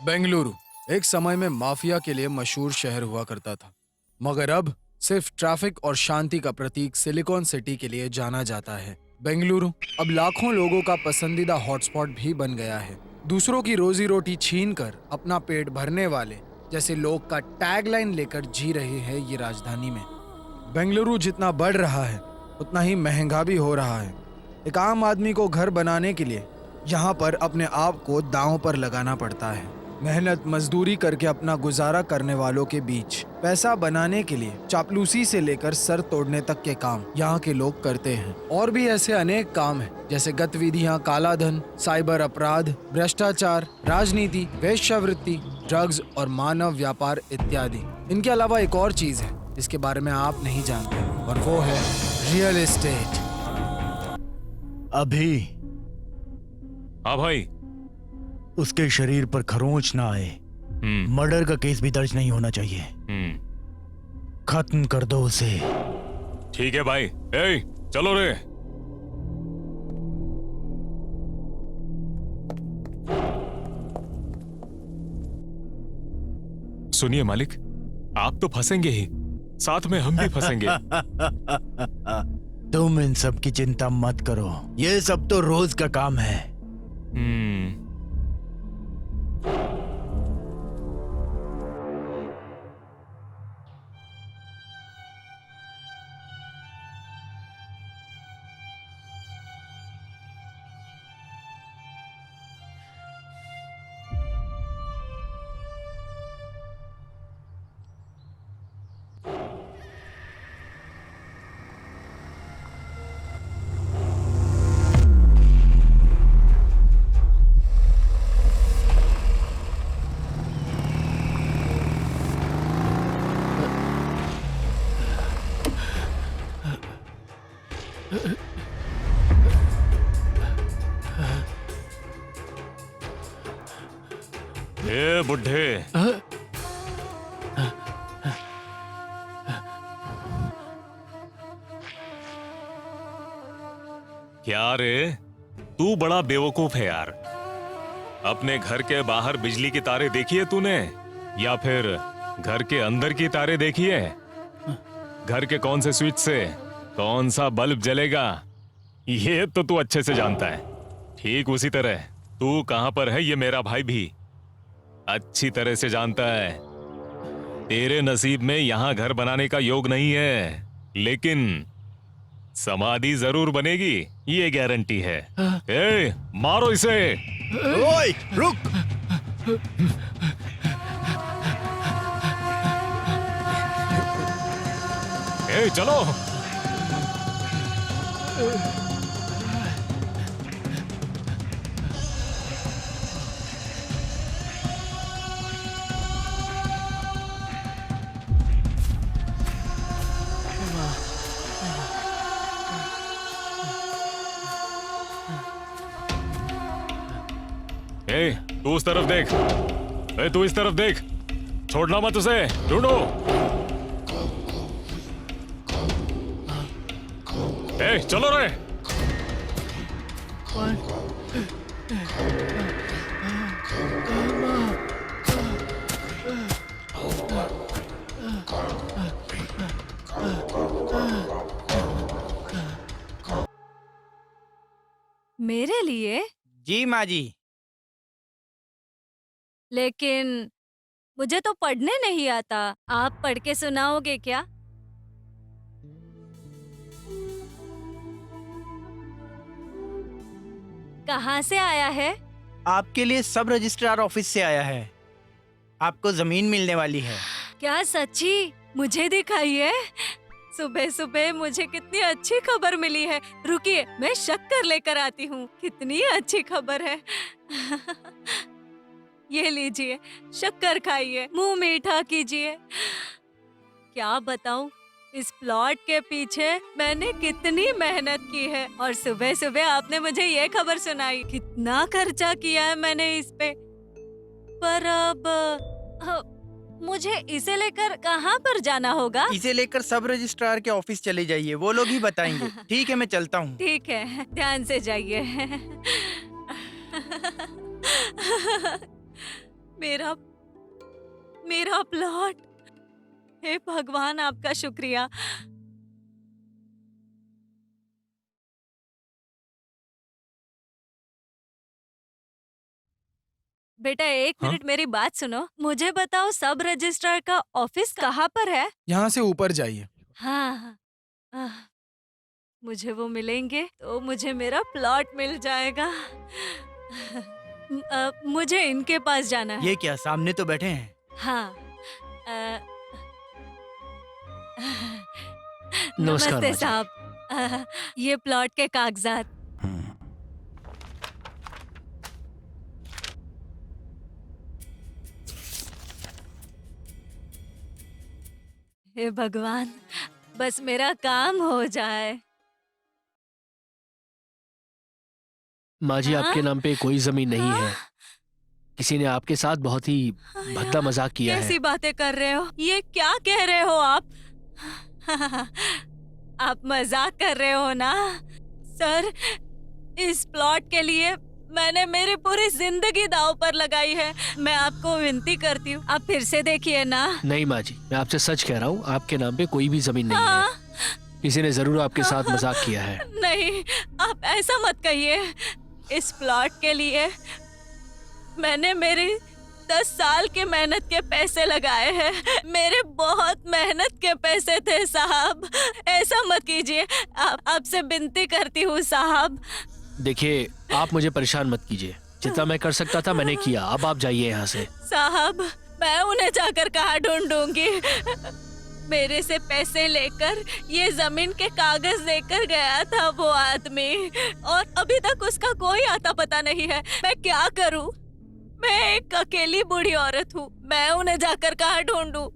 बेंगलुरु एक समय में माफिया के लिए मशहूर शहर हुआ करता था, मगर अब सिर्फ ट्रैफिक और शांति का प्रतीक सिलिकॉन सिटी के लिए जाना जाता है। बेंगलुरु अब लाखों लोगों का पसंदीदा हॉटस्पॉट भी बन गया है। दूसरों की रोजी रोटी छीन कर अपना पेट भरने वाले जैसे लोग का टैगलाइन लेकर जी रही है ये राजधानी में। बेंगलुरु जितना बढ़ रहा है उतना ही महंगा भी हो रहा है। एक आम आदमी को घर बनाने के लिए यहाँ पर अपने आप को दांव पर लगाना पड़ता है। मेहनत मजदूरी करके अपना गुजारा करने वालों के बीच पैसा बनाने के लिए चापलूसी से लेकर सर तोड़ने तक के काम यहाँ के लोग करते हैं। और भी ऐसे अनेक काम हैं, जैसे गतिविधियाँ, काला धन, साइबर अपराध, भ्रष्टाचार, राजनीति, वेश्यावृत्ति, ड्रग्स और मानव व्यापार इत्यादि। इनके अलावा एक और चीज है जिसके बारे में आप नहीं जानते, और वो है रियल एस्टेट। अभी हाँ भाई। उसके शरीर पर खरोंच ना आए, मर्डर का केस भी दर्ज नहीं होना चाहिए। खत्म कर दो उसे। ठीक है भाई। ए, चलो रे। सुनिए मालिक, आप तो फंसेंगे ही, साथ में हम भी फंसेंगे। तुम इन सब की चिंता मत करो, ये सब तो रोज का काम है। ए बुड्ढे, क्या रे, तू बड़ा बेवकूफ है यार। अपने घर के बाहर बिजली की तारे देखी है तूने, या फिर घर के अंदर की तारे देखी है? घर के कौन से स्विच से कौन सा बल्ब जलेगा ये तो तू अच्छे से जानता है। ठीक उसी तरह तू कहां पर है ये मेरा भाई भी अच्छी तरह से जानता है। तेरे नसीब में यहां घर बनाने का योग नहीं है, लेकिन समाधि जरूर बनेगी, ये गारंटी है। ए, मारो इसे। ओए, रुक। ए, चलो। ए, तू उस तरफ देख। ए, तू इस तरफ देख, छोड़ना मत उसे, ढूंढो। ए, चलो रे। मेरे लिए? जी माँ जी। लेकिन मुझे तो पढ़ने नहीं आता, आप पढ़ के सुनाओगे क्या? कहाँ से आया है? आपके लिए सब रजिस्ट्रार ऑफिस से आया है। आपको जमीन मिलने वाली है। क्या सच्ची? मुझे दिखाइए। सुबह सुबह मुझे कितनी अच्छी खबर मिली है। रुकिए, मैं शक्कर लेकर आती हूँ। कितनी अच्छी खबर है। ये लीजिए, शक्कर खाइए, मुंह मीठा कीजिए। क्या बताऊं, इस प्लॉट के पीछे मैंने कितनी मेहनत की है, और सुबह सुबह आपने मुझे ये खबर सुनाई। कितना खर्चा किया है मैंने इस पे। पर अब मुझे इसे लेकर कहाँ पर जाना होगा? इसे लेकर सब रजिस्ट्रार के ऑफिस चले जाइए, वो लोग ही बताएंगे। ठीक है, मैं चलता हूँ। ठीक है, ध्यान से जाइए। मेरा मेरा प्लॉट। हे भगवान, आपका शुक्रिया। बेटा, एक हाँ? मिनट मेरी बात सुनो। मुझे बताओ, सब रजिस्ट्रार का ऑफिस कहाँ पर है? यहाँ से ऊपर जाइए। हाँ हाँ, आह, मुझे वो मिलेंगे तो मुझे मेरा प्लॉट मिल जाएगा। मुझे इनके पास जाना है। ये क्या, सामने तो बैठे हैं। हाँ। अ, नमस्कार, नमस्ते माँ जी। साहब। ये प्लॉट के कागजात। हे भगवान, बस मेरा काम हो जाए। माँ जी, हाँ? आपके नाम पे कोई जमीन नहीं है। किसी ने आपके साथ बहुत ही भद्दा मजाक किया है। कैसी बातें कर रहे हो? ये क्या कह रहे हो आप? आप मजाक कर रहे हो ना? सर, इस प्लॉट के लिए मैंने मेरी पूरी जिंदगी दांव पर लगाई है। मैं आपको विनती करती हूँ, आप फिर से देखिए ना। नहीं माँ जी, मैं आपसे सच कह रहा हूँ, आपके नाम पे कोई भी जमीन नहीं है। हाँ, किसी ने जरूर आपके साथ मजाक किया है। नहीं, आप ऐसा मत कहिए। इस प्लॉट के लिए मैंने मेरी 10 साल के मेहनत के पैसे लगाए हैं। मेरे बहुत मेहनत के पैसे थे साहब, ऐसा मत कीजिए। आपसे विनती करती हूँ साहब। देखिए, आप मुझे परेशान मत कीजिए। जितना मैं कर सकता था मैंने किया। अब आप जाइए यहाँ से। साहब, मैं उन्हें जाकर कहाँ ढूंढूंगी? मेरे से पैसे लेकर ये जमीन के कागज लेकर गया था वो आदमी, और अभी तक उसका कोई आता पता नहीं है। मैं क्या करूं? मैं एक अकेली बूढ़ी औरत हूँ। मैं उन्हें जाकर कहाँ ढूंढूं?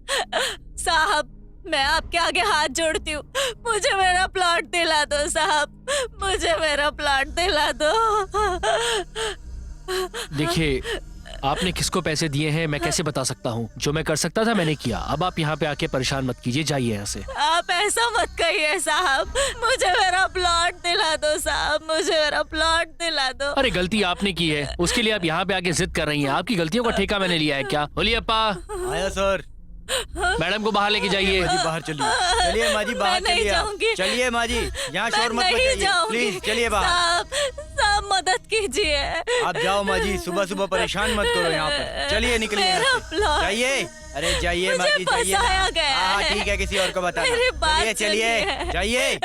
साहब, मैं आपके आगे हाथ जोड़ती हूँ, मुझे मेरा प्लॉट दिला दो साहब, मुझे मेरा प्लॉट दिला दो। देखिए, आपने किसको पैसे दिए हैं मैं कैसे बता सकता हूँ? जो मैं कर सकता था मैंने किया। अब आप यहाँ पे आके परेशान मत कीजिए, जाइए यहाँ से। आप ऐसा मत कहिए साहब, मुझे मेरा प्लॉट दिला दो साहब, मुझे मेरा प्लॉट दिला दो। अरे गलती आपने की है, उसके लिए आप यहाँ पे आके जिद कर रही हैं। आपकी गलतियों का ठेका मैंने लिया है क्या? बोलिए अप्पा। आया सर। मैडम को बाहर लेके जाइए। माँ जी बाहर चलिए। चलिए माँ जी बाहर मैं नहीं चलिए आप। जाऊंगी। चलिए माँ जी, यहाँ शोर मत मैं नहीं मचाइए। जाऊंगी। प्लीज चलिए बाहर। साहब, मदद कीजिए। आप जाओ माँ जी, सुबह सुबह परेशान मत करो यहाँ पर। चलिए निकलिए यहाँ मेरा से। प्लॉट। जाइए। अरे जाइए माँ मुझे जी, जाइए ना। फंसाया गया हाँ है। ठीक है, किसी और को बताना। मेरी बात चलिए चलिए, जाइए।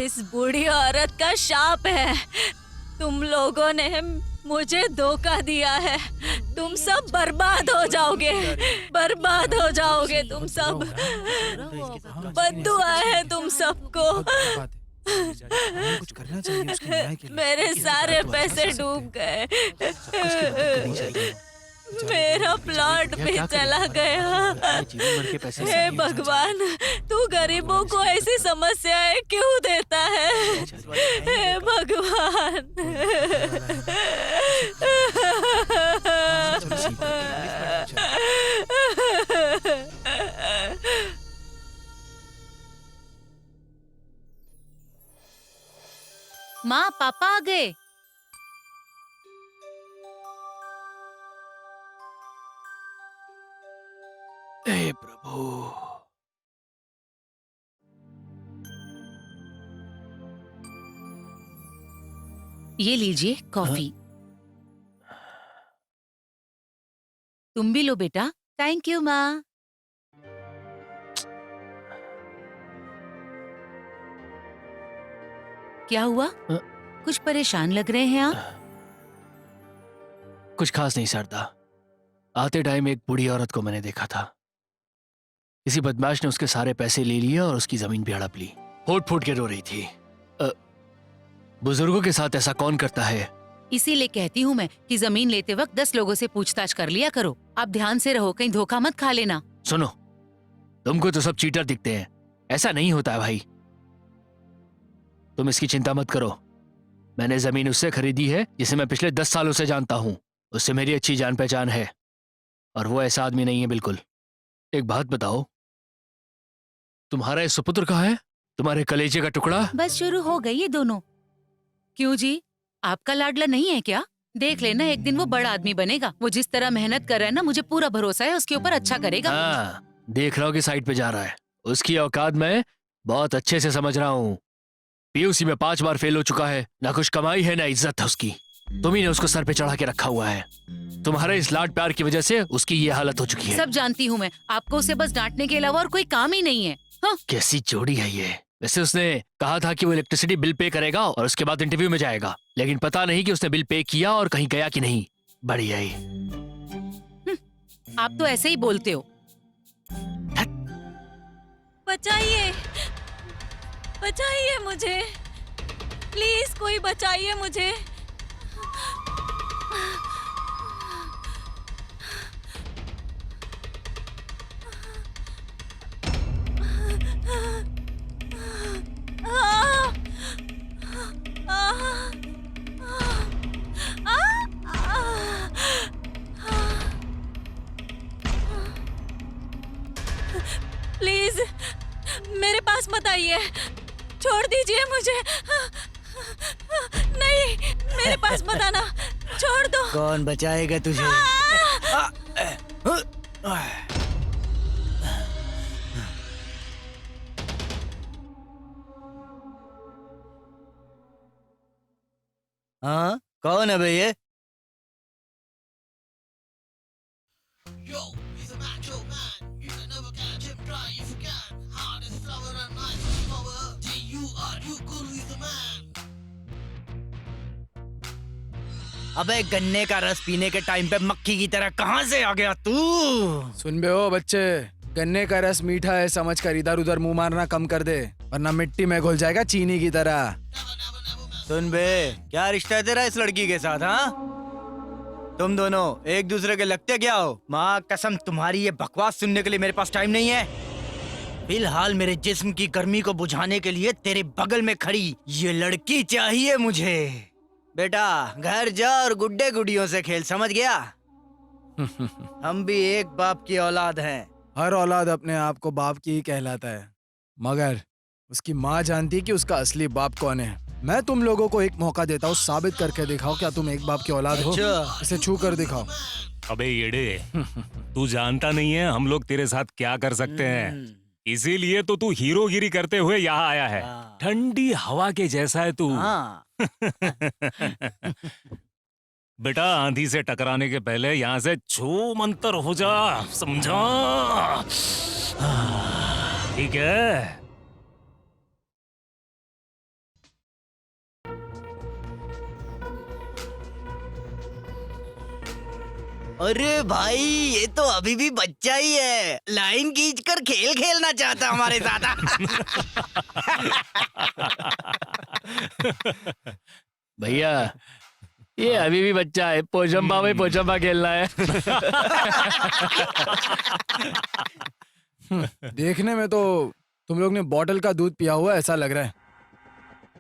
इस बूढ़ी औरत का शाप है। तुम लोगों ने मुझे धोखा दिया है। तुम सब बर्बाद हो जाओगे, बर्बाद हो जाओगे तुम सब। बद्दुआ है तुम सबको। हमें कुछ करना चाहिए उसके न्याय के लिए। मेरे सारे पैसे डूब गए। मेरा प्लॉट भी चला गया। जीवन भर के पैसे हे भगवान, तू गरीबों को ऐसी समस्याएं क्यों देता है? हे भगवान। माँ, पापा आ गए। हे प्रभु। ये लीजिए कॉफी। तुम भी लो बेटा। थैंक यू माँ। क्या हुआ? कुछ परेशान लग रहे हैं आप? कुछ खास नहीं सरदा। आते टाइम एक बूढ़ी औरत को मैंने देखा था। किसी बदमाश ने उसके सारे पैसे ले लिए और उसकी जमीन भी हड़प ली। फूट फूट के रो रही थी। बुजुर्गों के साथ ऐसा कौन करता है? इसीलिए कहती हूँ मैं कि जमीन लेते वक्त 10 लोगों से पूछताछ कर लिया करो। आप ध्यान से रहो, कहीं धोखा मत खा लेना। सुनो, तुमको तो सब चीटर दिखते हैं। ऐसा नहीं होता है भाई। तुम इसकी चिंता मत करो। मैंने जमीन उससे खरीदी है जिसे मैं पिछले 10 सालों से जानता हूँ। उससे मेरी अच्छी जान पहचान है और वो ऐसा आदमी नहीं है बिल्कुल। एक बात बताओ, तुम्हारा ये सुपुत्र कहाँ है? तुम्हारे कलेजे का टुकड़ा? बस शुरू हो गई ये दोनों। क्यों जी, आपका लाडला नहीं है क्या? देख लेना, एक दिन वो बड़ा आदमी बनेगा। वो जिस तरह मेहनत कर रहा है ना, मुझे पूरा भरोसा है उसके ऊपर अच्छा करेगा। हाँ, देख रहा हूँ कि साइड पे जा रहा है। उसकी औकात मैं बहुत अच्छे से समझ रहा हूँ। पीयूसी में 5 बार फेल हो चुका है, ना कुछ कमाई है ना इज्जत है उसकी। तुम ही ने उसको सर पे चढ़ा के रखा हुआ है। तुम्हारे इस लाड प्यार की वजह से उसकी ये हालत हो चुकी है। सब जानती हूँ मैं, आपको उसे बस डांटने के अलावा और कोई काम ही नहीं है। हाँ? कैसी जोड़ी है ये। वैसे उसने कहा था कि वो इलेक्ट्रिसिटी बिल पे करेगा और उसके बाद इंटरव्यू में जाएगा, लेकिन पता नहीं कि उसने बिल पे किया और कहीं गया कि नहीं। बढ़िया ही। आप तो ऐसे ही बोलते हो। बचाइए, बचाइए मुझे, प्लीज कोई बचाइए मुझे। प्लीज मेरे पास मत आइए, छोड़ दीजिए मुझे। नहीं, मेरे पास मत आना, छोड़ दो। कौन बचाएगा तुझे? हाँ, कौन है बे ये? अबे गन्ने का रस पीने के टाइम पे मक्खी की तरह कहाँ से आ गया तू? सुन बे ओ बच्चे, गन्ने का रस मीठा है समझकर इधर उधर मुंह मारना कम कर दे, वरना मिट्टी में घुल जाएगा चीनी की तरह। सुन बे, क्या रिश्ता है तेरा इस लड़की के साथ? हाँ, तुम दोनों एक दूसरे के लगते क्या हो? माँ कसम, तुम्हारी ये बकवास सुनने के लिए मेरे पास टाइम नहीं है। फिलहाल मेरे जिस्म की गर्मी को बुझाने के लिए तेरे बगल में खड़ी ये लड़की चाहिए मुझे। बेटा घर जा और गुड्डे गुडियों से खेल, समझ गया? हम भी एक बाप की औलाद हैं। हर औलाद अपने आप को बाप की ही कहलाता है, मगर उसकी माँ जानती है कि उसका असली बाप कौन है। मैं तुम लोगों को एक मौका देता हूँ, साबित करके दिखाओ क्या तुम एक बाप की औलाद हो। अच्छा। इसे छू कर दिखाओ। अबे येड़े, तू जानता नहीं है हम लोग तेरे साथ क्या कर सकते हैं, इसीलिए तो तू हीरोगिरी करते हुए यहाँ आया है। हाँ। ठंडी हवा के जैसा है तू। हाँ। बेटा आंधी से टकराने के पहले यहाँ से छू मंतर हो जा, समझा? ठीक है? अरे भाई, ये तो अभी भी बच्चा ही है, लाइन खींचकर खेल खेलना चाहता हमारे साथ। भैया ये अभी भी बच्चा है, पोचंबा में पोचंबा खेलना है। देखने में तो तुम लोग ने बॉटल का दूध पिया हुआ ऐसा लग रहा है।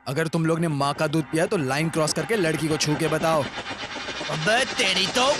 अगर तुम लोग ने माँ का दूध पिया है तो लाइन क्रॉस करके लड़की को छू के बताओ। अबे तेरी तो।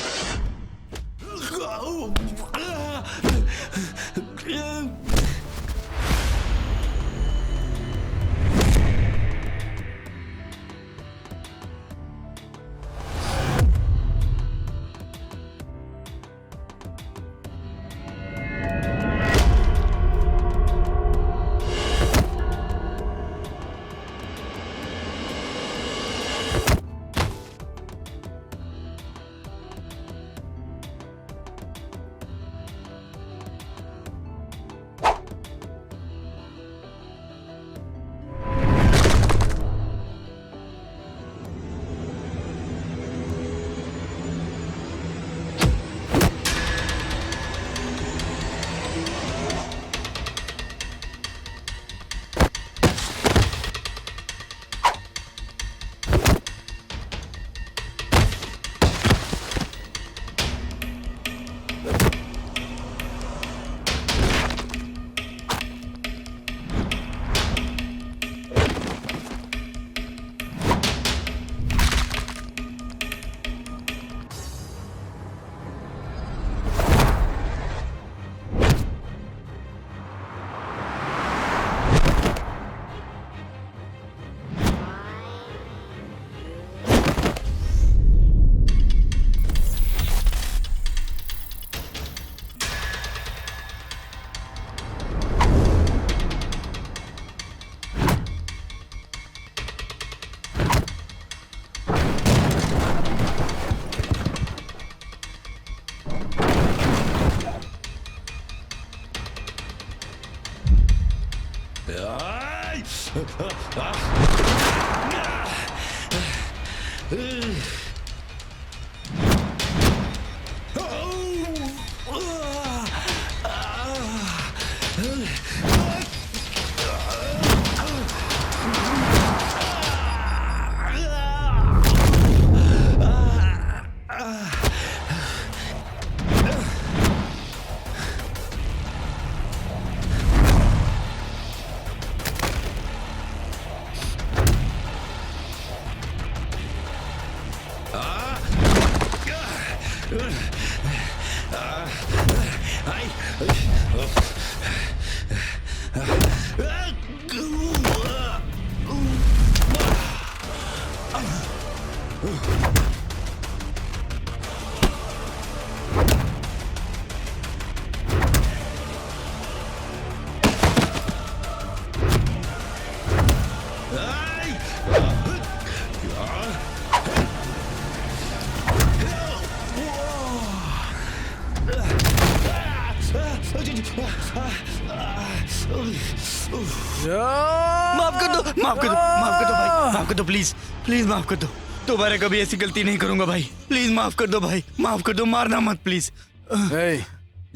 माफ कर दो, माफ कर दो, माफ कर दो भाई, माफ कर दो प्लीज, प्लीज माफ कर दो। दोबारा कभी ऐसी गलती नहीं करूंगा भाई, प्लीज माफ कर दो भाई, माफ कर दो, मारना मत प्लीज। ए,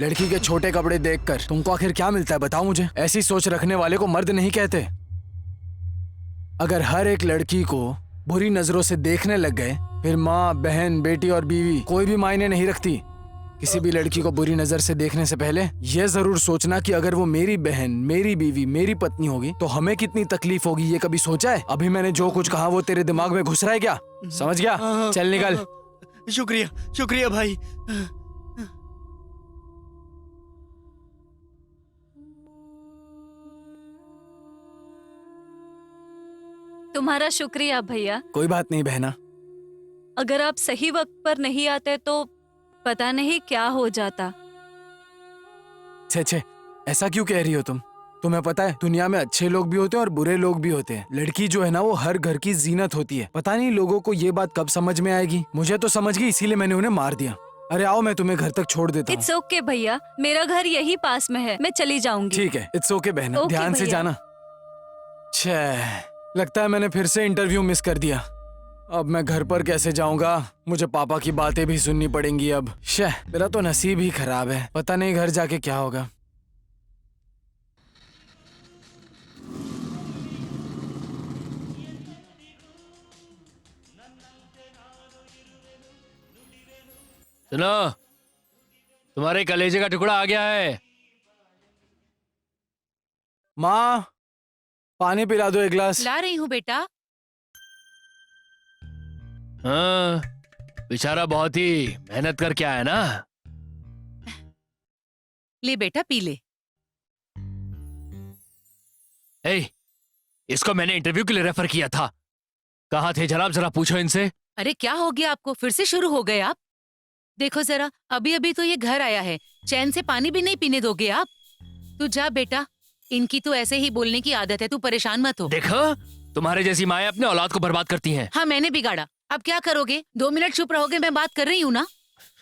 लड़की के छोटे कपड़े देखकर तुमको आखिर क्या मिलता है बताओ मुझे। ऐसी सोच रखने वाले को मर्द नहीं कहते। अगर हर एक लड़की को बुरी नजरों से देखने लग गए फिर माँ, बहन, बेटी और बीवी कोई भी मायने नहीं रखती। किसी भी लड़की को बुरी नजर से देखने से पहले यह जरूर सोचना कि अगर वो मेरी बहन, मेरी बीवी, मेरी पत्नी होगी तो हमें कितनी तकलीफ होगी, ये कभी सोचा है? अभी मैंने जो कुछ कहा वो तेरे दिमाग में घुस रहा है क्या? समझ गया? चल निकल। शुक्रिया, शुक्रिया भाई। तुम्हारा शुक्रिया भैया। कोई बात नहीं बहना। अगर आप सही वक्त पर नहीं आते तो पता नहीं क्या हो जाता। छे, ऐसा क्यों कह रही हो तुम? तुम्हें पता है दुनिया में अच्छे लोग भी होते हैं और बुरे लोग भी होते हैं। लड़की जो है ना वो हर घर की जीनत होती है। पता नहीं लोगों को ये बात कब समझ में आएगी। मुझे तो समझ गई, इसीलिए मैंने उन्हें मार दिया। अरे आओ, मैं तुम्हें घर तक छोड़ देता हूँ। इट्स ओके भैया, मेरा घर यही पास में है, मैं चली जाऊंगी। ठीक है, इट्स ओके बहना, ओके ध्यान से भैया। जाना। छे, लगता है मैंने फिर से इंटरव्यू मिस कर दिया। अब मैं घर पर कैसे जाऊंगा? मुझे पापा की बातें भी सुननी पड़ेंगी अब। शह, मेरा तो नसीब ही खराब है। पता नहीं घर जाके क्या होगा। सुनो, तुम्हारे कलेजे का टुकड़ा आ गया है। माँ, पानी पिला दो एक गिलास। ला रही हूँ बेटा। हाँ, बेचारा बहुत ही मेहनत करके आया ना। ले बेटा पी ले। ए, इसको मैंने इंटरव्यू के लिए रेफर किया था। कहाँ थे जनाब, जरा पूछो इनसे। अरे क्या हो गया आपको? फिर से शुरू हो गए आप? देखो जरा, अभी अभी तो ये घर आया है, चैन से पानी भी नहीं पीने दोगे आप? तू जा बेटा, इनकी तो ऐसे ही बोलने की आदत है, तू परेशान मत हो। देखो, तुम्हारे जैसी माएं अपने औलाद को बर्बाद करती हैं। हाँ, मैंने बिगाड़ा, अब क्या करोगे? 2 मिनट चुप रहोगे? मैं बात कर रही हूँ ना।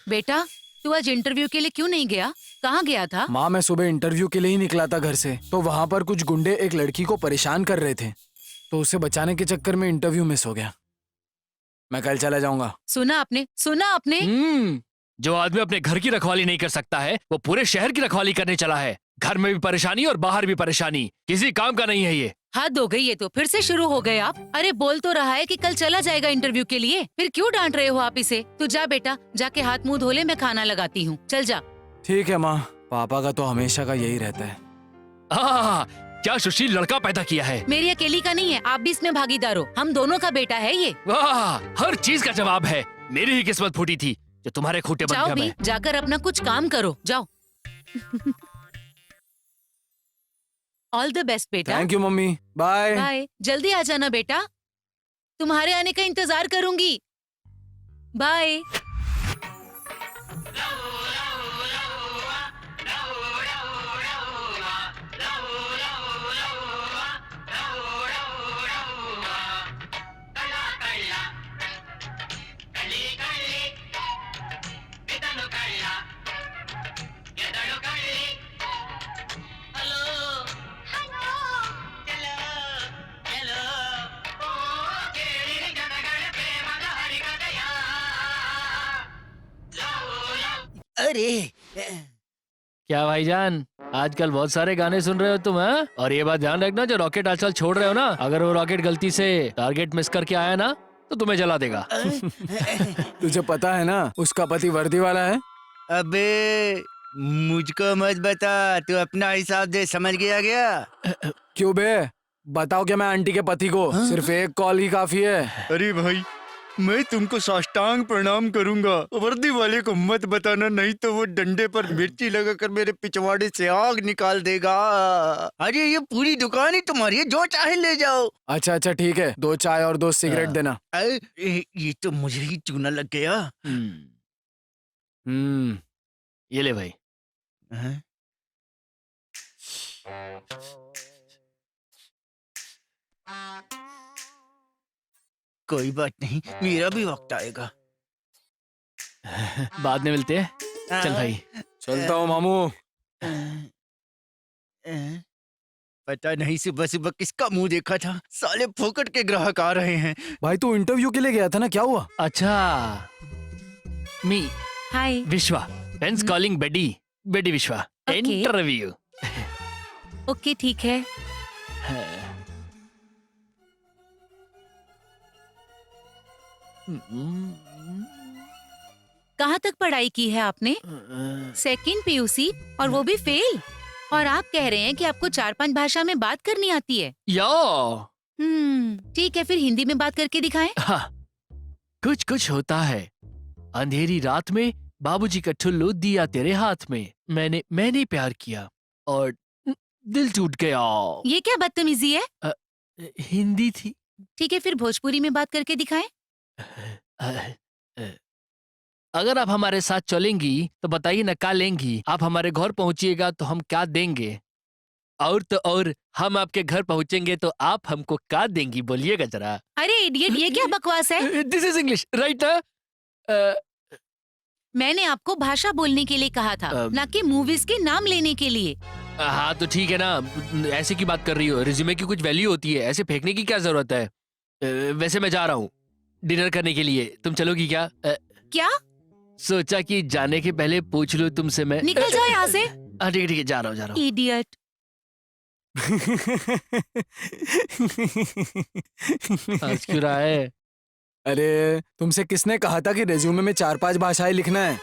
बेटा, तू आज इंटरव्यू के लिए क्यों नहीं गया? कहाँ गया था? माँ, मैं सुबह इंटरव्यू के लिए ही निकला था घर से, तो वहाँ पर कुछ गुंडे एक लड़की को परेशान कर रहे थे, तो उसे बचाने के चक्कर में इंटरव्यू मिस हो गया। मैं कल चला जाऊंगा। सुना आपने, सुना आपने? जो आदमी अपने घर की रखवाली नहीं कर सकता है वो पूरे शहर की रखवाली करने चला है। घर में भी परेशानी और बाहर भी परेशानी, किसी काम का नहीं है ये। हद हो गई, ये तो फिर से शुरू हो गए आप। अरे बोल तो रहा है कि कल चला जाएगा इंटरव्यू के लिए, फिर क्यों डांट रहे हो आप इसे? तू जा बेटा, जाके हाथ मुंह धो ले, मैं खाना लगाती हूँ। चल जा। ठीक है माँ, पापा का तो हमेशा का यही रहता है। क्या सुशील लड़का पैदा किया है। मेरी अकेली का नहीं है, आप भी इसमें भागीदार हो, हम दोनों का बेटा है ये। वाह, हर चीज का जवाब है। मेरी ही किस्मत फूटी थी जो तुम्हारे खूंटे बन जाओ गया भी, मैं। जाकर अपना कुछ काम करो, जाओ। ऑल द बेस्ट बेटा। Thank you mummy, bye. Bye, जल्दी आ जाना बेटा, तुम्हारे आने का इंतजार करूंगी। बाय। अरे क्या भाईजान, आजकल बहुत सारे गाने सुन रहे हो तुम, हैं? और ये बात ध्यान रखना, जो रॉकेट आजकल छोड़ रहे हो ना, अगर वो रॉकेट गलती से टारगेट मिस करके आया ना तो तुम्हें जला देगा। तुझे पता है ना उसका पति वर्दी वाला है। अबे मुझको मत बता, तू अपना हिसाब दे, समझ गया क्या? क्यों बे, बताओ क्या मैं आंटी के पति को सिर्फ एक कॉल ही काफी है। अरे भाई, मैं तुमको साष्टांग प्रणाम करूंगा, वर्दी वाले को मत बताना, नहीं तो वो डंडे पर मिर्ची लगाकर मेरे पिछवाड़े से आग निकाल देगा। अरे ये पूरी दुकान ही तुम्हारी है, जो चाहे ले जाओ। अच्छा अच्छा ठीक है, 2 चाय और 2 सिगरेट देना। ये तो मुझे ही चूना लग गया। ये ले भाई। हैं? कोई बात नहीं, मेरा भी वक्त आएगा। बाद में मिलते हैं, चल भाई। चलता हूँ मामू। पता नहीं सुबह सुबह किसका मुंह देखा था, साले फोकट के ग्राहक आ रहे हैं। भाई तू इंटरव्यू के लिए गया था ना, क्या हुआ? अच्छा, मी हाय। विश्वा, फ्रेंड्स कॉलिंग बेडी, बेडी विश्वा, Okay. इंटरव्यू। ओके ठीक है। कहाँ तक पढ़ाई की है आपने? सेकंड पीयूसी, और वो भी फेल। और आप कह रहे हैं कि आपको 4-5 भाषा में बात करनी आती है। यो, ठीक है, फिर हिंदी में बात करके दिखाएं। हाँ, कुछ कुछ होता है। अंधेरी रात में बाबूजी का ठुल्लू दिया तेरे हाथ में, मैंने प्यार किया और दिल टूट गया। ये क्या बदतमीजी है? हिंदी थी। ठीक है, फिर भोजपुरी में बात करके दिखाएं। अगर आप हमारे साथ चलेंगी तो बताइए न क्या लेंगी। आप हमारे घर पहुंचिएगा तो हम क्या देंगे, और तो और हम आपके घर पहुंचेंगे तो आप हमको क्या देंगी, बोलिएगा जरा। अरे इडियट, ये क्या बकवास है? This is English right? मैंने आपको भाषा बोलने के लिए कहा था, ना कि मूवीज के नाम लेने के लिए। हाँ तो ठीक है ना, ऐसे की बात कर रही हो, रिज्यूमे की कुछ वैल्यू होती है, ऐसे फेंकने की क्या जरूरत है। वैसे मैं जा रहा हूँ डिनर करने के लिए, तुम चलोगी क्या? क्या? सोचा कि जाने के पहले पूछ लूं तुमसे मैं। निकल जाओ यहाँ से। ठीक है, जा रहा हूँ। इडियट। हंस क्यों रहा है? अरे तुमसे किसने कहा था कि रेज्यूमे में 4-5 भाषाएं लिखना है?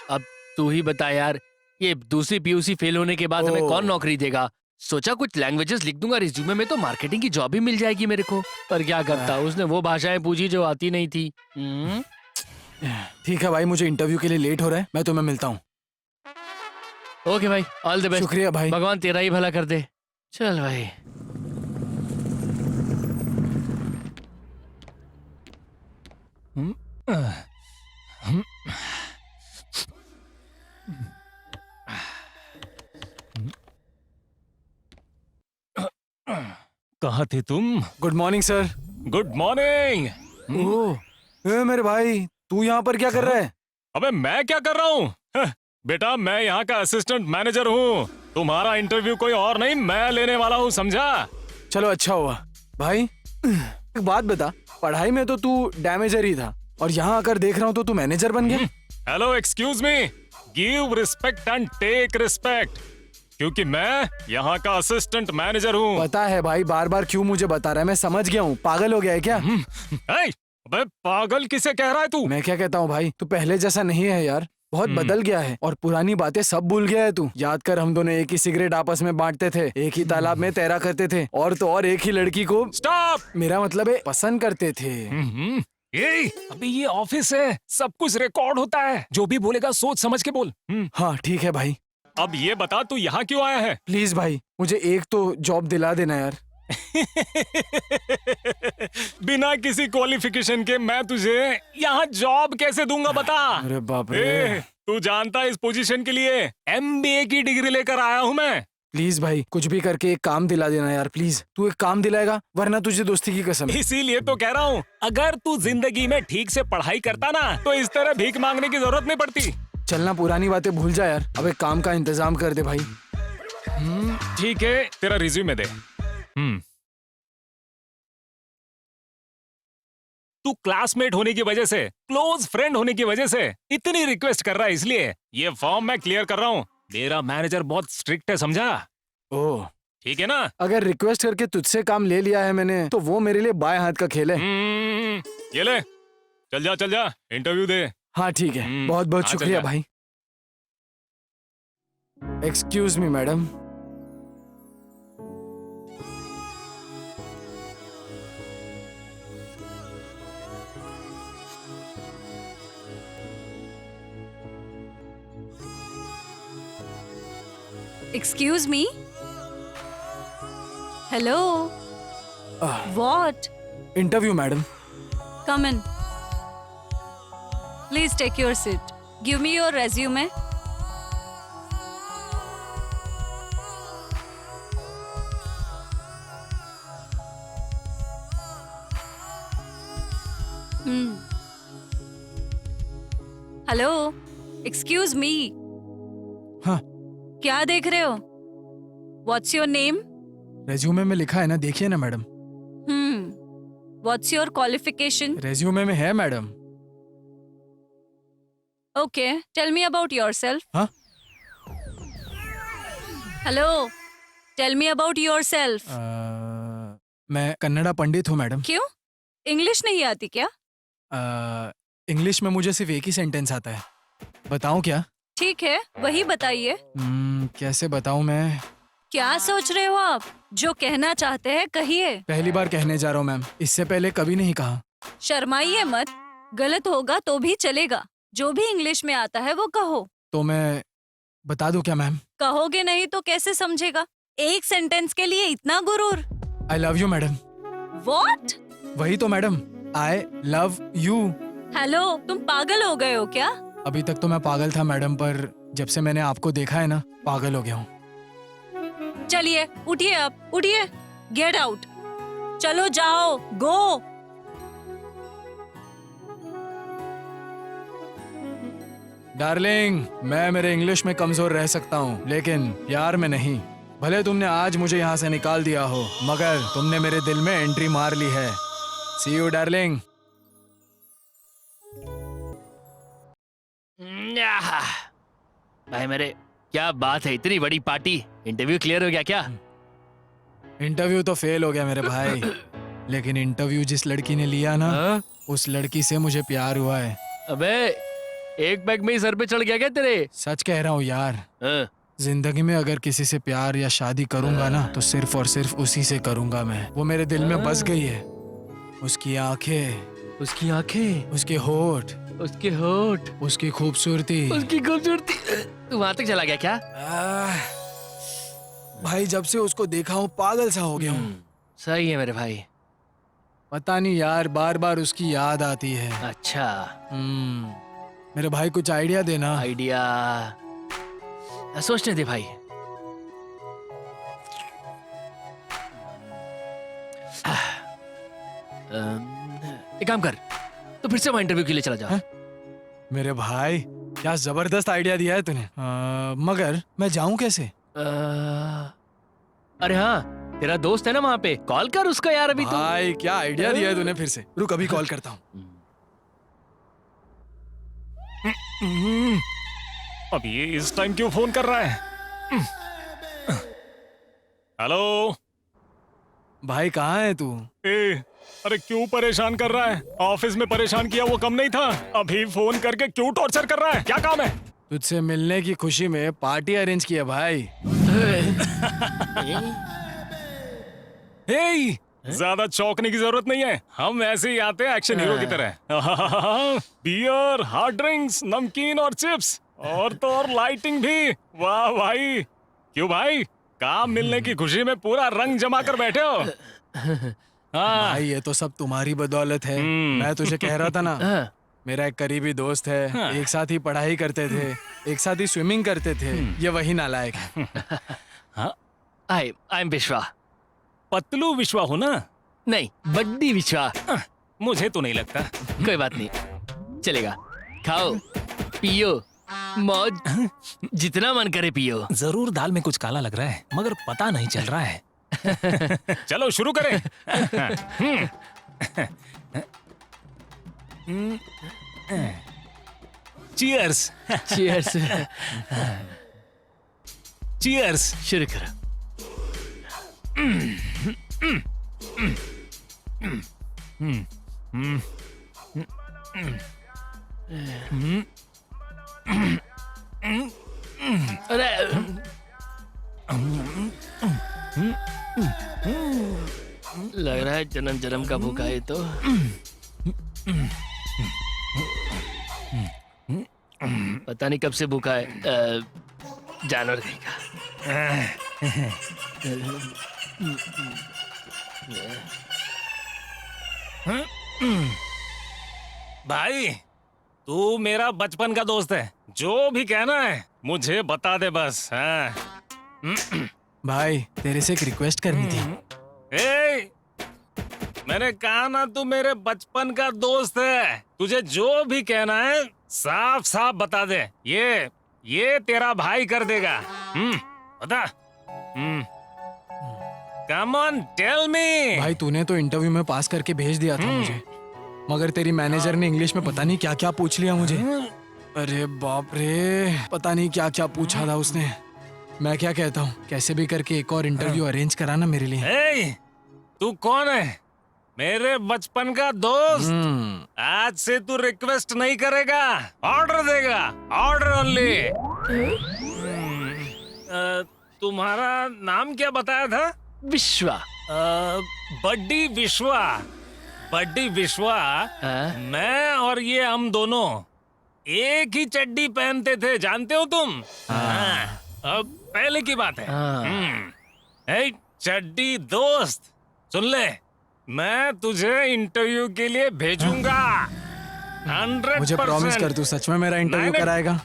अब तू ही बता यार, ये दूसरी पीयूसी फेल होने के बाद हमें कौन नौकरी देगा। सोचा कुछ लैंग्वेजेस लिख दूंगा रिज्यूमे में, तो मार्केटिंग की जॉब भी मिल जाएगी मेरे को। पर क्या करता, उसने वो भाषाएं पूछी जो आती नहीं थी। ठीक है भाई, मुझे इंटरव्यू के लिए लेट हो रहा है, मैं तुम्हें मिलता हूँ। ओके भाई, ऑल द बेस्ट। शुक्रिया भाई। भगवान तेरा ही भला कर दे। चल भाई। कहाँ थे तुम? Good morning sir. Good morning. Oh मेरे भाई, तू यहाँ पर क्या कर रहा है? अबे मैं क्या कर रहा हूँ? बेटा मैं यहाँ का असिस्टेंट मैनेजर हूँ, तुम्हारा इंटरव्यू कोई और नहीं मैं लेने वाला हूँ, समझा? चलो अच्छा हुआ। भाई एक बात बता, पढ़ाई में तो तू डैमेजर ही था, और यहाँ आकर देख रहा हूँ तो तू मैनेजर बन गया। Hello excuse me, give respect and take respect, क्योंकि मैं यहाँ का असिस्टेंट मैनेजर हूँ। पता है भाई, बार बार क्यों मुझे बता रहा है, मैं समझ गया हूँ। पागल हो गया है क्या? अबे पागल किसे कह रहा है तू? मैं क्या कहता हूँ भाई, तू पहले जैसा नहीं है यार, बहुत बदल गया है, और पुरानी बातें सब भूल गया है तू। याद कर, हम दोनों एक ही सिगरेट आपस में बांटते थे, एक ही तालाब में तैरा करते थे, और तो और एक ही लड़की को, स्टॉप, मेरा मतलब है, पसंद करते थे। अभी ये ऑफिस है, सब कुछ रिकॉर्ड होता है, जो भी बोलेगा सोच समझ के बोल। हाँ ठीक है भाई। अब ये बता तू यहाँ क्यों आया है? प्लीज भाई, मुझे एक तो जॉब दिला देना यार। बिना किसी क्वालिफिकेशन के मैं तुझे यहाँ जॉब कैसे दूंगा, बता। अरे बाप रे। तू जानता है इस पोजीशन के लिए MBA की डिग्री लेकर आया हूँ मैं। प्लीज भाई, कुछ भी करके एक काम दिला देना यार, प्लीज। तू एक काम दिलाएगा, वरना तुझे दोस्ती की कसम है। इसीलिए तो कह रहा हूँ, अगर तू जिंदगी में ठीक से पढ़ाई करता ना, तो इस तरह भीख मांगने की जरूरत नहीं पड़ती। चलना, पुरानी बातें भूल जा यार, अब एक काम का इंतजाम कर दे भाई। ठीक है, तेरा रिज्यूमे दे। तू क्लासमेट होने की वजह से, क्लोज फ्रेंड होने की वजह से इतनी रिक्वेस्ट कर रहा है, इसलिए ये फॉर्म मैं क्लियर कर रहा हूँ। मेरा मैनेजर बहुत स्ट्रिक्ट है, समझा? ओह, ठीक है ना? अगर रिक्वेस्ट करके तुझसे काम ले लिया है मैंने तो वो मेरे लिए बाएं हाथ का खेल है। ये ले, चल जा, इंटरव्यू दे। हाँ ठीक है, बहुत बहुत हाँ, चल शुक्रिया जा। भाई। Excuse me madam. Excuse me? Hello? What? Interview madam. Come in. Please take your seat. Give me your resume. Hello, excuse मी। हाँ, क्या देख रहे हो? What's your name? रेज्यूमे में लिखा है ना, देखिए ना madam. What's your qualification? Resume में है madam. Okay, tell me about yourself. हाँ? Hello, tell me about yourself. मैं कन्नड़ा पंडित हूँ मैडम। क्यों? इंग्लिश नहीं आती क्या? इंग्लिश में मुझे सिर्फ एक ही सेंटेंस आता है। बताऊँ क्या? ठीक है, वही बताइए। कैसे बताऊँ मैं? क्या सोच रहे हो आप? जो कहना चाहते हैं कहिए। पहली बार कहने जा रहा हूँ मैम, इससे पहले कभी नहीं कहा। शर्माइए मत, गलत होगा तो भी चलेगा। जो भी इंग्लिश में आता है वो कहो। तो मैं बता दूँ क्या मैम? कहोगे नहीं तो कैसे समझेगा? एक सेंटेंस के लिए इतना गुरूर? I love you madam. What? वही तो madam, I love you. Hello, तुम पागल हो गए हो क्या? अभी तक तो मैं पागल था मैडम, पर जब से मैंने आपको देखा है ना, पागल हो गया हूँ। चलिए उठिए, आप उठिए, गेट आउट। चलो जाओ, गो। डार्लिंग, मैं मेरे इंग्लिश में कमजोर रह सकता हूँ, लेकिन प्यार में नहीं। भले तुमने आज मुझे यहाँ से निकाल दिया हो, मगर तुमने मेरे दिल में एंट्री मार ली है। सी यू डार्लिंग। भाई मेरे, क्या बात है, इतनी बड़ी पार्टी। इंटरव्यू क्लियर हो गया क्या? इंटरव्यू तो फेल हो गया मेरे भाई, लेकिन इंटरव्यू जिस लड़की ने लिया ना, उस लड़की से मुझे प्यार हुआ है। अबे, एक बैग में ही सर पे चढ़ गया क्या तेरे? सच कह रहा हूँ यार। जिंदगी में अगर किसी से प्यार या शादी करूंगा ना, तो सिर्फ और सिर्फ उसी से करूंगा मैं। वो मेरे दिल में बस गई है। उसकी आंखें, उसकी आंखें, उसके होठ, उसके होठ, उसकी खूबसूरती। उसकी खूबसूरती। तू वहां तक चला गया क्या? भाई जब से उसको देखा हूँ पागल सा हो गया हूँ। सही है मेरे भाई। पता नहीं यार, बार बार उसकी याद आती है। अच्छा, मेरे भाई कुछ आइडिया देना। आइडिया सोचने दे भाई। एक काम कर, तो फिर से वहां इंटरव्यू के लिए चला जा। मेरे भाई क्या जबरदस्त आइडिया दिया है तूने। मगर मैं जाऊं कैसे? अरे हाँ, तेरा दोस्त है ना वहां पे, कॉल कर उसको यार अभी। तो भाई क्या आइडिया दिया है तूने फिर से। रुक, अभी कॉल करता हूँ। अब ये इस टाइम क्यों फोन कर रहा है? हेलो भाई कहाँ है तू? अरे क्यों परेशान कर रहा है? ऑफिस में परेशान किया वो कम नहीं था, अभी फोन करके क्यों टॉर्चर कर रहा है? क्या काम है? तुझसे मिलने की खुशी में पार्टी अरेंज किया भाई। ज्यादा चौंकने की जरूरत नहीं है, हम ऐसे ही आते हैं एक्शन हीरो की तरह। बियर, हार्ड ड्रिंक्स, नमकीन और चिप्स, और तो और लाइटिंग भी। वाह भाई, क्यों भाई, काम मिलने की खुशी में पूरा रंग जमा कर बैठे हो। भाई ये तो सब तुम्हारी बदौलत है। मैं तुझे कह रहा था ना, मेरा एक करीबी दोस्त है, एक साथ ही पढ़ाई करते थे, एक साथ ही स्विमिंग करते थे। ये वही नालायक है। आई एम विश्वा। पतलू विश्वा हो ना? नहीं, बड्डी विश्वा। मुझे तो नहीं लगता। कोई बात नहीं, चलेगा। खाओ, पियो, मौज, जितना मन करे पियो। जरूर दाल में कुछ काला लग रहा है, मगर पता नहीं चल रहा है। चलो शुरू करें। चीयर्स। चीयर्स। चीयर्स। शुरू करो। अरे लग रहा है जन्म जन्म का भूखा है तो। पता नहीं कब से भूखा है। जानवर कहीं का। भाई तू मेरा बचपन का दोस्त है, जो भी कहना है मुझे बता दे बस। हाँ। भाई तेरे से एक रिक्वेस्ट करनी थी। ए, मैंने कहा ना तू मेरे बचपन का दोस्त है, तुझे जो भी कहना है साफ साफ बता दे। ये तेरा भाई कर देगा। बता। Come on tell me. भाई तूने तो इंटरव्यू में पास करके भेज दिया था मुझे, मगर तेरी मैनेजर ने इंग्लिश में पता नहीं क्या क्या पूछ लिया मुझे। अरे बाप रे, पता नहीं क्या क्या पूछा था उसने। मैं क्या कहता हूँ, कैसे भी करके एक और इंटरव्यू अरेंज कराना मेरे लिए। ए, तू कौन है? मेरे बचपन का दोस्त। आज से तू रिक्वेस्ट नहीं करेगा, ऑर्डर देगा। Order only. तुम्हारा नाम क्या बताया था? विश्वा। बड्डी विश्वा। बड्डी विश्वा। मैं और ये हम दोनों एक ही चड्डी पहनते थे, जानते हो तुम? हाँ। अब पहले की बात है। ए, चड्डी दोस्त सुन ले, मैं तुझे इंटरव्यू के लिए भेजूंगा। 100%। मुझे प्रॉमिस कर, तू सच में मेरा इंटरव्यू कराएगा?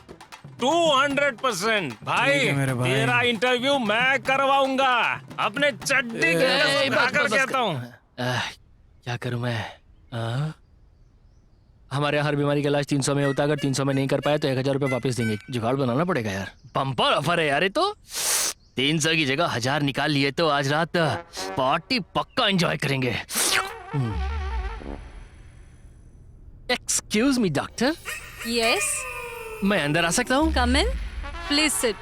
200% भाई, तेरा इंटरव्यू मैं करवाऊंगा। अपने चड्डी के साथ कहता हूँ। क्या करूं मैं? हमारे यहाँ हर बीमारी का इलाज 300 में होता है। अगर 300 में नहीं कर पाए तो 1000 रुपये वापस देंगे। जुगाड़ बनाना पड़ेगा यार। बम्पर ऑफर है यार ये तो। 300 की जगह 1000 निकाल लिए तो आज रात पार्टी पक्का एंजॉय करेंगे। Excuse me doctor. यस, मैं अंदर आ सकता हूँ? Come in, please sit.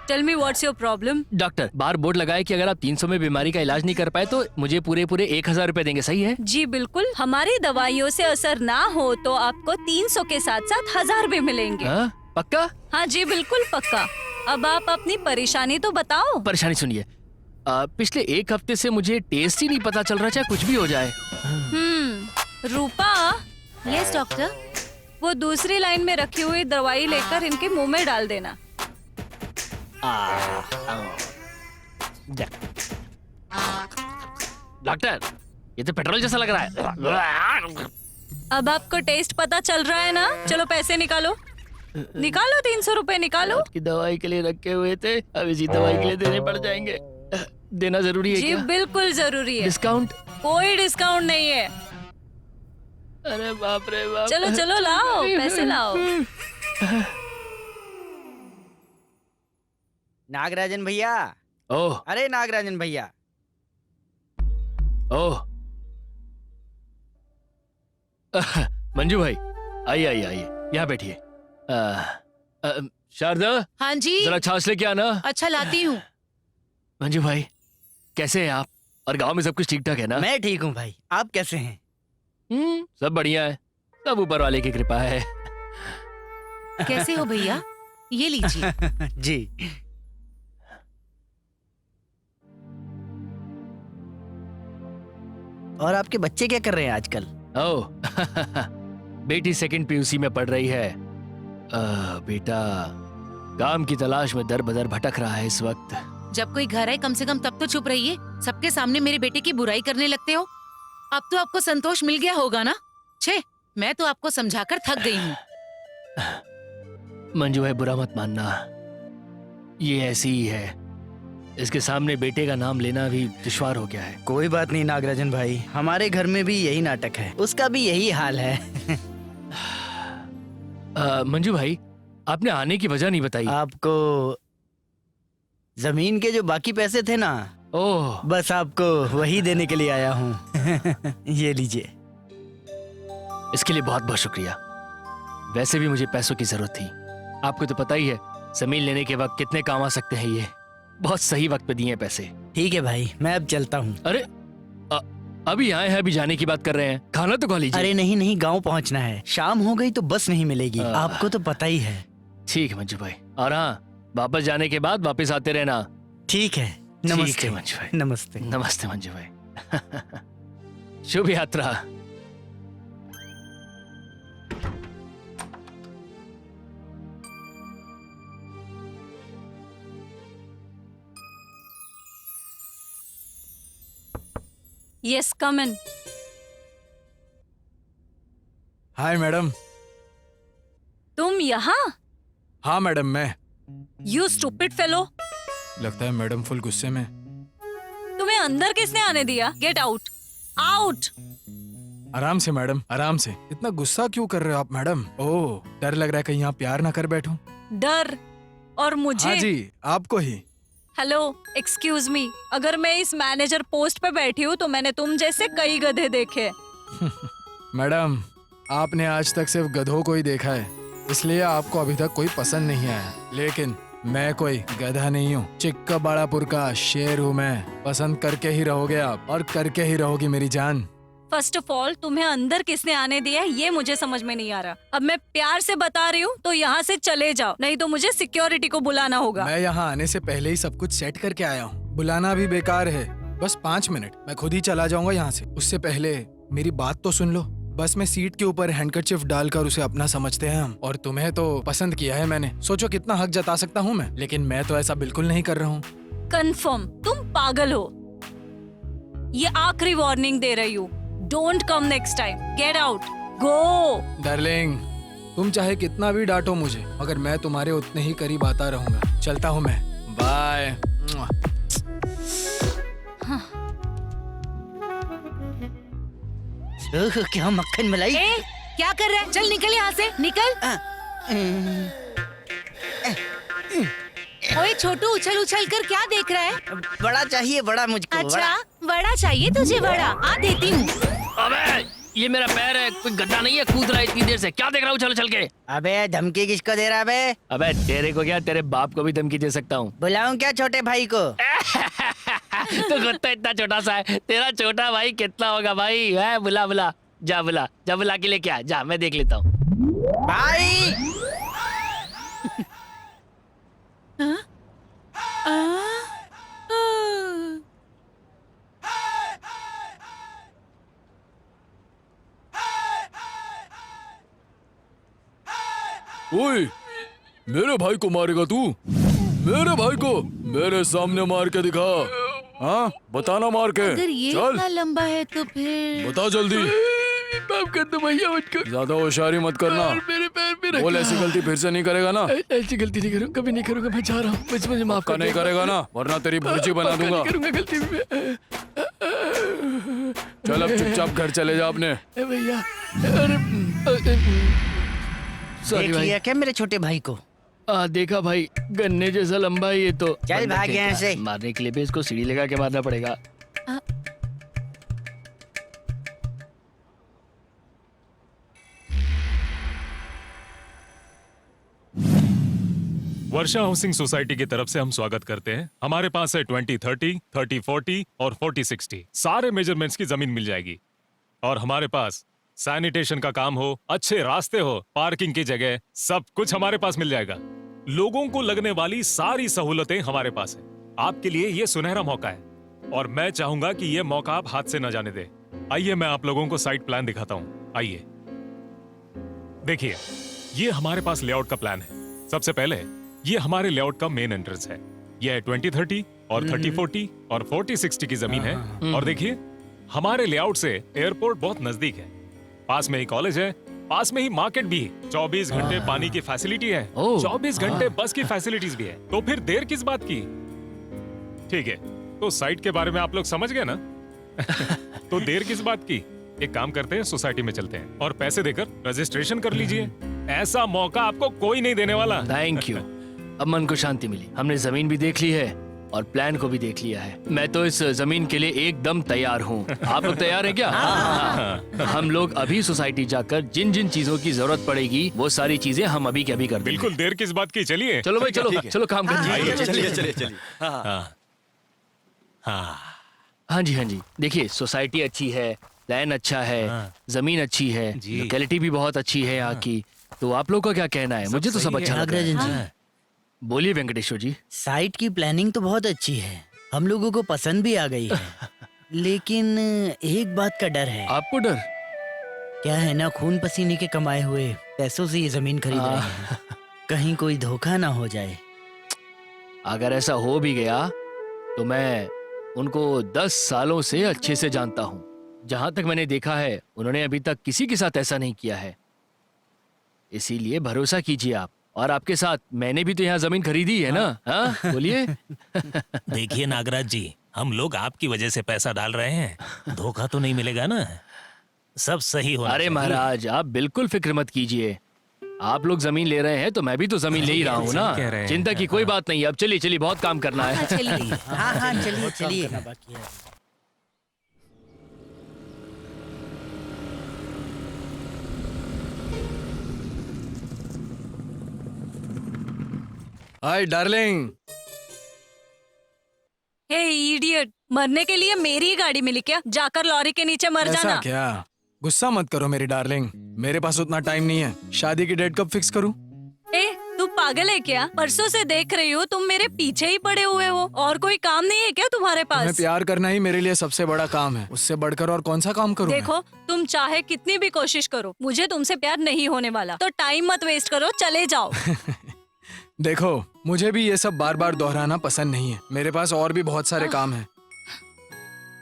Tell me what's your problem. Doctor, बाहर बोर्ड लगा है कि अगर आप 300 में बीमारी का इलाज नहीं कर पाए तो मुझे पूरे 1000 रुपए देंगे, सही है? जी बिल्कुल, हमारी दवाइयों से असर ना हो तो आपको 300 के साथ साथ 1000 भी मिलेंगे। पक्का? हाँ जी बिल्कुल पक्का। अब आप अपनी परेशानी तो बताओ। परेशानी सुनिए, पिछले 1 हफ्ते से मुझे टेस्ट ही नहीं पता चल रहा, चाहे कुछ भी हो जाए। रूपा। Yes doctor. वो दूसरी लाइन में रखी हुई दवाई लेकर इनके मुंह में डाल देना। डॉक्टर, ये तो पेट्रोल जैसा लग रहा है। अब आपको टेस्ट पता चल रहा है ना? चलो पैसे निकालो, निकालो 300 रुपए निकालो। की दवाई के लिए रखे हुए थे, अब इसी दवाई के लिए देने पड़ जाएंगे। देना जरूरी है जी क्या? बिल्कुल जरूरी है। डिस्काउंट? कोई डिस्काउंट नहीं है। अरे बाप रे बाप। चलो चलो लाओ, पैसे लाओ। नागराजन भैया। ओह। अरे नागराजन भैया। ओह। मंजू भाई, आइए आइए आइए, यहाँ बैठिए। शारदा। हाँ जी। जरा छाछ लेके आना। अच्छा लाती हूँ। मंजू भाई, कैसे हैं आप? और गांव में सब कुछ ठीक ठाक है ना? मैं ठीक हूँ भाई, आप कैसे हैं? सब बढ़िया है, सब ऊपर वाले की कृपा है। कैसे हो भैया? ये लीजिए। जी। और आपके बच्चे क्या कर रहे हैं आजकल? ओह, बेटी 2nd PUC में पढ़ रही है। बेटा काम की तलाश में दर बदर भटक रहा है इस वक्त। जब कोई घर है कम से कम तब तो चुप रहिए। सबके सामने मेरे बेटे की बुराई करने लगते हो। अब तो आपको संतोष मिल गया होगा ना? छे, मैं तो आपको समझाकर थक गई हूँ। मंजू है, बुरा मत मानना, ये ऐसी ही है। इसके सामने बेटे का नाम लेना भी दुश्वार हो गया है। कोई बात नहीं नागराजन भाई, हमारे घर में भी यही नाटक है, उसका भी यही हाल है। मंजू भाई, आपने आने की वजह नहीं बताई। आपको जमीन के जो बाकी पैसे थे ना, ओह, बस आपको वही देने के लिए आया हूँ। ये लीजिए। इसके लिए बहुत बहुत शुक्रिया। वैसे भी मुझे पैसों की जरूरत थी। आपको तो पता ही है जमीन लेने के वक्त कितने काम आ सकते हैं ये। बहुत सही वक्त पे दिए हैं पैसे। ठीक है भाई, मैं अब चलता हूँ। अरे अभी आए हैं, अभी जाने की बात कर रहे हैं। खाना तो खा लीजिए। अरे नहीं नहीं, गांव पहुँचना है। शाम हो गई तो बस नहीं मिलेगी, आपको तो पता ही है। ठीक है मंजू भाई, और हाँ वापस जाने के बाद वापस आते रहना। ठीक है, ठीक नमस्ते है मंजू भाई। नमस्ते। नमस्ते मंजू भाई। शुभ यात्रा। Yes, come in. Hi madam. तुम यहाँ? हाँ मैडम, मैं। You stupid fellow. लगता है मैडम फुल गुस्से में। तुम्हें अंदर किसने आने दिया? Get out, out. आराम से मैडम, आराम से। इतना गुस्सा क्यों कर रहे हो आप मैडम? ओह, डर लग रहा है कहीं आप प्यार ना कर बैठो। डर? और मुझे? हाँ जी, आपको ही। हेलो, एक्सक्यूज मी, अगर मैं इस मैनेजर पोस्ट पे बैठी हूँ तो मैंने तुम जैसे कई गधे देखे। मैडम, आपने आज तक सिर्फ गधों को ही देखा है, इसलिए आपको अभी तक कोई पसंद नहीं आया। लेकिन मैं कोई गधा नहीं हूँ, चिक्का बाड़ापुर का शेर हूँ मैं। पसंद करके ही रहोगे आप, और करके ही रहोगी मेरी जान। फर्स्ट ऑफ ऑल, तुम्हें अंदर किसने आने दिया है ये मुझे समझ में नहीं आ रहा। अब मैं प्यार से बता रही हूँ तो यहाँ से चले जाओ, नहीं तो मुझे सिक्योरिटी को बुलाना होगा। मैं यहाँ आने से पहले ही सब कुछ सेट करके आया हूँ, बुलाना भी बेकार है। बस 5 मिनट, मैं खुद ही चला जाऊंगा यहाँ से। उससे पहले मेरी बात तो सुन लो। बस में सीट के ऊपर हैंडकरचिफ डालकर उसे अपना समझते हैं हम। और तुम्हें तो पसंद किया है मैंने, सोचो कितना हक जता सकता हूँ मैं। लेकिन मैं तो ऐसा बिल्कुल नहीं कर रहा हूँ। कंफर्म तुम पागल हो। ये आखिरी वार्निंग दे रही हूँ। Don't come next time, get out, go. Darling, तुम चाहे कितना भी डांटो मुझे, मगर मैं तुम्हारे उतने ही करीब आता रहूंगा। चलता हूँ मैं, बाय। ओह, क्या मक्खन मलाई। ए, क्या कर रहा है? चल निकल यहाँ से, निकल। ओए छोटू, उछल उछल कर क्या देख रहा है? बड़ा चाहिए, बड़ा मुझको। अच्छा, बड़ा चाहिए तुझे? बड़ा आ देती हूँ। अबे ये मेरा पैर है, कोई गड्ढा नहीं है। कूद रहा है इतनी देर से, क्या देख रहा हूँ चल चल के? अबे धमकी किसको दे रहा है? अबे तेरे को क्या, तेरे बाप को भी धमकी दे सकता हूँ। बुलाऊं क्या छोटे भाई को? तो खुद तो इतना छोटा सा है, तेरा छोटा भाई कितना होगा भाई? है, बुला बुला, जा बुला, जा बुला के लेके आ, जा मैं देख लेता हूँ। भाई ओए, मेरे भाई को मारेगा तू? मेरे भाई को मेरे सामने मार के दिखा। हाँ, बताना मार के। अगर ये चल इतना लंबा है तो फिर बता जल्दी। माफ कर दो भैया मुझको। ज्यादा होशियारी मत करना। मेरे पैर पे रखा। बोल, ऐसी गलती फिर से नहीं करेगा ना? ऐसी गलती नहीं करूँगा, कभी नहीं करूँगा। मैं जा रहा हूँ, मुझे माफ पक्का कर नहीं दो। करेगा ना, वरना तेरी भुर्जी बना पक्का दूंगा। नहीं करूँगा गलती में। चल अब चुपचाप घर चले जा अपने। भैया, अरे सॉरी देख भाई। लिया क्या मेरे छोटे भाई को? देखा भाई, गन्ने जैसा लंबा है ये तो। चल भाग यहाँ से। मारने के लिए भी इसको सीढ़ी लगा के मारना पड़ेगा। वर्षा हाउसिंग सोसाइटी की तरफ से हम स्वागत करते हैं। हमारे पास है 20-30, 30-40 और 40-60 सारे मेजरमेंट्स की जमीन मिल जाएगी। और हमारे पास सैनिटेशन का काम हो, अच्छे रास्ते हो, पार्किंग की जगह, सब कुछ हमारे पास मिल जाएगा। लोगों को लगने वाली सारी सहूलतें हमारे पास है। आपके लिए ये सुनहरा मौका है और मैं चाहूंगा कि ये मौका आप हाथ से न जाने दें। आइए मैं आप लोगों को साइट प्लान दिखाता हूँ। आइए देखिए, ये हमारे पास लेआउट का प्लान है। सबसे पहले ये हमारे लेआउट का मेन एंट्रेंस है। यह 20-30 और 30-40 और 40-60 की जमीन है। और देखिए, हमारे लेआउट से एयरपोर्ट बहुत नजदीक है, पास में ही कॉलेज है, पास में ही मार्केट भी है, 24 घंटे पानी की फैसिलिटी है, 24 घंटे बस की फैसिलिटीज भी है। तो फिर देर किस बात की? ठीक है, तो साइट के बारे में आप लोग समझ गए ना? तो देर किस बात की? एक काम करते हैं, सोसाइटी में चलते हैं और पैसे देकर रजिस्ट्रेशन कर लीजिए। ऐसा मौका आपको कोई नहीं देने वाला। Thank you. अब मन को शांति मिली। हमने जमीन भी देख ली है, और प्लान को भी देख लिया है। मैं तो इस जमीन के लिए एकदम तैयार हूँ। आप लोग तैयार हैं क्या? हाँ। हम लोग अभी सोसाइटी जाकर जिन जिन चीजों की जरूरत पड़ेगी वो सारी चीजें हम अभी के अभी कर देंगे। बिल्कुल, देर किस बात की, चलिए। चलो भाई, चलो चलो काम करिए। चलिए चलिए चलिए। हाँ हाँ हाँ जी, हाँ जी। देखिए, सोसाइटी अच्छी है, प्लान अच्छा है, जमीन अच्छी है, लोकेलिटी भी बहुत अच्छी है यहाँ की। तो आप लोग का क्या कहना है? मुझे तो सब अच्छा लग रहा है। बोलिए वेंकटेश्वर जी। साइट की प्लानिंग तो बहुत अच्छी है, हम लोगों को पसंद भी आ गई है। लेकिन एक बात का डर है। आपको डर? क्या है ना, खून पसीने के कमाए हुए पैसों से ये जमीन खरीद रहे हैं, कहीं कोई धोखा ना हो जाए। अगर ऐसा हो भी गया तो मैं उनको 10 सालों से अच्छे से जानता हूँ। जहां तक मैंने देखा है उन्होंने अभी तक किसी के साथ ऐसा नहीं किया है। इसीलिए भरोसा कीजिए आप। और आपके साथ मैंने भी तो यहाँ जमीन खरीदी है ना? हाँ बोलिए। देखिए नागराज जी, हम लोग आपकी वजह से पैसा डाल रहे हैं, धोखा तो नहीं मिलेगा ना? सब सही होना अरे चाहिए। महाराज, आप बिल्कुल फिक्र मत कीजिए। आप लोग जमीन ले रहे हैं तो मैं भी तो जमीन ले ही रहा हूँ ना। कह रहे हैं। चिंता की कोई बात नहीं है। अब चलिए चलिए, बहुत काम करना है। चलिए। हाँ हाँ चलिए चलिए। बाकी है। Hi darling. हे इडियट, मरने के लिए मेरी ही गाड़ी मिली क्या? जाकर लॉरी के नीचे मर ऐसा जाना। क्या? गुस्सा मत करो मेरी डार्लिंग, मेरे पास उतना टाइम नहीं है। शादी की डेट कब फिक्स करूं? ए, तू पागल है क्या? परसों से देख रही हो तुम मेरे पीछे ही पड़े हुए हो। और कोई काम नहीं है क्या तुम्हारे तुम्हें पास? प्यार करना ही मेरे लिए सबसे बड़ा काम है। उससे बढ़कर और कौन सा काम करूं मैं? देखो, तुम चाहे कितनी भी कोशिश करो, मुझे तुमसे प्यार नहीं होने वाला। तो टाइम मत वेस्ट करो, चले जाओ। देखो, मुझे भी ये सब बार बार दोहराना पसंद नहीं है। मेरे पास और भी बहुत सारे काम हैं।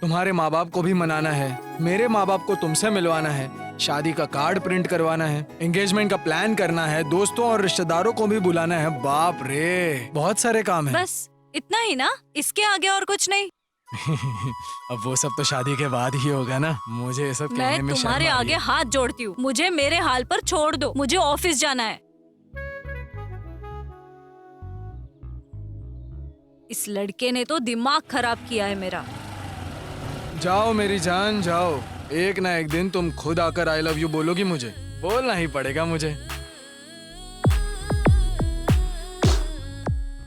तुम्हारे माँ बाप को भी मनाना है, मेरे माँ बाप को तुमसे मिलवाना है, शादी का कार्ड प्रिंट करवाना है, एंगेजमेंट का प्लान करना है, दोस्तों और रिश्तेदारों को भी बुलाना है। बाप रे, बहुत सारे काम हैं। बस इतना ही ना? इसके आगे और कुछ नहीं? अब वो सब तो शादी के बाद ही होगा ना। मुझे ये सब कहने मैं में शर्म तुम्हारे आ रही आगे है। हाथ जोड़ती हूँ, मुझे मेरे हाल पर छोड़ दो। मुझे ऑफिस जाना है। इस लड़के ने तो दिमाग खराब किया है मेरा। जाओ मेरी जान जाओ, एक ना एक दिन तुम खुद आकर आई लव यू बोलोगी मुझे। बोलना ही पड़ेगा मुझे।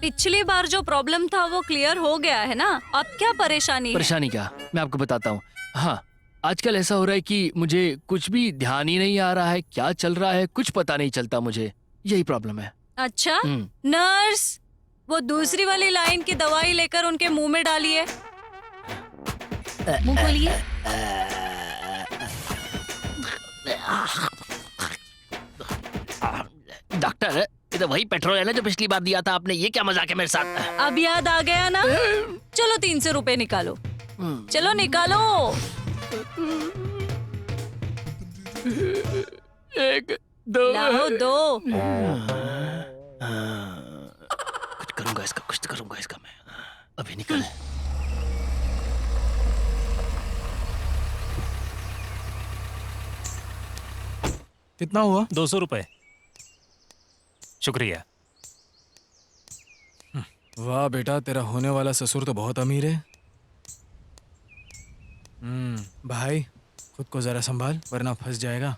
पिछली बार जो प्रॉब्लम था वो क्लियर हो गया है ना? अब क्या परेशानी है? परेशानी क्या, मैं आपको बताता हूँ। हाँ, आजकल ऐसा हो रहा है कि मुझे कुछ भी ध्यान ही नहीं आ रहा है, क्या चल रहा है कुछ पता नहीं चलता मुझे। यही प्रॉब्लम है। अच्छा, हम्म। नर्स, वो दूसरी वाली लाइन की दवाई लेकर उनके मुंह में डालिए। मुंह खोलिए। डॉक्टर, ये तो वही पेट्रोल है ना जो पिछली बार दिया था आपने। ये क्या मजाक है मेरे साथ? अब याद आ गया ना? चलो 300 रुपए निकालो, चलो निकालो। 1 2 लाओ दो। कुछ करूंगा इसका, कुछ तो करूंगा इसका मैं। अभी निकल। कितना हुआ? 200 रुपए। शुक्रिया। वाह बेटा, तेरा होने वाला ससुर तो बहुत अमीर है। भाई, खुद को जरा संभाल वरना फंस जाएगा।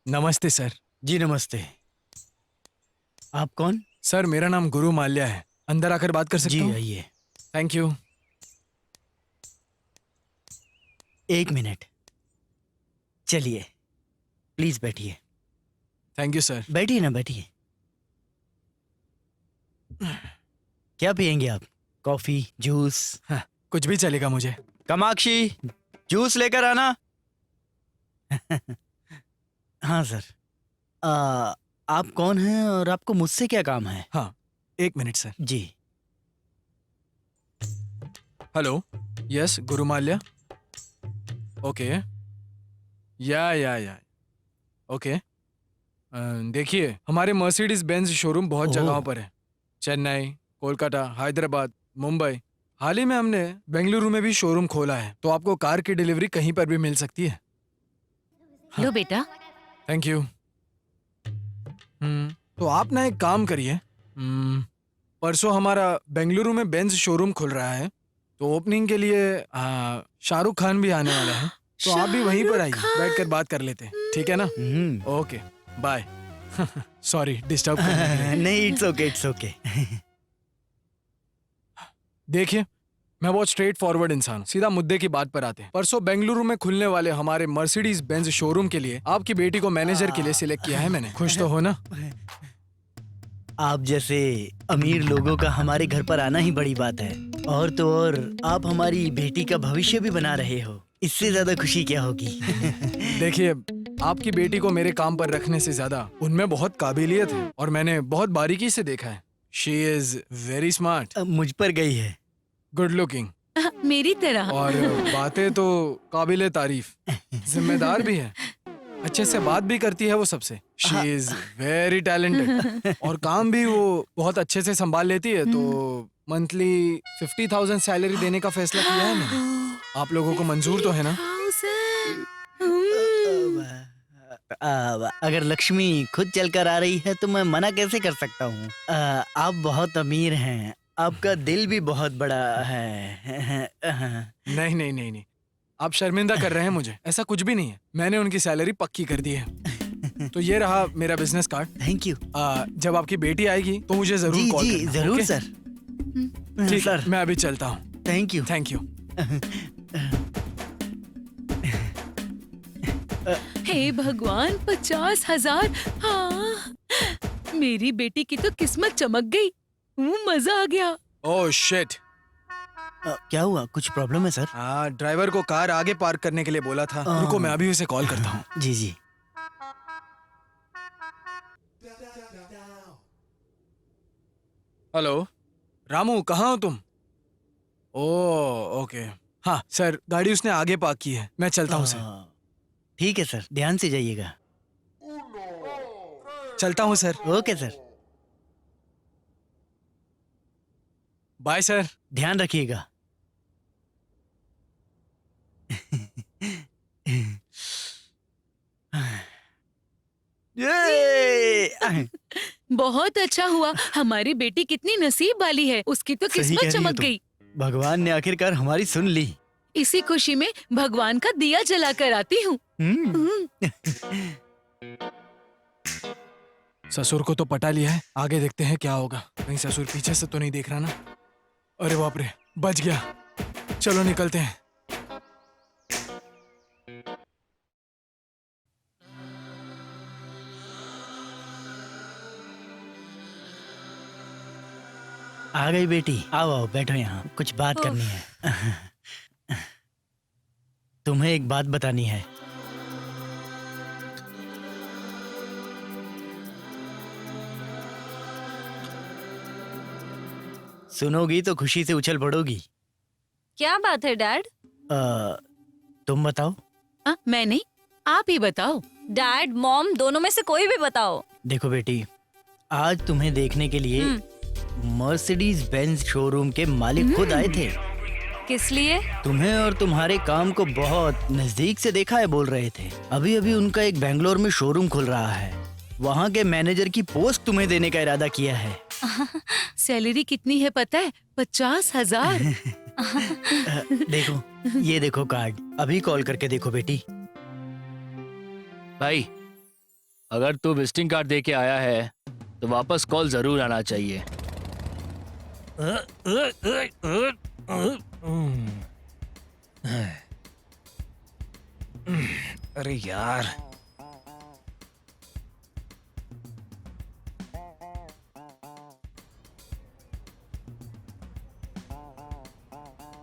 नमस्ते सर। जी नमस्ते। आप कौन? सर, मेरा नाम गुरु माल्या है। अंदर आकर बात कर सकता जी हूँ? आइए। Thank you. 1 मिनट, चलिए प्लीज बैठिए। Thank you sir. बैठिए ना, बैठिए। क्या पियेंगे आप? Coffee, juice? हाँ, कुछ भी चलेगा मुझे। कामाक्षी, जूस लेकर आना। हाँ सर। आप कौन हैं और आपको मुझसे क्या काम है? हाँ, 1 मिनट सर। जी। हेलो, यस गुरु माल्या। ओके, या ओके। देखिए, हमारे मर्सिडीज बेंज शोरूम बहुत ओह। जगहों पर है। चेन्नई, कोलकाता, हैदराबाद, मुंबई। हाल ही में हमने बेंगलुरु में भी शोरूम खोला है, तो आपको कार की डिलीवरी कहीं पर भी मिल सकती है। लो बेटा। Thank you. तो आप ना एक काम करिए, परसों हमारा बेंगलुरु में बेंज शोरूम खुल रहा है, तो ओपनिंग के लिए शाहरुख खान भी आने वाला है, तो आप भी वहीं पर आइए, बैठकर बात कर लेते हैं, ठीक है ना? Okay, bye. सॉरी डिस्टर्ब करने के लिए। नहीं, इट्स ओके, इट्स ओके। देखिए, मैं बहुत स्ट्रेट फॉरवर्ड इंसान हूँ, सीधा मुद्दे की बात पर आते हैं। परसों बेंगलुरु में खुलने वाले हमारे मर्सिडीज बेंज शोरूम के लिए आपकी बेटी को मैनेजर के लिए सिलेक्ट किया है मैंने। खुश तो हो ना? आप जैसे अमीर लोगों का हमारे घर पर आना ही बड़ी बात है, और तो और आप हमारी बेटी का भविष्य भी बना रहे हो, इससे ज्यादा खुशी क्या होगी। देखिए, आपकी बेटी को मेरे काम पर रखने से ज्यादा उनमें बहुत काबिलियत है और मैंने बहुत बारीकी से देखा है। शी इज वेरी स्मार्ट, मुझ पर गई है। गुड लुकिंग, मेरी तरह। और बातें तो काबिले तारीफ, जिम्मेदार भी है, अच्छे से बात भी करती है वो सबसे। शी इज वेरी टैलेंटेड और काम भी वो बहुत अच्छे से संभाल लेती है। तो मंथली 50,000 सैलरी देने का फैसला किया है मैंने। आप लोगों को मंजूर तो है ना? अगर लक्ष्मी खुद चलकर आ रही है तो मैं मना कैसे कर सकता हूँ। आप बहुत अमीर हैं, आपका दिल भी बहुत बड़ा है। नहीं नहीं नहीं नहीं, आप शर्मिंदा कर रहे हैं मुझे, ऐसा कुछ भी नहीं है। मैंने उनकी सैलरी पक्की कर दी है। तो ये रहा मेरा बिजनेस कार्ड। Thank you. जब आपकी बेटी आएगी तो मुझे जरूर कॉल जी करना। जरूर ओके? सर। ठीक सर। है, मैं अभी चलता हूँ। Thank you. Thank you. हे भगवान, 50,000। हाँ, मेरी बेटी की तो किस्मत चमक गई। मजा आ गया। Oh shit. क्या हुआ, कुछ प्रॉब्लम है सर? हाँ, ड्राइवर को कार आगे पार्क करने के लिए बोला था। रुको, मैं अभी उसे कॉल करता हूँ। जी जी। हेलो रामू, कहाँ हो तुम? ओह ओके, हाँ सर, गाड़ी उसने आगे पार्क की है, मैं चलता हूँ सर। ठीक है सर, ध्यान से जाइएगा। चलता हूँ sir. Okay sir. Bye sir. ध्यान रखिएगा। बहुत अच्छा हुआ। हमारी बेटी कितनी नसीब वाली है, उसकी तो सही कह किस्मत रही हो चमक तुम। गई। भगवान ने आखिरकार हमारी सुन ली। इसी खुशी में भगवान का दिया जला कर आती हूँ। ससुर को तो पटा लिया है, आगे देखते हैं क्या होगा। कहीं ससुर पीछे से तो नहीं देख रहा ना? अरे बाप रे, बच गया। चलो निकलते हैं। आ गई बेटी, आओ आओ बैठो, यहाँ कुछ बात करनी है। तुम्हें एक बात बतानी है। सुनोगी तो खुशी से उछल पड़ोगी। क्या बात है डैड? तुम बताओ। मैं नहीं, आप ही बताओ। डैड मॉम दोनों में से कोई भी बताओ। देखो बेटी, आज तुम्हें देखने के लिए मर्सिडीज बेंज शोरूम के मालिक खुद आए थे। किस लिए? तुम्हें और तुम्हारे काम को बहुत नजदीक से देखा है, बोल रहे थे। अभी अभी उनका एक बेंगलोर में शोरूम खुल रहा है, वहाँ के मैनेजर की पोस्ट तुम्हें देने का इरादा किया है। सैलरी कितनी है पता है? 50,000। देखो, ये देखो कार्ड, अभी कॉल करके देखो बेटी। भाई, अगर तू विजिटिंग कार्ड दे के आया है तो वापस कॉल जरूर आना चाहिए। अरे यार,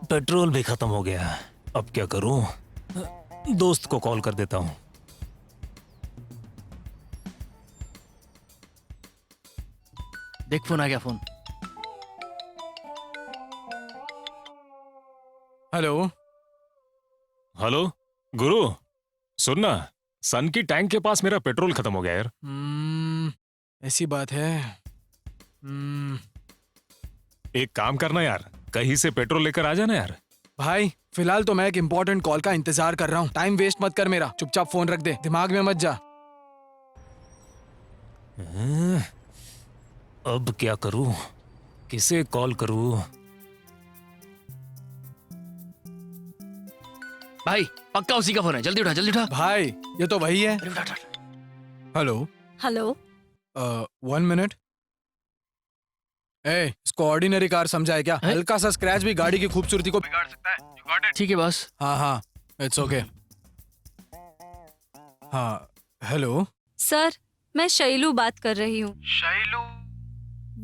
पेट्रोल भी खत्म हो गया। अब क्या करूं? दोस्त को कॉल कर देता हूं। देख, फोन आ गया। फोन। हेलो हेलो गुरु, सुनना, सन की टैंक के पास मेरा पेट्रोल खत्म हो गया यार। ऐसी बात है। एक काम करना यार, कहीं से पेट्रोल लेकर आ जाना यार। भाई फिलहाल तो मैं एक इम्पोर्टेंट कॉल का इंतजार कर रहा हूँ, टाइम वेस्ट मत कर मेरा, चुपचाप फोन रख दे, दिमाग में मत जा। अब क्या करूं? किसे कॉल करूं? भाई पक्का उसी का फोन है, जल्दी उठा जल्दी उठा। भाई ये तो वही है। अरे उठा उठा। Hello, hello. 1 मिनट। ए, इसको ऑर्डिनरी कार समझा है क्या? है? हल्का सा स्क्रैच भी गाड़ी की खूबसूरती को बिगाड़ सकता है। You got it? ठीक है बॉस। हाँ हाँ, इट्स ओके। हाँ, हेलो। सर, मैं शैलू बात कर रही हूँ। शैलू?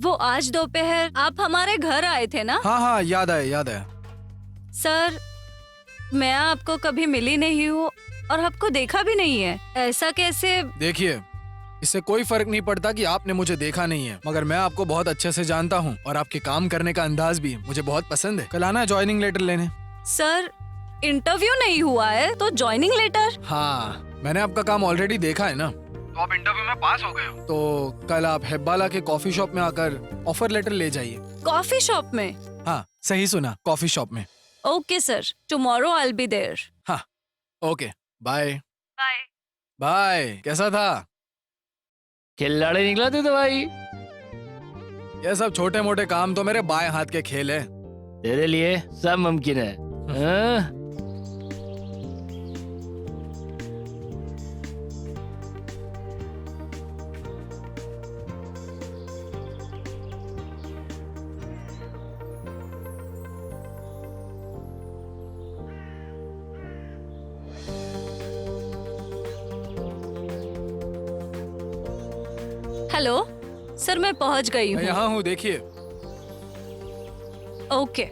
वो आज दोपहर आप हमारे घर आए थे ना? हाँ हाँ, याद आया याद आया। सर, मैं आपको कभी मिली नहीं हूँ और आपको देखा भी नहीं है। ऐसा कैसे? देखिए, इससे कोई फर्क नहीं पड़ता कि आपने मुझे देखा नहीं है, मगर मैं आपको बहुत अच्छे से जानता हूँ और आपके काम करने का अंदाज भी मुझे बहुत पसंद है। कल आना ज्वाइनिंग लेटर लेने। सर, इंटरव्यू नहीं हुआ है तो ज्वाइनिंग लेटर? हाँ, मैंने आपका काम ऑलरेडी देखा है ना, तो आप इंटरव्यू में पास हो गए हो। तो कल आप हेब्बाला के कॉफी शॉप में आकर ऑफर लेटर ले जाइए। कॉफी शॉप में? हाँ, सही सुना, कॉफी शॉप में। Okay sir, tomorrow I will be there. हाँ, ओके, बाय। बाय। बाय। कैसा था? खिलाड़ी निकला तू तो भाई। ये सब छोटे मोटे काम तो मेरे बाएं हाथ के खेल है। तेरे लिए सब मुमकिन है। हाँ? हेलो सर, मैं पहुंच गई मैं हूँ। यहाँ हूँ, देखिए। ओके।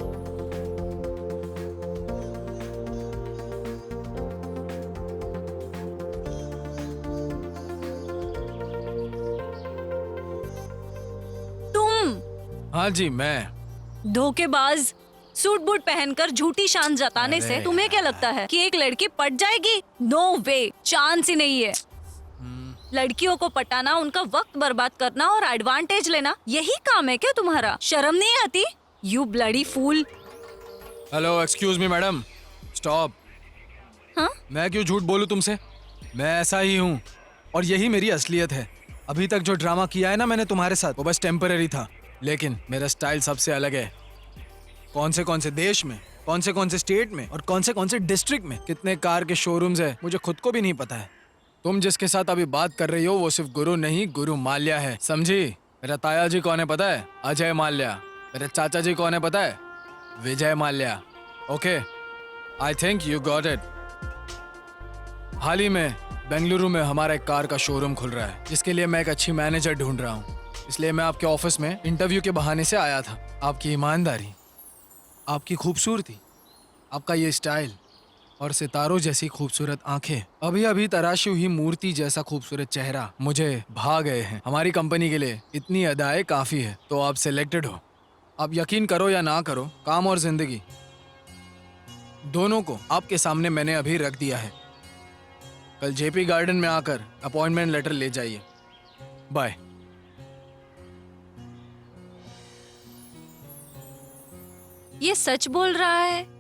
तुम हाँ जी, मैं। धोखेबाज, सूट बूट पहनकर झूठी शान जताने से अरे तुम्हें क्या लगता है कि एक लड़की पट जाएगी? नो वे, चांस ही नहीं है। लड़कियों को पटाना, उनका वक्त बर्बाद करना और एडवांटेज लेना, यही काम है क्या तुम्हारा? शर्म नहीं आती? You bloody fool. Hello, excuse me madam, stop. हाँ? मैं क्यों झूठ बोलूं तुमसे? मैं ऐसा ही हूँ और यही मेरी असलियत है। अभी तक जो ड्रामा किया है ना मैंने तुम्हारे साथ, वो बस टेम्पररी था, लेकिन मेरा स्टाइल सबसे अलग है। कौन से देश में, कौन से स्टेट में और कौन से डिस्ट्रिक्ट में कितने कार के शोरूम्स है, मुझे खुद को भी नहीं पता है। तुम जिसके साथ अभी बात कर रही हो वो सिर्फ गुरु नहीं, गुरु माल्या है, समझी? मेरा ताया जी कौन है पता है? अजय माल्या। मेरे चाचा जी कौन है पता है? Vijay Mallya. Okay, I think you got it. हाल ही में बेंगलुरु में हमारा एक कार का शोरूम खुल रहा है, जिसके लिए मैं एक अच्छी मैनेजर ढूंढ रहा हूँ। इसलिए मैं आपके ऑफिस में इंटरव्यू के बहाने से आया था। आपकी ईमानदारी, आपकी खूबसूरती, आपका ये स्टाइल और सितारों जैसी खूबसूरत आंखें, अभी अभी तराशी हुई मूर्ति जैसा खूबसूरत चेहरा मुझे भा गए हैं। हमारी कंपनी के लिए इतनी अदाएं काफी है, तो आप सिलेक्टेड हो। आप यकीन करो या ना करो, काम और जिंदगी दोनों को आपके सामने मैंने अभी रख दिया है। कल जेपी गार्डन में आकर अपॉइंटमेंट लेटर ले जाइए। बाय। ये सच बोल रहा है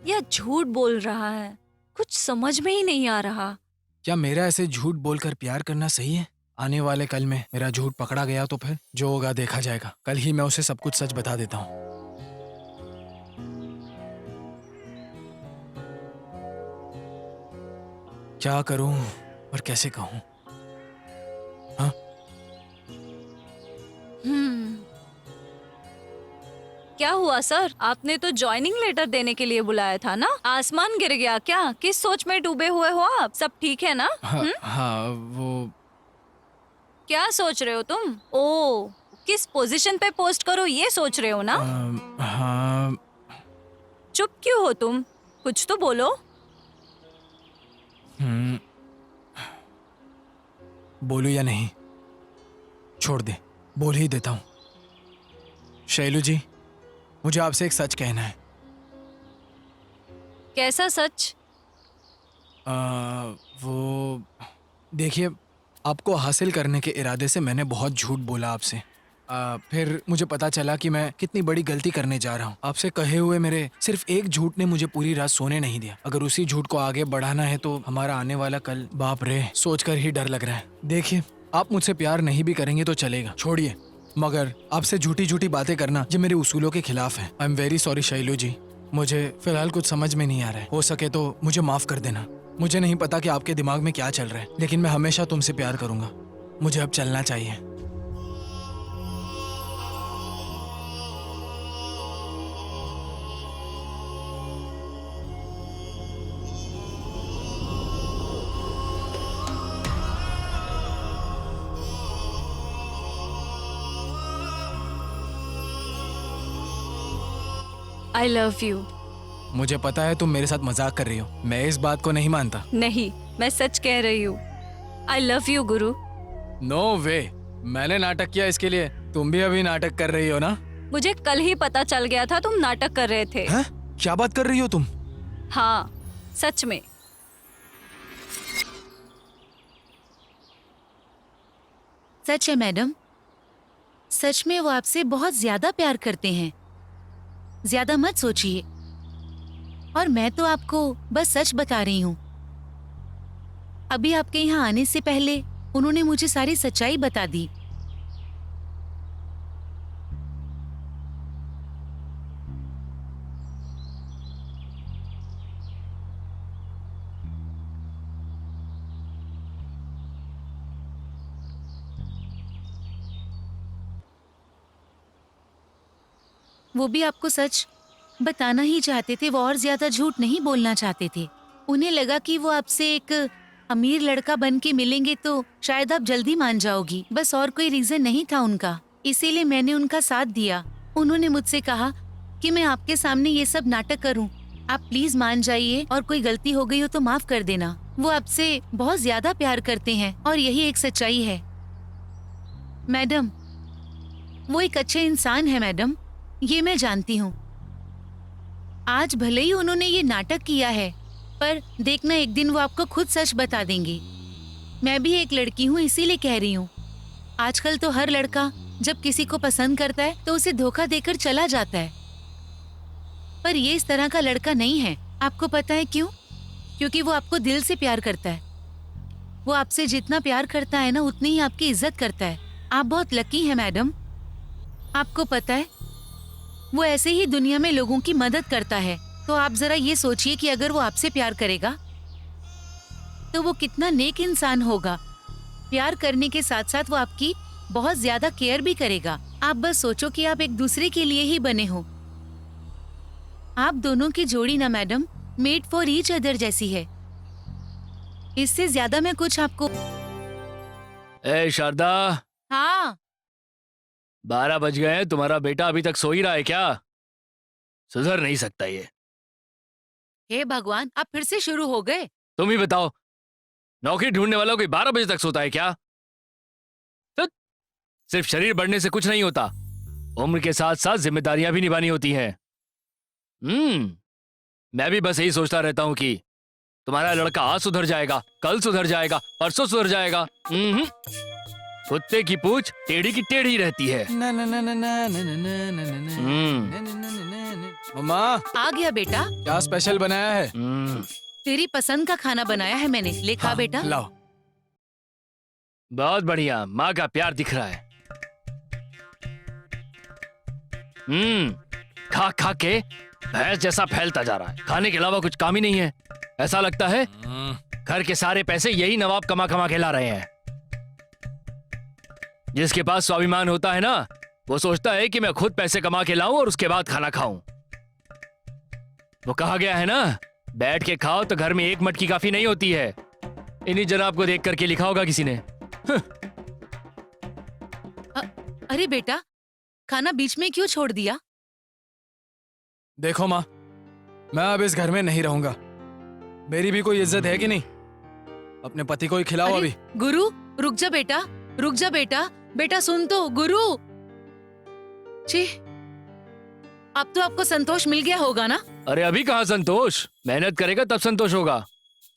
या झूठ बोल रहा है? कुछ समझ में ही नहीं आ रहा। क्या मेरा ऐसे झूठ बोलकर प्यार करना सही है? आने वाले कल में मेरा झूठ पकड़ा गया तो फिर जो होगा देखा जाएगा। कल ही मैं उसे सब कुछ सच बता देता हूँ। क्या करूं और कैसे कहूं? हाँ? क्या हुआ सर? आपने तो ज्वाइनिंग लेटर देने के लिए बुलाया था ना? आसमान गिर गया क्या? किस सोच में डूबे हुए हो आप? सब ठीक है ना? हाँ, वो क्या सोच रहे हो तुम? ओ, किस पोजीशन पे पोस्ट करो ये सोच रहे हो ना? हाँ। चुप क्यों हो तुम? कुछ तो बोलो। बोलूं या नहीं? छोड़ दे, बोल ही देता हूँ। शैलू जी, मुझे आपसे एक सच कहना है। कैसा सच? वो देखिए, आपको हासिल करने के इरादे से मैंने बहुत झूठ बोला आपसे। फिर मुझे पता चला कि मैं कितनी बड़ी गलती करने जा रहा हूँ। आपसे कहे हुए मेरे सिर्फ एक झूठ ने मुझे पूरी रात सोने नहीं दिया। अगर उसी झूठ को आगे बढ़ाना है तो हमारा आने वाला कल, बाप रे, सोचकर ही डर लग रहा है। देखिए, आप मुझसे प्यार नहीं भी करेंगे तो चलेगा, छोड़िए। मगर आपसे झूठी झूठी बातें करना ये मेरे उसूलों के खिलाफ है। I am very sorry Shailu ji, मुझे फिलहाल कुछ समझ में नहीं आ रहा है। हो सके तो मुझे माफ कर देना। मुझे नहीं पता कि आपके दिमाग में क्या चल रहा है, लेकिन मैं हमेशा तुमसे प्यार करूंगा। मुझे अब चलना चाहिए। आई लव यू। मुझे पता है तुम मेरे साथ मजाक कर रही हो, मैं इस बात को नहीं मानता। नहीं, मैं सच कह रही हूँ। आई लव यू गुरु। नो वे, मैंने नाटक किया इसके लिए। तुम भी अभी नाटक कर रही हो ना? मुझे कल ही पता चल गया था तुम नाटक कर रहे थे। हैं? क्या बात कर रही हो तुम? हाँ, सच में। सच है मैडम, सच में वो आपसे बहुत ज्यादा प्यार करते हैं। ज्यादा मत सोचिए, और मैं तो आपको बस सच बता रही हूँ। अभी आपके यहाँ आने से पहले उन्होंने मुझे सारी सच्चाई बता दी। वो भी आपको सच बताना ही चाहते थे, वो और ज्यादा झूठ नहीं बोलना चाहते थे। उन्हें लगा कि वो आपसे एक अमीर लड़का बन के मिलेंगे तो शायद आप जल्दी मान जाओगी, बस और कोई रीजन नहीं था उनका। इसीलिए मैंने उनका साथ दिया। उन्होंने मुझसे कहा कि मैं आपके सामने ये सब नाटक करूं, आप प्लीज मान जाइए और कोई गलती हो गई हो तो माफ कर देना। वो आपसे बहुत ज्यादा प्यार करते हैं और यही एक सच्चाई है। मैडम, वो एक अच्छे इंसान है मैडम, ये मैं जानती हूँ। आज भले ही उन्होंने ये नाटक किया है, पर देखना एक दिन वो आपको खुद सच बता देंगे। मैं भी एक लड़की हूँ, इसीलिए कह रही हूँ। आजकल तो हर लड़का जब किसी को पसंद करता है तो उसे धोखा देकर चला जाता है, पर ये इस तरह का लड़का नहीं है। आपको पता है क्यों? क्योंकि वो आपको दिल से प्यार करता है। वो आपसे जितना प्यार करता है ना, उतनी ही आपकी इज्जत करता है। आप बहुत लकी हैं मैडम। आपको पता है, वो ऐसे ही दुनिया में लोगों की मदद करता है। तो आप जरा ये सोचिए कि अगर वो आपसे प्यार करेगा तो वो कितना नेक इंसान होगा। प्यार करने के साथ साथ वो आपकी बहुत ज्यादा केयर भी करेगा। आप बस सोचो कि आप एक दूसरे के लिए ही बने हो। आप दोनों की जोड़ी ना madam, made for each other जैसी है। इससे ज्यादा मैं कुछ आपको। ए शारदा, हाँ, 12 बज गए हैं, तुम्हारा बेटा अभी तक सो ही रहा है क्या? सुधर नहीं सकता ये। हे भगवान, आप फिर से शुरू हो गए। तुम ही बताओ, नौकरी ढूंढने वाला कोई 12 बजे तक सोता है क्या? तो सिर्फ शरीर बढ़ने से कुछ नहीं होता, उम्र के साथ साथ जिम्मेदारियां भी निभानी होती हैं। मैं भी बस यही सोचता रहता हूं कि तुम्हारा लड़का आज सुधर जाएगा, कल सुधर जाएगा, परसों सुधर जाएगा। कुत्ते की पूंछ टेढ़ी की टेढ़ी रहती है। मम्मा, आ गया बेटा। क्या स्पेशल बनाया है? तेरी पसंद का खाना बनाया है मैंने, ले खा बेटा। लाओ। बहुत बढ़िया, माँ का प्यार दिख रहा है। खा खा के भैंस जैसा फैलता जा रहा है। खाने के अलावा कुछ काम ही नहीं है। ऐसा लगता है घर के सारे पैसे यही नवाब कमा कमा के ला रहे हैं। जिसके पास स्वाभिमान होता है ना, वो सोचता है कि मैं खुद पैसे कमा के लाऊं और उसके बाद खाना खाऊं। वो कहा गया है ना, बैठ के खाओ तो घर में एक मटकी काफी नहीं होती है। इन्हीं जनाब को देख करके लिखा होगा किसी ने। अरे बेटा, खाना बीच में क्यों छोड़ दिया? देखो माँ, मैं अब इस घर में नहीं रहूंगा। मेरी भी कोई इज्जत है कि नहीं? अपने पति को ही खिलाओ अभी। गुरु, रुक जा बेटा, रुक जा बेटा। बेटा सुन तो, गुरु जी, अब तो आपको संतोष मिल गया होगा ना? अरे अभी कहाँ संतोष, मेहनत करेगा तब संतोष होगा।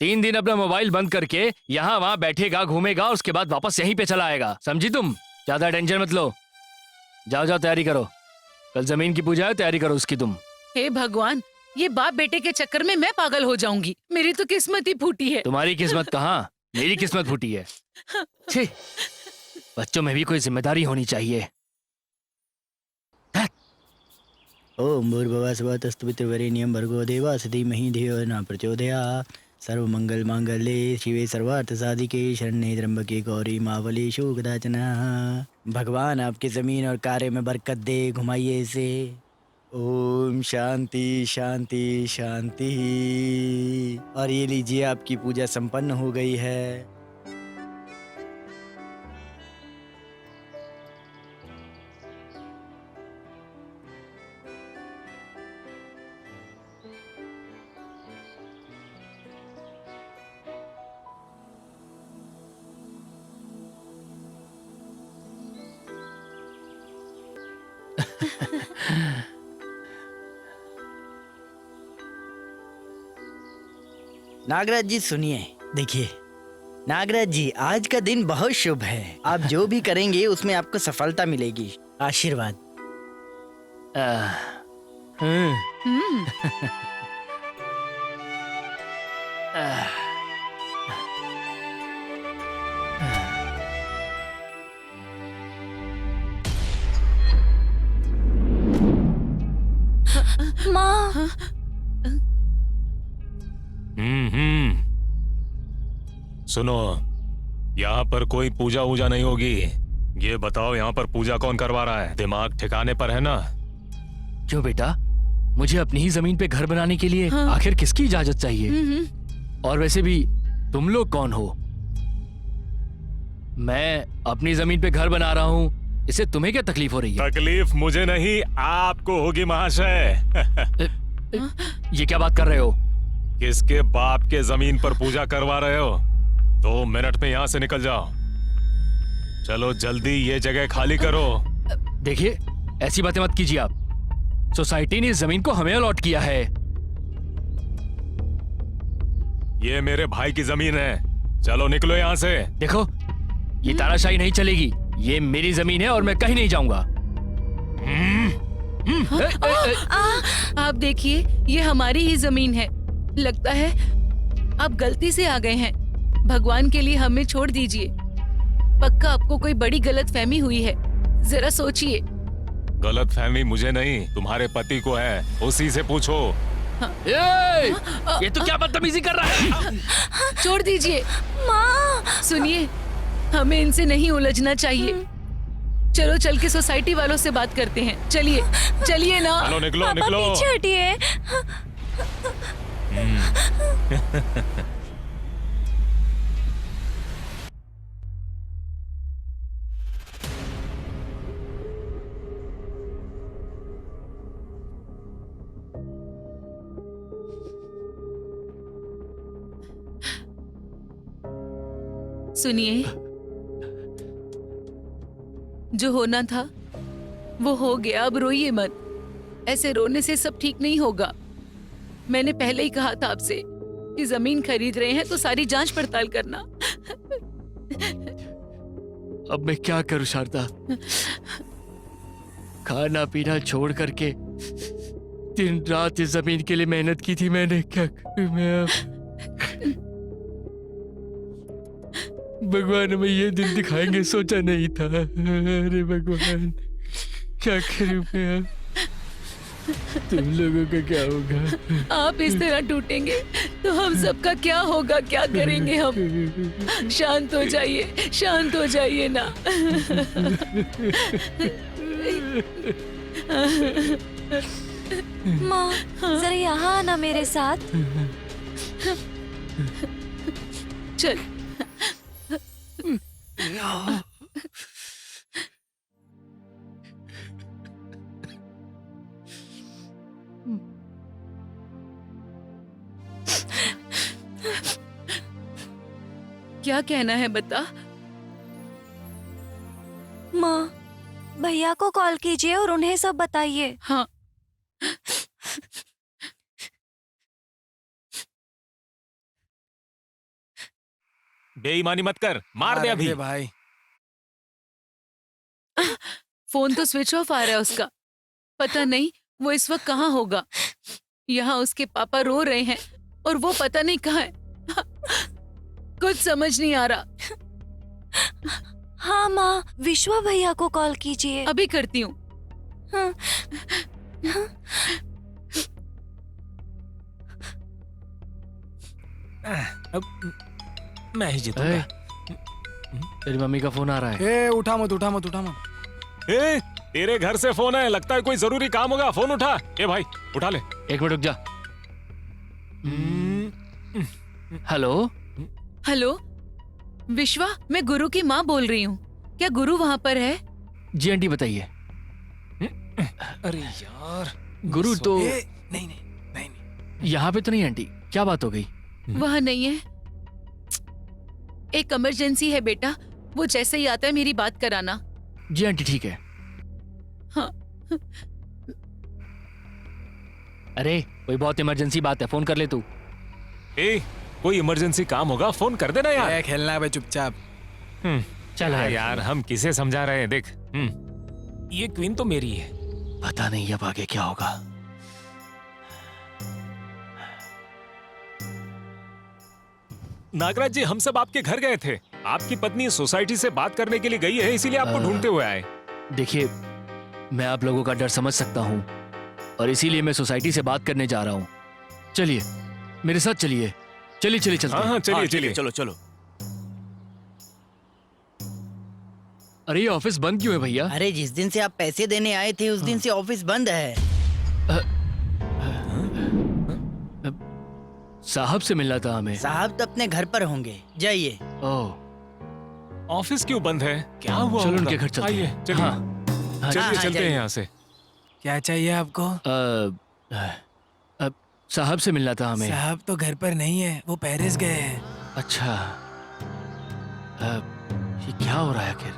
3 दिन अपना मोबाइल बंद करके यहाँ वहाँ बैठेगा, घूमेगा, और उसके बाद वापस यहीं पे चला आएगा। समझी तुम? ज्यादा टेंशन मत लो। जाओ जाओ, तैयारी करो, कल जमीन की पूजा है, तैयारी करो उसकी तुम। हे भगवान, ये बाप बेटे के चक्कर में मैं पागल हो जाऊंगी। मेरी तो किस्मत ही फूटी है। तुम्हारी किस्मत कहाँ, मेरी किस्मत फूटी है। छी। बच्चों में भी कोई जिम्मेदारी होनी चाहिए। ओम भूर्भुवः स्वः तत्सवितुर्वरेण्यं भर्गो देवस्य धीमहि धियो न प्रचोदयात्। सर्वमंगल मांगल्ये शिवे सर्वार्थ साधिके शरण्ये त्र्यंबके गौरी मावली शोकदाचन। भगवान आपकी जमीन और कार्य में बरकत दे, घुमाइए इसे। ओम शांति शांति शांति। और ये लीजिए, आपकी पूजा संपन्न हो गई है। नागराज जी सुनिए, देखिए नागराज जी, आज का दिन बहुत शुभ है। आप जो भी करेंगे उसमें आपको सफलता मिलेगी। आशीर्वाद। माँ, सुनो, यहाँ पर कोई पूजा वूजा नहीं होगी। ये बताओ, यहाँ पर पूजा कौन करवा रहा है? दिमाग ठिकाने पर है ना? क्यों बेटा, मुझे अपनी ही जमीन पे घर बनाने के लिए आखिर किसकी इजाजत चाहिए? और वैसे भी तुम लोग कौन हो? मैं अपनी जमीन पे घर बना रहा हूँ, इससे तुम्हें क्या तकलीफ हो रही है? तकलीफ मुझे नहीं, आपको होगी महाशय। ये क्या बात कर रहे हो? किसके बाप के जमीन पर पूजा करवा रहे हो? 2 मिनट में यहाँ से निकल जाओ। चलो जल्दी ये जगह खाली करो। देखिए, ऐसी बातें मत कीजिए आप। सोसाइटी ने इस जमीन को हमें अलॉट किया है। ये मेरे भाई की जमीन है, चलो निकलो यहाँ से। देखो, ये तानाशाही नहीं चलेगी। ये मेरी जमीन है और मैं कहीं नहीं जाऊंगा। आप देखिए, ये हमारी ही जमीन है। लगता है आप गलती से आ गए हैं। भगवान के लिए हमें छोड़ दीजिए। पक्का आपको कोई बड़ी गलतफहमी हुई है। जरा सोचिए। गलतफहमी मुझे नहीं, तुम्हारे पति को है, उसी से पूछो। ये तो क्या बदतमीजी कर रहा है? छोड़ दीजिए। माँ, सुनिए, हमें इनसे नहीं उलझना चाहिए। चलो चल के सोसाइटी वालों से बात करते हैं। चलिए चलिए ना। चलो निकलो पापा निकलो। पीछे हटिए। सुनिए, जो होना था वो हो गया। अब रोइए मत। ऐसे रोने से सब ठीक नहीं होगा। मैंने पहले ही कहा था आपसे कि जमीन खरीद रहे हैं तो सारी जांच पड़ताल करना। अब मैं क्या करूं शारदा? खाना पीना छोड़ करके दिन रात इस जमीन के लिए मेहनत की थी मैंने। क्या करूं मैं अब? भगवान हमें ये दिन दिखाएंगे सोचा नहीं था। अरे भगवान, क्या करूं मैं अब? तुम लोगों का क्या होगा? आप इस तरह टूटेंगे तो हम सबका क्या होगा? क्या करेंगे हम? शांत हो जाइए, शांत हो जाइए ना। माँ, जरा यहाँ आना मेरे साथ। चल। क्या कहना है बता। माँ, भैया को कॉल कीजिए और उन्हें सब बताइए। हाँ। बेईमानी मत कर, मार दे अभी। भाई, फोन तो स्विच ऑफ आ रहा है उसका। पता नहीं वो इस वक्त कहाँ होगा। यहाँ उसके पापा रो रहे हैं और वो पता नहीं कहाँ है। कुछ समझ नहीं आ रहा। हाँ माँ, विश्वा भैया को कॉल कीजिए। अभी करती हूँ। हाँ, अब मैं ही ए, जीतूंगा। तेरी मम्मी का फोन आ रहा है। ए उठा मत उठा मत उठा मत। ए, तेरे घर से फोन है, लगता है कोई जरूरी काम होगा। फोन उठा। ए भाई उठा ले। एक मिनट रुक जा। हेलो। हेलो विश्वा, मैं गुरु की माँ बोल रही हूँ। क्या गुरु वहाँ पर है? जी आंटी बताइए। अरे यार, गुरु तो नहीं नहीं नहीं नहीं। यहाँ पे तो नहीं आंटी, क्या बात हो गई? वहाँ नहीं है। एक इमरजेंसी है बेटा, वो जैसे ही आता है मेरी बात कराना। जी आंटी ठीक है। हाँ। अरे कोई बहुत इमरजेंसी बात है, फोन कर ले तू। ए, कोई इमरजेंसी काम होगा फोन कर देना यार। ए, खेलना है भाई चुपचाप। चल यार हम किसे समझा रहे हैं, देख। ये क्वीन तो मेरी है। पता नहीं अब आगे क्या होगा। नागराज जी, हम सब आपके घर गए थे। आपकी पत्नी सोसाइटी से बात करने के लिए गई है, इसीलिए आपको ढूंढते हुए आए। देखिए, मैं आप लोगों का डर समझ सकता हूँ और इसीलिए मैं सोसाइटी से बात करने जा रहा हूँ। चलिए मेरे साथ चलिए। चलिए चलिए चलते हाँ हैं। हाँ चलिए चलिए। चलो चलो। अरे ये ऑफिस बंद क्यों है भैया? अरे जिस दिन से आप पैसे देने आए थे उस दिन से ऑफिस बंद है। साहब से मिलना था हमें। साहब तो अपने घर पर होंगे, जाइए। ओह, ऑफिस क्यों बंद है? क्या हुआ? चलो होगा? उनके घर चलते आइए, हैं। चलिए। हाँ, चलिए हाँ, चलते हैं जाइए। यहाँ से। क्या चाहिए आपको? साहब से मिलना था हमें। साहब तो घर पर नहीं है, वो पेरिस गए हैं। अच्छा, ये क्या हो रहा है आखिर?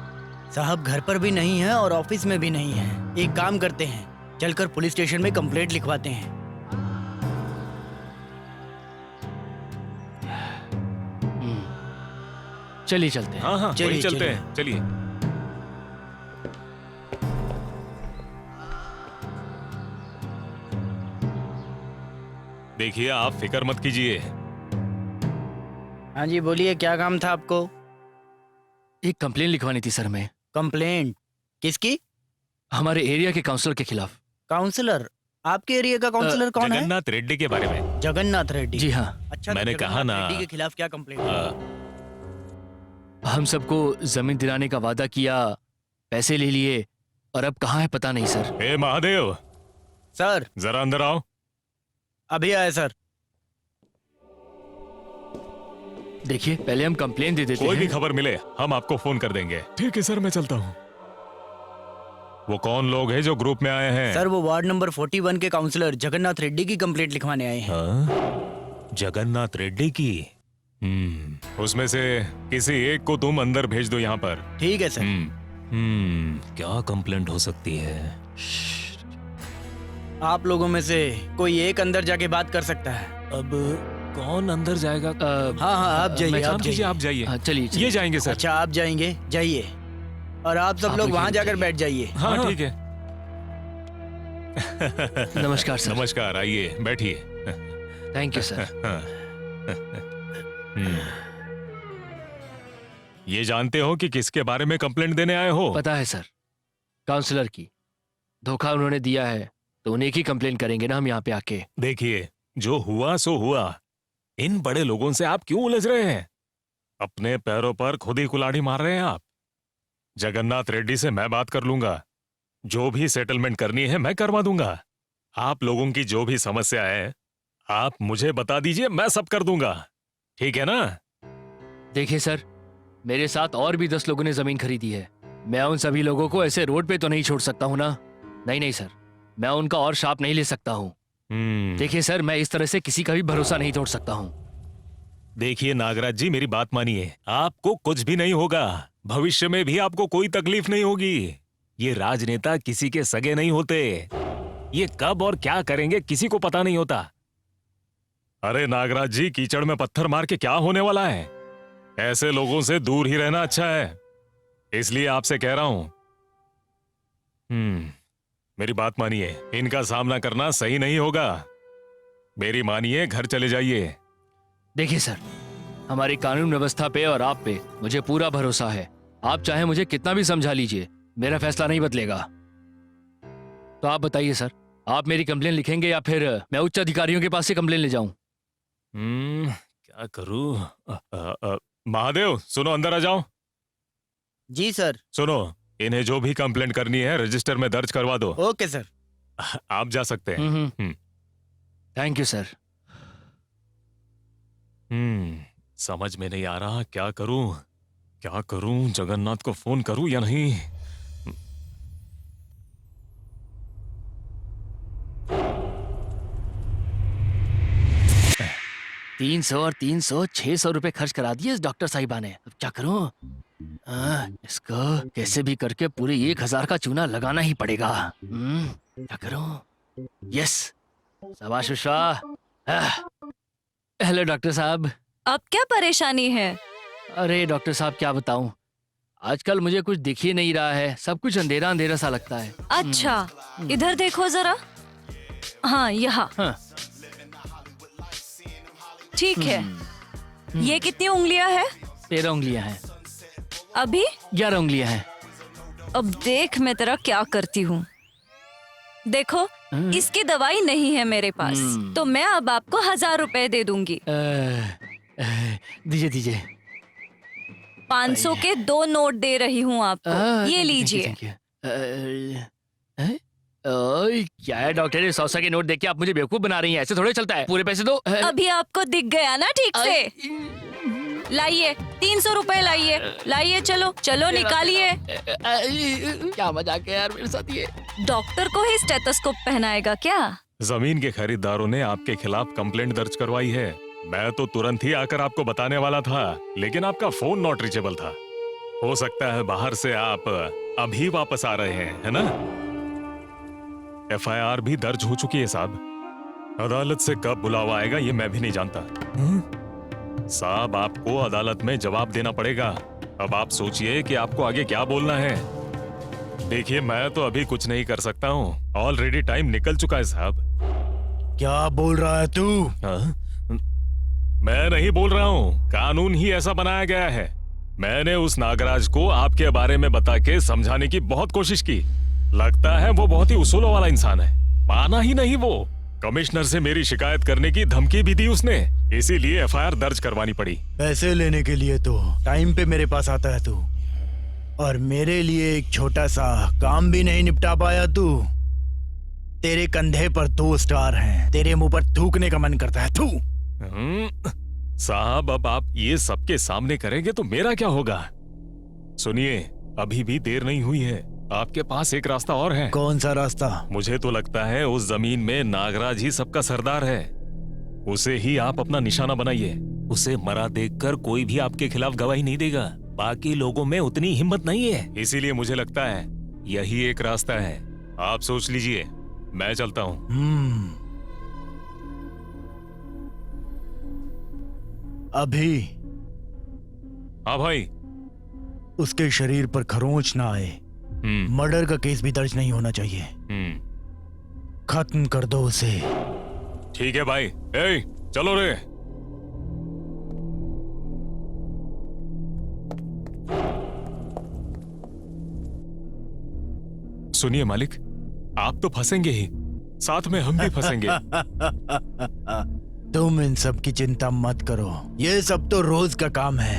साहब घर पर भी नहीं है और ऑफिस में भी नहीं है। एक काम करते हैं, चलकर पुलिस स्टेशन में कंप्लेंट लिखवाते हैं। चलिए चलते हैं। हाँ हाँ चलिए, वहीं चलते चलिए। हैं, चलिए। देखिए, आप फिक्र मत कीजिए। हाँ जी बोलिए, क्या काम था आपको? एक कंप्लेन लिखवानी थी सर मैं, कंप्लेंट किसकी? हमारे एरिया के काउंसलर के खिलाफ। काउंसलर? आपके एरिया का काउंसलर कौन है? जगन्नाथ रेड्डी के बारे में। जगन्नाथ रेड्डी। जी हाँ, अच्छा, तो मैंने कहा जगन्नाथ ना। रेड्डी के खिलाफ क्या कंप्लेंट? हम सबको जमीन दिलाने का वादा किया, पैसे ले लिए और अब कहाँ है पता नहीं सर। ए महादेव, सर जरा अंदर आओ। अभी आए सर। देखिए, पहले हम कंप्लेन दे देते कोई भी हैं। खबर मिले हम आपको फोन कर देंगे। ठीक है सर, मैं चलता हूँ। वो कौन लोग हैं जो ग्रुप में आए हैं? सर वो वार्ड नंबर 41 के काउंसलर जगन्नाथ रेड्डी की कंप्लेंट लिखवाने आए हैं। हाँ? जगन्नाथ रेड्डी की। उसमें से किसी एक को तुम अंदर भेज दो यहाँ पर। ठीक है सर। क्या कंप्लेंट हो सकती है? आप लोगों में से कोई एक अंदर जाके बात कर सकता है। अब कौन अंदर जाएगा? हाँ हाँ आप जाइए, मैं आप काम कीजिए, जाइए। आप जाइए। हाँ, चलिए ये चलिए। जाएंगे सर। अच्छा आप जाएंगे, जाइए। और आप सब आप लोग लोग वहाँ ये जाकर जाइए। बैठ जाइए। हाँ ठीक है। नमस्कार सर। नमस्कार, आइए बैठिए। Thank you sir. ये जानते हो कि किसके बारे में कंप्लेंट देने आए हो? पता है सर, काउंसलर की। धोखा उन्होंने दिया है तो उन्हें की कंप्लेन करेंगे ना हम यहाँ पे आके। देखिए, जो हुआ सो हुआ। इन बड़े लोगों से आप क्यों उलझ रहे हैं? अपने पैरों पर खुद ही कुल्हाड़ी मार रहे हैं आप। जगन्नाथ रेड्डी से मैं बात कर लूंगा, जो भी सेटलमेंट करनी है मैं करवा दूंगा। आप लोगों की जो भी समस्या है आप मुझे बता दीजिए, मैं सब कर दूंगा। ठीक है ना? देखिए सर, मेरे साथ और भी 10 लोगों ने जमीन खरीदी है। मैं उन सभी लोगों को ऐसे रोड पे तो नहीं छोड़ सकता हूँ ना। नहीं नहीं सर, मैं उनका और शाप नहीं ले सकता हूँ। देखिए सर, मैं इस तरह से किसी का भी भरोसा नहीं तोड़ सकता हूँ। देखिए नागराज जी, मेरी बात मानिए। आपको कुछ भी नहीं होगा, भविष्य में भी आपको कोई तकलीफ नहीं होगी। ये राजनेता किसी के सगे नहीं होते। ये कब और क्या करेंगे किसी को पता नहीं होता। अरे नागराज जी, कीचड़ में पत्थर मार के क्या होने वाला है? ऐसे लोगों से दूर ही रहना अच्छा है, इसलिए आपसे कह रहा हूं। मेरी बात मानिए, इनका सामना करना सही नहीं होगा। मेरी मानिए, घर चले जाइए। देखिए सर, हमारी कानून व्यवस्था पे और आप पे मुझे पूरा भरोसा है। आप चाहे मुझे कितना भी समझा लीजिए, मेरा फैसला नहीं बदलेगा। तो आप बताइए सर, आप मेरी कंप्लेन लिखेंगे या फिर मैं उच्च अधिकारियों के पास से कंप्लेन ले जाऊं? क्या करूं? महादेव, सुनो, अंदर आ जाओ। जी सर। सुनो, इन्हें जो भी कंप्लेंट करनी है रजिस्टर में दर्ज करवा दो। Okay sir. आप जा सकते हैं। Thank you sir. समझ में नहीं आ रहा क्या करूं, क्या करूं? जगन्नाथ को फोन करूं या नहीं? 300 और 300 600 रुपए खर्च करा दिए इस डॉक्टर साहिबा ने। अब क्या करूं? इसको कैसे भी करके पूरे 1000 का चूना लगाना ही पड़ेगा। क्या करूं? यस, शाबाश विश्वा। हेलो डॉक्टर साहब। अब क्या परेशानी है? अरे डॉक्टर साहब क्या बताऊं, आजकल मुझे कुछ दिख ही नहीं रहा है, सब कुछ अंधेरा अंधेरा सा लगता है। अच्छा, इधर देखो जरा। हाँ, यहाँ। हाँ। ठीक है। ये कितनी उंगलियां है? 13 उंगलियां हैं। अभी 11 उंगलियां हैं। अब देख मैं तेरा क्या करती हूँ। देखो, इसकी दवाई नहीं है मेरे पास, तो मैं अब आपको 1000 रुपए दे दूंगी। दीजिए दीजिए। 500 के 2 नोट दे रही हूँ आपको, ये लीजिए। क्या है डॉक्टर, 100 के नोट देके आप मुझे बेवकूफ बना रही हैं, ऐसे थोड़े चलता है। पूरे पैसे दो। अभी आपको दिख गया ना ठीक से? लाइए 300 रुपए, लाइए लाइए, चलो चलो निकालिए। क्या मजाक है यार मेरे साथ ये। डॉक्टर को ही स्टेथोस्कोप पहनाएगा क्या? जमीन के खरीदारों ने आपके खिलाफ कंप्लेंट दर्ज करवाई है। मैं तो तुरंत ही आकर आपको बताने वाला था, लेकिन आपका फोन नॉट रीचेबल था। हो सकता है बाहर से आप अभी वापस आ रहे हैं, है ना? FIR भी दर्ज हो चुकी है साहब। अदालत से कब बुलावा आएगा ये मैं भी नहीं जानता। साहब, आपको अदालत में जवाब देना पड़ेगा। अब आप सोचिए कि आपको आगे क्या बोलना है। देखिए, मैं तो अभी कुछ नहीं कर सकता हूँ, ऑलरेडी टाइम निकल चुका है साहब। क्या बोल रहा है तू? मैं नहीं बोल रहा हूँ, कानून ही ऐसा बनाया गया है। मैंने उस नागराज को आपके बारे में बता के समझाने की बहुत कोशिश की। लगता है वो बहुत ही उसूलों वाला इंसान है, माना ही नहीं वो। कमिश्नर से मेरी शिकायत करने की धमकी भी दी उसने, इसीलिए FIR दर्ज करवानी पड़ी। पैसे लेने के लिए तो टाइम पे मेरे पास आता है तू, और मेरे लिए एक छोटा सा काम भी नहीं निपटा पाया तू। तेरे कंधे पर 2 स्टार हैं, तेरे मुंह पर थूकने का मन करता है। थू। साहब, अब आप ये सबके सामने करेंगे तो मेरा क्या होगा? सुनिए, अभी भी देर नहीं हुई है, आपके पास एक रास्ता और है। कौन सा रास्ता? मुझे तो लगता है उस जमीन में नागराज ही सबका सरदार है। उसे ही आप अपना निशाना बनाइए। उसे मरा देखकर कोई भी आपके खिलाफ गवाही नहीं देगा। बाकी लोगों में उतनी हिम्मत नहीं है, इसीलिए मुझे लगता है यही एक रास्ता है। आप सोच लीजिए, मैं चलता हूँ। अभी हाँ भाई। उसके शरीर पर खरोंच ना आए, मर्डर का केस भी दर्ज नहीं होना चाहिए। खत्म कर दो उसे। ठीक है भाई। ए, चलो रे। सुनिए मालिक, आप तो फंसेंगे ही, साथ में हम भी फंसेंगे। तुम इन सब की चिंता मत करो, ये सब तो रोज का काम है।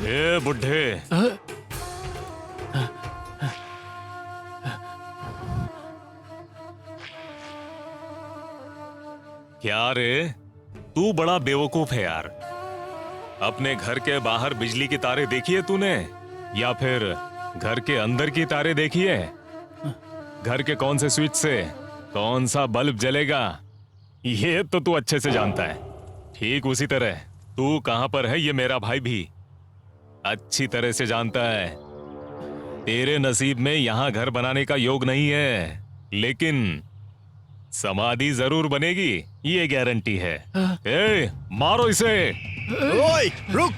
ए बुढ़े, क्या रे, तू बड़ा बेवकूफ है यार। अपने घर के बाहर बिजली की तारे देखी है तूने, या फिर घर के अंदर की तारे देखी है? घर के कौन से स्विच से कौन सा बल्ब जलेगा ये तो तू अच्छे से जानता है। ठीक उसी तरह तू कहां पर है ये मेरा भाई भी अच्छी तरह से जानता है। तेरे नसीब में यहां घर बनाने का योग नहीं है, लेकिन समाधि जरूर बनेगी, ये गारंटी है। ए, मारो इसे। ओए रुक।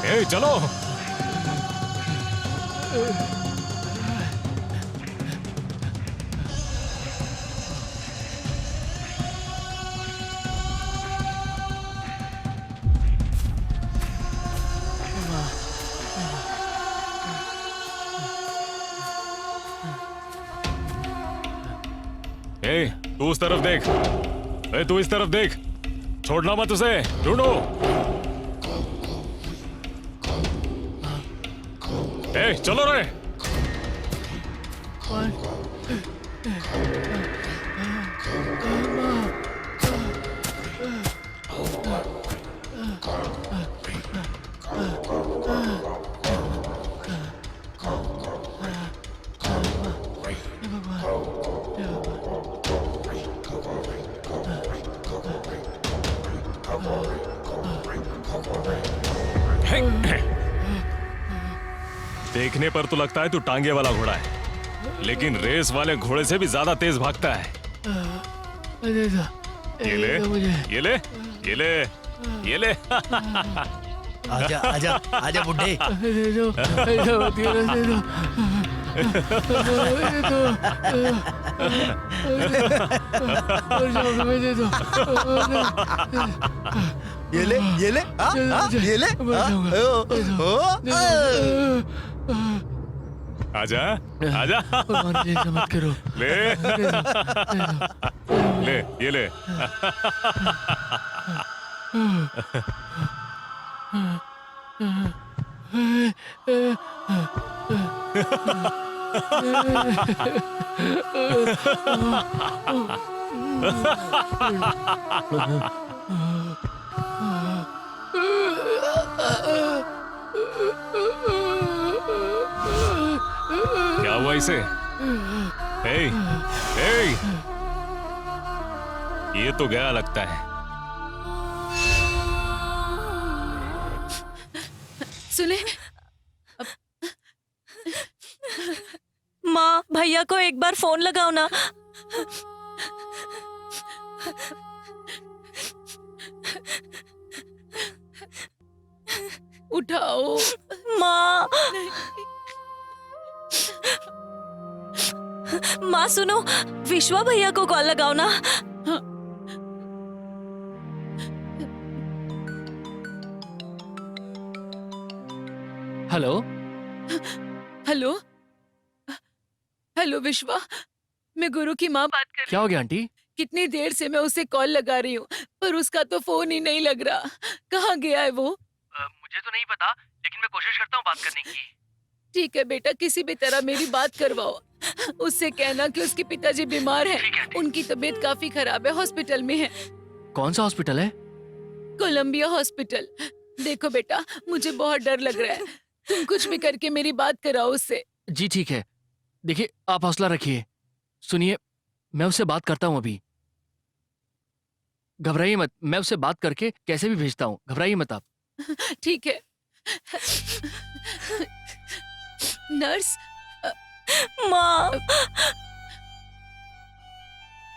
ए, चलो। ए, तू उस तरफ देख। ए, तू इस तरफ देख, छोड़ना मत उसे, ढूंढो। ए, चलो रे। देखने पर तो लगता है तू टांगे वाला घोड़ा है, लेकिन रेस वाले घोड़े से भी ज्यादा तेज भागता है। ये ले, ये ले, ये ले, ये ले। आजा आजा आजा बुड्ढे। ये ले, ये ले, ये ले। आजा, आजा। मत करो। ले, ले, ये ले। क्या हुआ इसे? हे, हे, ये तो गया लगता है। सुने, माँ, भैया को एक बार फोन लगाओ ना। उठाओ माँ। माँ सुनो, विश्वा भैया को कॉल लगाओ ना। हेलो हेलो हेलो विश्वा, मैं गुरु की माँ बात कर रही क्या हो गया आंटी? कितनी देर से मैं उसे कॉल लगा रही हूँ, पर उसका तो फोन ही नहीं लग रहा। कहाँ गया है वो? मुझे तो नहीं पता, लेकिन मैं कोशिश करता हूँ बात करने की। ठीक है बेटा, किसी भी तरह मेरी बात करवाओ। उससे कहना कि उसके पिताजी बीमार हैं। उनकी तबीयत काफी खराब है, हॉस्पिटल में है। कौन सा हॉस्पिटल है? Columbia hospital. देखो बेटा, मुझे बहुत डर लग रहा है, तुम कुछ भी करके मेरी बात कराओ उससे। जी ठीक है, देखिए आप हौसला रखिए। सुनिए, मैं उससे बात करता हूँ अभी। घबराइए मत, मैं उससे बात करके कैसे भी भेजता हूँ, घबराइए मत आप। ठीक है। नर्स। माँ,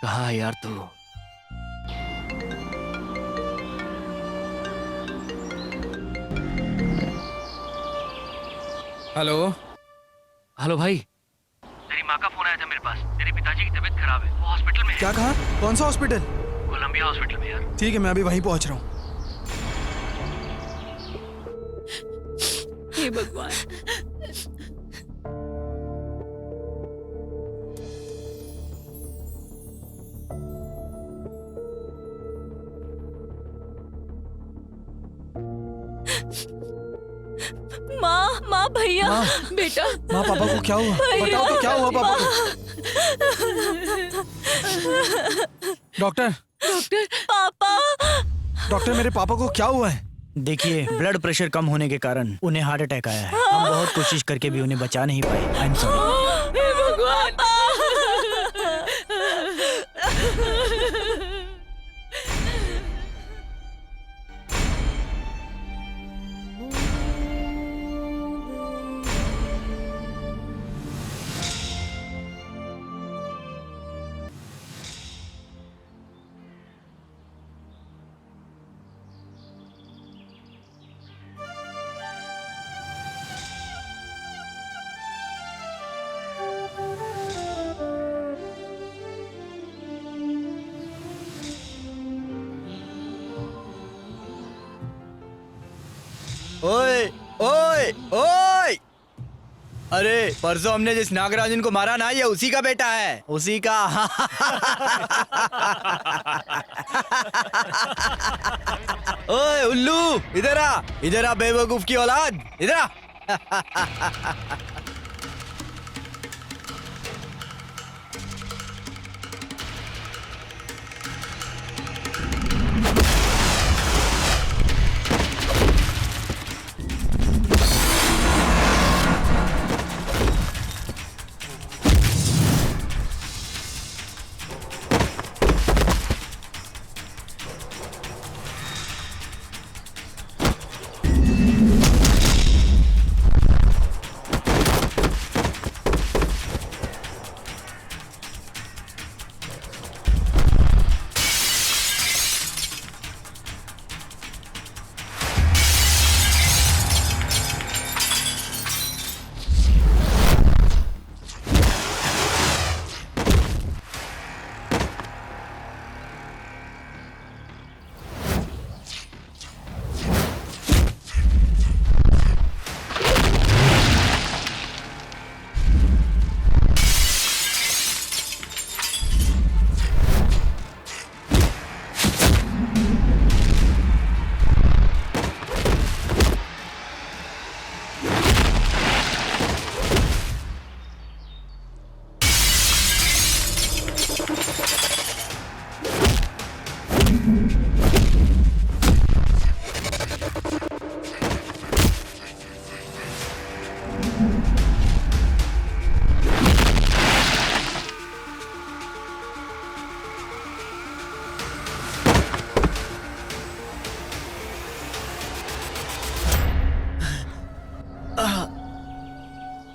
कहाँ है यार तू? हेलो। हेलो भाई, तेरी माँ का फोन आया था मेरे पास। तेरे पिताजी की तबीयत खराब है, वो हॉस्पिटल में है। क्या कहा? कौन सा हॉस्पिटल? कोलंबिया हॉस्पिटल में यार। ठीक है, मैं अभी वहीं पहुंच रहा हूँ। हे भगवान। माँ, माँ भैया बेटा माँ पापा को क्या हुआ? बताओ तो क्या हुआ पापा को? डॉक्टर पापा डॉक्टर मेरे पापा को क्या हुआ है? देखिए, ब्लड प्रेशर कम होने के कारण उन्हें हार्ट अटैक आया है। हम बहुत कोशिश करके भी उन्हें बचा नहीं पाए। I am sorry. हे भगवान। ओए ओए ओए, अरे परसों हमने जिस नागराजन को मारा ना, ये उसी का बेटा है, उसी का। ओए उल्लू, इधर आ बेवकूफ की औलाद, इधर आ।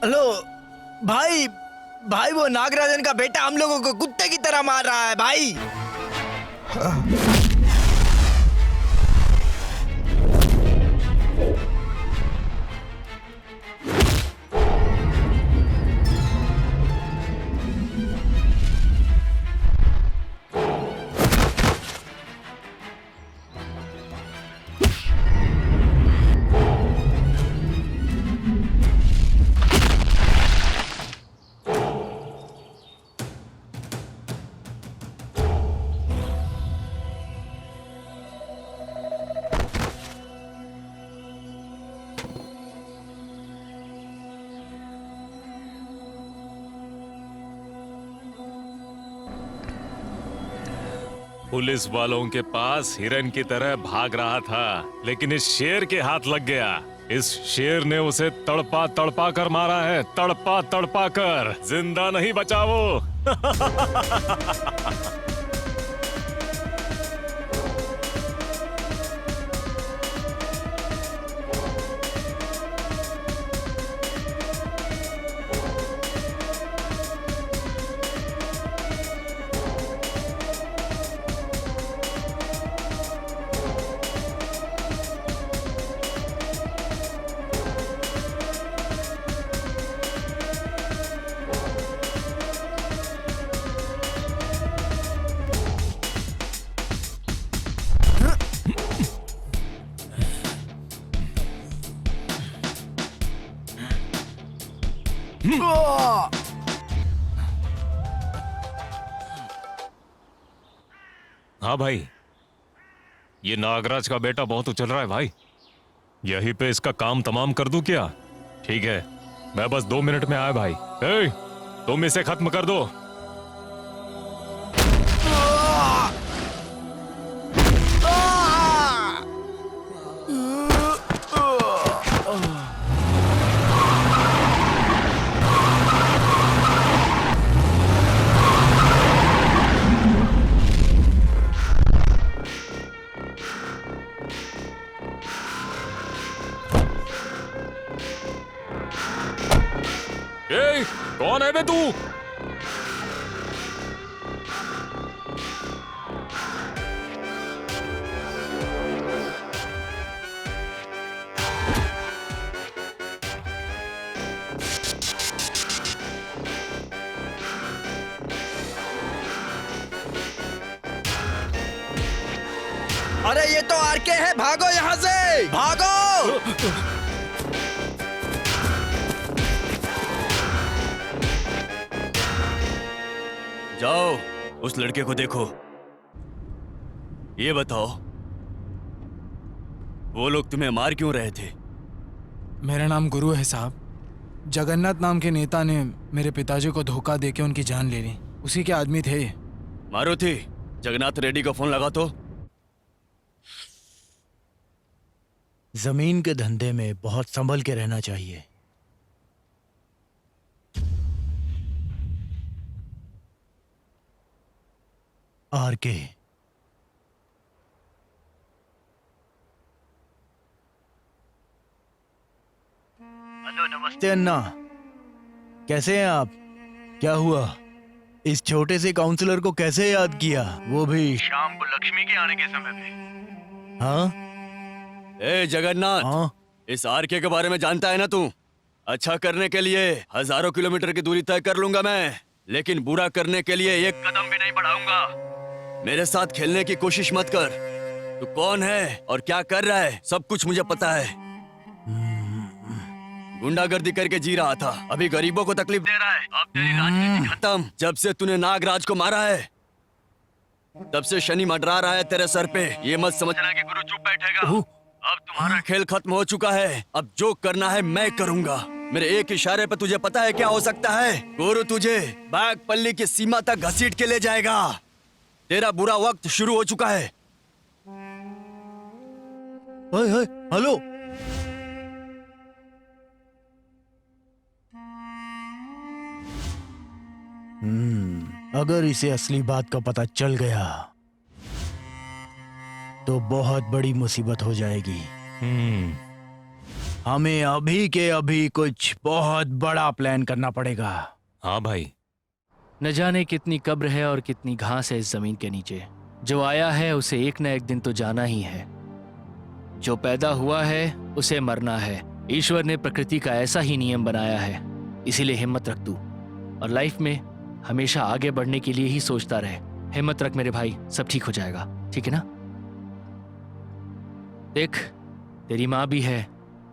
हेलो भाई, भाई वो नागराजन का बेटा हम लोगों को कुत्ते की तरह मार रहा है भाई। पुलिस वालों के पास हिरन की तरह भाग रहा था, लेकिन इस शेर के हाथ लग गया। इस शेर ने उसे तड़पा तड़पा कर मारा है, तड़पा तड़पा कर। जिंदा नहीं बचा वो। हाँ भाई, ये नागराज का बेटा बहुत उछल रहा है भाई। यहीं पे इसका काम तमाम कर दूं क्या? ठीक है, मैं बस 2 मिनट में आया भाई। ए, तुम इसे खत्म कर दो। ए, कौन है बे तू? अरे ये तो आरके है, भागो यहाँ से, भागो। जाओ, उस लड़के को देखो। ये बताओ, वो लोग तुम्हें मार क्यों रहे थे? मेरा नाम गुरु है साहब। जगन्नाथ नाम के नेता ने मेरे पिताजी को धोखा देके उनकी जान ले ली। उसी के आदमी थे ये। मारुति, जगन्नाथ रेड्डी को फोन लगा तो। जमीन के धंधे में बहुत संभल के रहना चाहिए। आरके, हेलो, नमस्ते अन्ना। कैसे हैं आप? क्या हुआ? इस छोटे से काउंसलर को कैसे याद किया, वो भी शाम को लक्ष्मी के आने के समय पे? हाँ ए जगन्नाथ, हाँ, इस आरके के बारे में जानता है ना तू? अच्छा करने के लिए हजारों किलोमीटर की दूरी तय कर लूंगा मैं, लेकिन बुरा करने के लिए एक कदम भी नहीं बढ़ाऊंगा। मेरे साथ खेलने की कोशिश मत कर। तू कौन है और क्या कर रहा है, सब कुछ मुझे पता है। गुंडागर्दी करके जी रहा था, अभी गरीबों को तकलीफ दे रहा है। अब तेरी राजनीति खत्म। जब से तूने नागराज को मारा है, तब से शनि मंडरा रहा है तेरे सर पे। ये मत समझना कि गुरु चुप बैठेगा। अब तुम्हारा खेल खत्म हो चुका है। अब जो करना है मैं करूंगा। मेरे एक इशारे पे तुझे पता है क्या हो सकता है? गुरु तुझे बागपल्ली की सीमा तक घसीट के ले जाएगा। तेरा बुरा वक्त शुरू हो चुका है। हेलो, अगर इसे असली बात का पता चल गया तो बहुत बड़ी मुसीबत हो जाएगी। हमें अभी के अभी कुछ बहुत बड़ा प्लान करना पड़ेगा। हाँ भाई। न जाने कितनी कब्र है और कितनी घास है इस जमीन के नीचे। जो आया है उसे एक न एक दिन तो जाना ही है। जो पैदा हुआ है उसे मरना है। ईश्वर ने प्रकृति का ऐसा ही नियम बनाया है। इसीलिए हिम्मत रख तू, और लाइफ में हमेशा आगे बढ़ने के लिए ही सोचता रहे। हिम्मत रख मेरे भाई, सब ठीक हो जाएगा, ठीक है ना? देख, तेरी माँ भी है,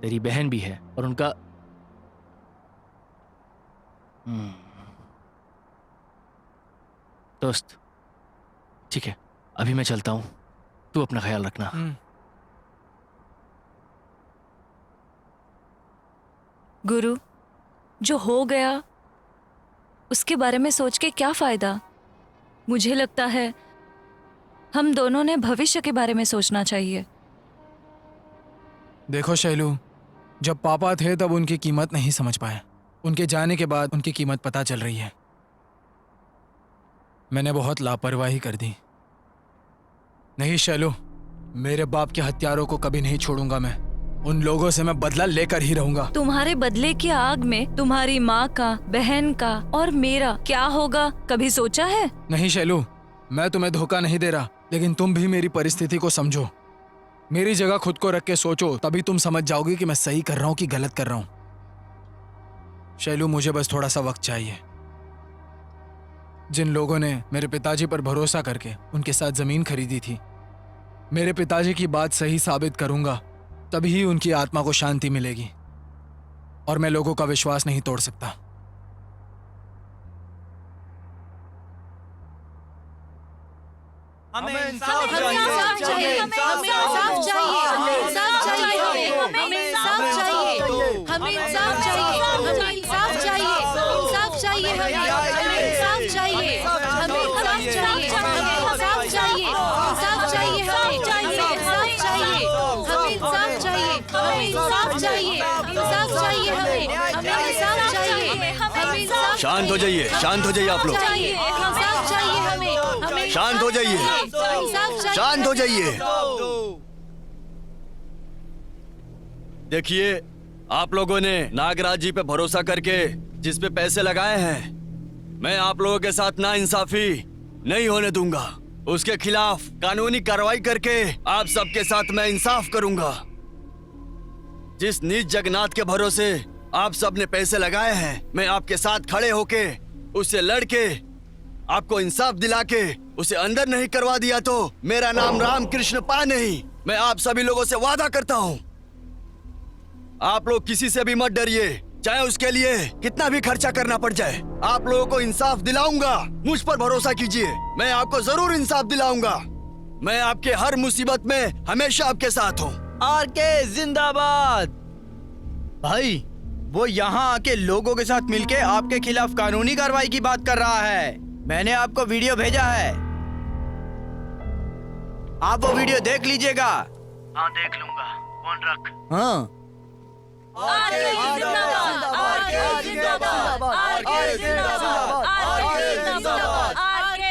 तेरी बहन भी है, और उनका दोस्त। ठीक है, अभी मैं चलता हूं, तू अपना ख्याल रखना। गुरु, जो हो गया उसके बारे में सोच के क्या फायदा? मुझे लगता है हम दोनों ने भविष्य के बारे में सोचना चाहिए। देखो शैलू, जब पापा थे तब उनकी कीमत नहीं समझ पाए। उनके जाने के बाद उनकी कीमत पता चल रही है। मैंने बहुत लापरवाही कर दी। नहीं शैलू, मेरे बाप के हत्यारों को कभी नहीं छोड़ूंगा मैं। उन लोगों से मैं बदला लेकर ही रहूंगा। तुम्हारे बदले की आग में तुम्हारी माँ का, बहन का और मेरा क्या होगा, कभी सोचा है? नहीं शैलू, मैं तुम्हें धोखा नहीं दे रहा, लेकिन तुम भी मेरी परिस्थिति को समझो। मेरी जगह खुद को रख के सोचो, तभी तुम समझ जाओगे कि मैं सही कर रहा हूं कि गलत कर रहा हूं। शैलू, मुझे बस थोड़ा सा वक्त चाहिए। जिन लोगों ने मेरे पिताजी पर भरोसा करके उनके साथ जमीन खरीदी थी, मेरे पिताजी की बात सही साबित करूंगा, तभी ही उनकी आत्मा को शांति मिलेगी। और मैं लोगों का विश्वास नहीं तोड़ सकता। हमें इंसाफ हमें इंसाफ चाहिए, हमें इंसाफ चाहिए, हमें इंसाफ चाहिए, हमें इंसाफ चाहिए, हमें इंसाफ चाहिए। चाहिए, हमें इंसाफ चाहिए, हमें इंसाफ चाहिए, हमें इंसाफ चाहिए, इंसाफ चाहिए, हमें इंसाफ चाहिए, हमें इंसाफ चाहिए, हमें इंसाफ चाहिए, इंसाफ चाहिए, हमें इंसाफ चाहिए, हमें इंसाफ। शांत हो जाइए, शांत हो जाइए आप लोग, इंसाफ चाहिए, हमें शांत हो जाइए, इंसाफ चाहिए, शांत हो जाइए। देखिए, आप लोगों ने नागराज जी पे भरोसा करके जिस पे पैसे लगाए हैं, मैं आप लोगों के साथ नाइंसाफी नहीं होने दूंगा। उसके खिलाफ कानूनी कार्रवाई करके आप सबके साथ मैं इंसाफ करूंगा। जिस नीच जगन्नाथ के भरोसे आप सब ने पैसे लगाए हैं, मैं आपके साथ खड़े होके उससे लड़के आपको इंसाफ दिला के उसे अंदर नहीं करवा दिया तो मेरा नाम रामकृष्ण पा नहीं। मैं आप सभी लोगों से वादा करता हूं, आप लोग किसी से भी मत डरिए, चाहे उसके लिए कितना भी खर्चा करना पड़ जाए। आप लोगों को इंसाफ दिलाऊंगा, मुझ पर भरोसा कीजिए, मैं आपको जरूर इंसाफ दिलाऊंगा। मैं आपके हर मुसीबत में हमेशा आपके साथ हूँ। आरके जिंदाबाद। भाई, वो यहाँ आके लोगों के साथ मिलके आपके खिलाफ कानूनी कार्रवाई की बात कर रहा है। मैंने आपको वीडियो भेजा है, आप वो वीडियो देख लीजिएगा। हाँ देख लूंगा, फोन रख। हाँ, आरके जिंदाबाद, आरके जिंदाबाद, आरके जिंदाबाद, आरके जिंदाबाद, आरके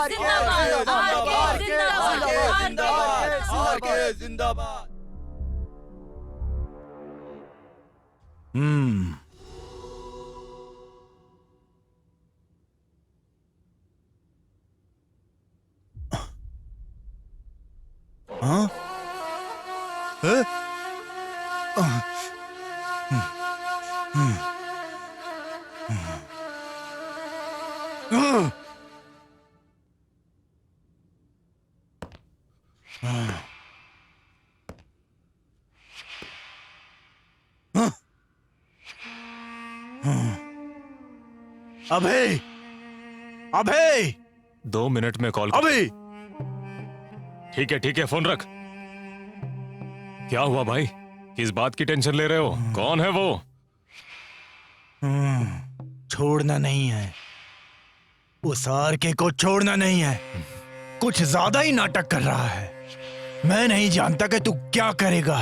जिंदाबाद, आरके जिंदाबाद, आरके जिंदाबाद। हाँ? अभय, अभय, 2 मिनट में कॉल कर। अभय। ठीक है, फोन रख। क्या हुआ भाई, किस बात की टेंशन ले रहे हो? कौन है वो? छोड़ना नहीं है, उस आरके को छोड़ना नहीं है। कुछ ज्यादा ही नाटक कर रहा है। मैं नहीं जानता कि तू क्या करेगा,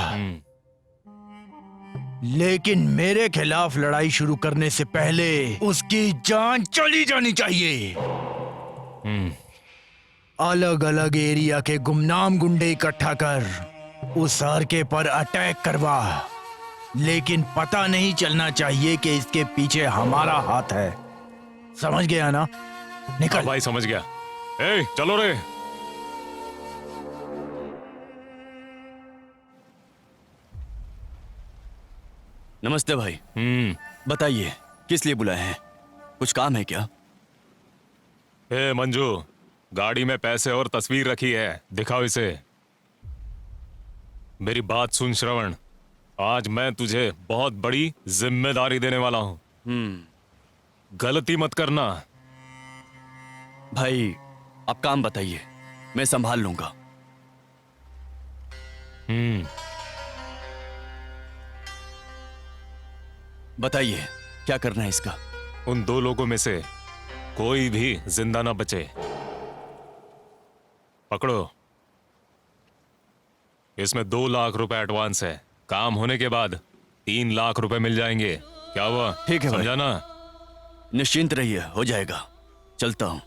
लेकिन मेरे खिलाफ लड़ाई शुरू करने से पहले उसकी जान चली जानी चाहिए। अलग अलग एरिया के गुमनाम गुंडे इकट्ठा कर उस आरके पर अटैक करवा, लेकिन पता नहीं चलना चाहिए कि इसके पीछे हमारा हाथ है। समझ गया ना? निकल। हाँ भाई, समझ गया। ए, चलो रे। नमस्ते भाई। बताइए, किस लिए बुलाए हैं? कुछ काम है क्या? ए मंजू, गाड़ी में पैसे और तस्वीर रखी है, दिखाओ इसे। मेरी बात सुन श्रवण, आज मैं तुझे बहुत बड़ी जिम्मेदारी देने वाला हूं। गलती मत करना। भाई, आप काम बताइए, मैं संभाल लूंगा। बताइए, क्या करना है इसका? उन 2 लोगों में से कोई भी जिंदा ना बचे। पकड़ो, इसमें 2 लाख रुपए एडवांस है। काम होने के बाद 3 लाख रुपए मिल जाएंगे। क्या हुआ? ठीक है भाई। समझा ना? निश्चिंत रहिए, हो जाएगा। चलता हूं।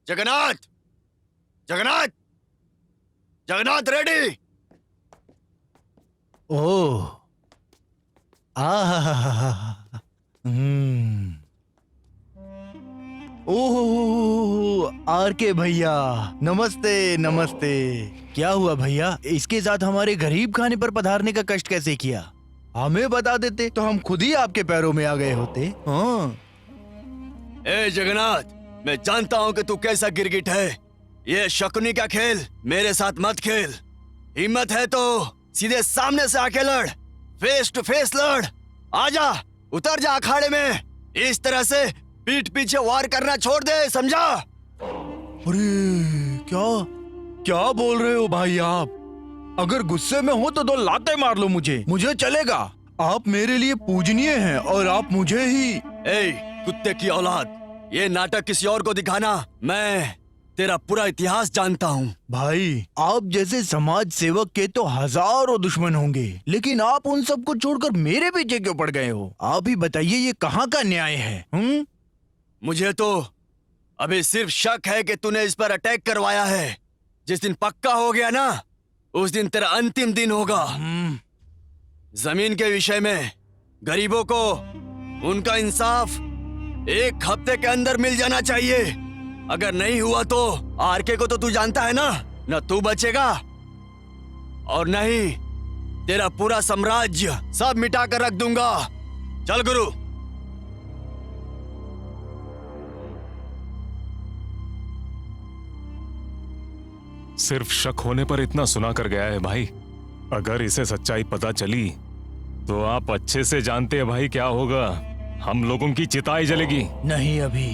Jagannath, Jagannath, Jagannath ready. Oh, oh, R K भैया, नमस्ते नमस्ते। क्या हुआ भैया, इसके साथ हमारे गरीब खाने पर पधारने का कष्ट कैसे किया? हमें बता देते तो हम खुद ही आपके पैरों में आ गए होते। हाँ। ए जगन्नाथ, मैं जानता हूं कि तू कैसा गिरगिट है। ये शकुनी का खेल मेरे साथ मत खेल। हिम्मत है तो सीधे सामने से आके लड़, फेस टू फेस लड़। आजा, उतर जा अखाड़े में। इस तरह से पीठ पीछे वार करना छोड़ दे, समझा? अरे क्या क्या बोल रहे हो भाई आप? अगर गुस्से में हो तो 2 लातें मार लो मुझे चलेगा। आप मेरे लिए पूजनीय हैं और आप मुझे ही। ए कुत्ते की औलाद, ये नाटक किसी और को दिखाना। मैं तेरा पूरा इतिहास जानता हूँ। भाई, आप जैसे समाज सेवक के तो हजारों दुश्मन होंगे, लेकिन आप उन सबको छोड़कर मेरे पीछे क्यों पड़ गए हो? आप ही बताइए, ये कहाँ का न्याय है? मुझे तो अभी सिर्फ शक है कि तूने इस पर अटैक करवाया है। जिस दिन पक्का हो गया ना, उस दिन तेरा अंतिम दिन होगा। जमीन के विषय में गरीबों को उनका इंसाफ 1 हफ्ते के अंदर मिल जाना चाहिए। अगर नहीं हुआ तो आरके को तो तू जानता है ना, न तू बचेगा और नहीं तेरा पूरा साम्राज्य सब मिटा कर रख दूंगा। चल गुरु। सिर्फ शक होने पर इतना सुना कर गया है भाई। अगर इसे सच्चाई पता चली तो आप अच्छे से जानते हैं भाई क्या होगा। हम लोगों की चिताई जलेगी। नहीं, अभी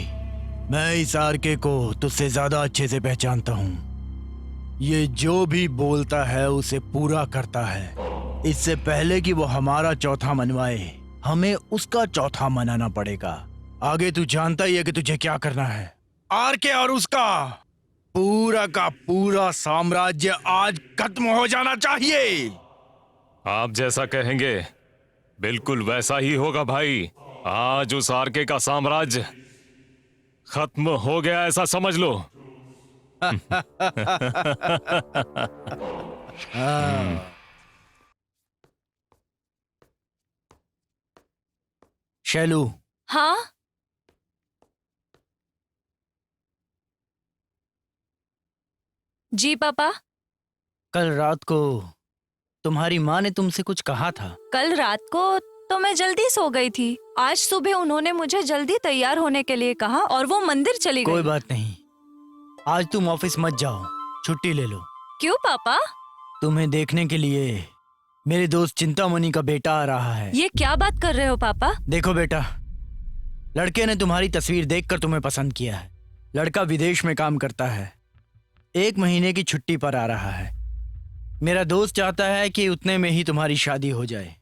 मैं इस आरके को तुझसे ज्यादा अच्छे से पहचानता हूँ। ये जो भी बोलता है उसे पूरा करता है। इससे पहले कि वो हमारा चौथा मनवाए, हमें उसका चौथा मनाना पड़ेगा। आगे तू जानता ही है कि तुझे क्या करना है। आरके और उसका पूरा का पूरा साम्राज्य आज खत्म हो जाना चाहिए। आप जैसा कहेंगे बिल्कुल वैसा ही होगा भाई। आज उस आरके का साम्राज्य खत्म हो गया, ऐसा समझ लो। शैलू, हाँ जी पापा। कल रात को तुम्हारी माँ ने तुमसे कुछ कहा था। कल रात को तो मैं जल्दी सो गई थी। आज सुबह उन्होंने मुझे जल्दी तैयार होने के लिए कहा और वो मंदिर चली गई। कोई बात नहीं, आज तुम ऑफिस मत जाओ, छुट्टी ले लो। क्यों पापा? तुम्हें देखने के लिए मेरे दोस्त चिंतामणि का बेटा आ रहा है। ये क्या बात कर रहे हो पापा? देखो बेटा, लड़के ने तुम्हारी तस्वीर देखकर तुम्हें पसंद किया है। लड़का विदेश में काम करता है, 1 महीने की छुट्टी पर आ रहा है। मेरा दोस्त चाहता है कि उतने में ही तुम्हारी शादी हो जाए,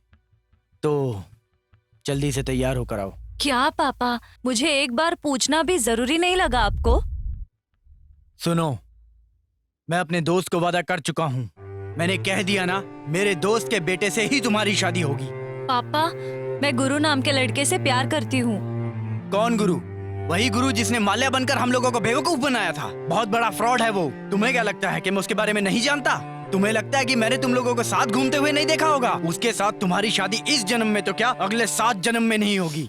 तो जल्दी से तैयार होकर आओ। क्या पापा, मुझे एक बार पूछना भी जरूरी नहीं लगा आपको? सुनो, मैं अपने दोस्त को वादा कर चुका हूँ। मैंने कह दिया ना, मेरे दोस्त के बेटे से ही तुम्हारी शादी होगी। पापा, मैं गुरु नाम के लड़के से प्यार करती हूँ। कौन गुरु? वही गुरु जिसने माल्या बनकर हम लोगों को बेवकूफ बनाया था। बहुत बड़ा फ्रॉड है वो। तुम्हें क्या लगता है कि मैं उसके बारे में नहीं जानता? तुम्हें लगता है कि मैंने तुम लोगों को साथ घूमते हुए नहीं देखा होगा? उसके साथ तुम्हारी शादी इस जन्म में तो क्या, अगले 7 जन्म में नहीं होगी।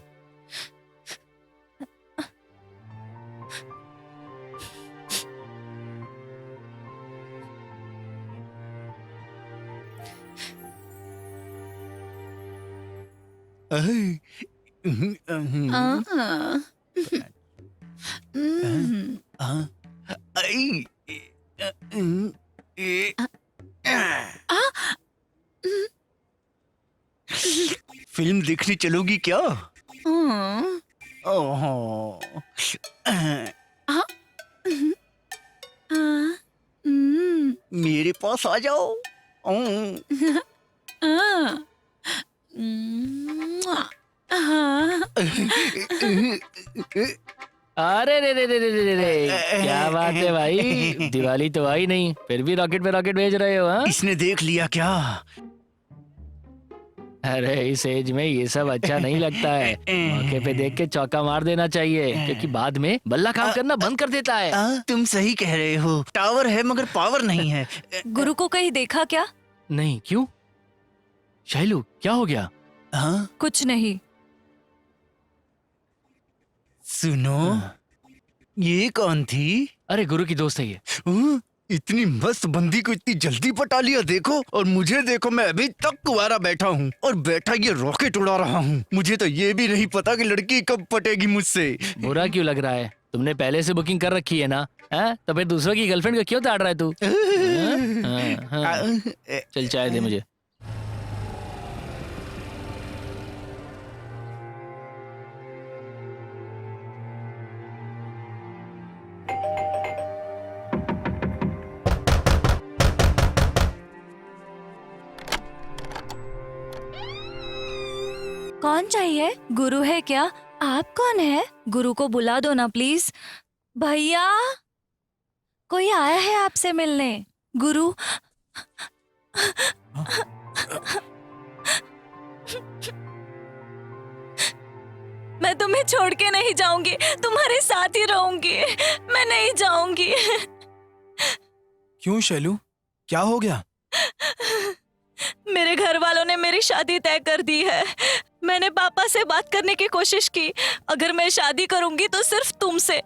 फिल्म देखने चलोगी क्या? ओहो, मेरे पास आ जाओ। अरे रे रे रे रे रे रे, क्या बात है भाई, दिवाली तो आई नहीं, फिर भी रॉकेट पे रॉकेट भेज रहे हो? हाँ, इसने देख लिया क्या? अरे इस एज में ये सब अच्छा नहीं लगता है। मौके पे देख के चौका मार देना चाहिए, क्योंकि बाद में बल्ला काम करना बंद कर देता है। तुम सही कह रहे हो, टावर है मगर पावर नहीं है। गुरु को कहीं देखा क्या? नहीं, क्यों? शैलू, क्या हो गया? हाँ? कुछ नहीं। सुनो, ये कौन थी? अरे गुरु की दोस्त है ये। इतनी मस्त बंदी को इतनी जल्दी पटा लिया, देखो। और मुझे देखो, मैं अभी तक कुंवारा बैठा हूँ और बैठा ये रॉकेट उड़ा रहा हूँ। मुझे तो ये भी नहीं पता कि लड़की कब पटेगी मुझसे। बुरा क्यों लग रहा है? तुमने पहले से बुकिंग कर रखी है ना? है? तो फिर दूसरों की गर्लफ्रेंड को क्यों ताड़ रहा है तू? हाँ। चल चाय दे मुझे। कौन चाहिए? गुरु है क्या? आप कौन है? गुरु को बुला दो ना प्लीज। भैया, कोई आया है आपसे मिलने। गुरु, मैं तुम्हें छोड़ के नहीं जाऊंगी, तुम्हारे साथ ही रहूंगी, मैं नहीं जाऊंगी। क्यों शैलू, क्या हो गया? मेरे घर वालों ने मेरी शादी तय कर दी है। मैंने पापा से बात करने की कोशिश की, अगर मैं शादी करूंगी तो सिर्फ तुमसे,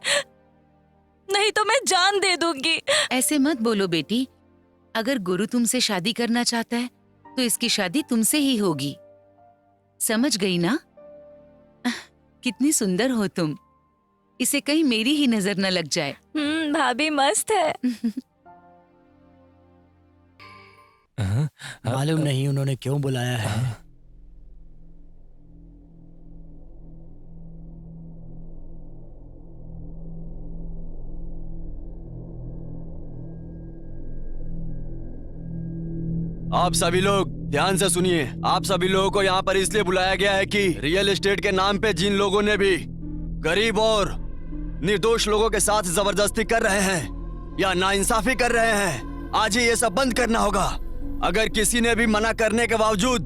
नहीं तो मैं जान दे दूंगी। ऐसे मत बोलो बेटी, अगर गुरु तुमसे शादी करना चाहता है तो इसकी शादी तुमसे ही होगी। समझ गई ना? कितनी सुंदर हो तुम, इसे कहीं मेरी ही नजर न लग जाए। भाभी मस्त है। मालूम नहीं उन्होंने क्यों बुलाया है। आप सभी लोग ध्यान से सुनिए। आप सभी लोगों को यहाँ पर इसलिए बुलाया गया है कि रियल एस्टेट के नाम पे जिन लोगों ने भी गरीब और निर्दोष लोगों के साथ जबरदस्ती कर रहे हैं या नाइंसाफी कर रहे हैं, आज ही ये सब बंद करना होगा। अगर किसी ने भी मना करने के बावजूद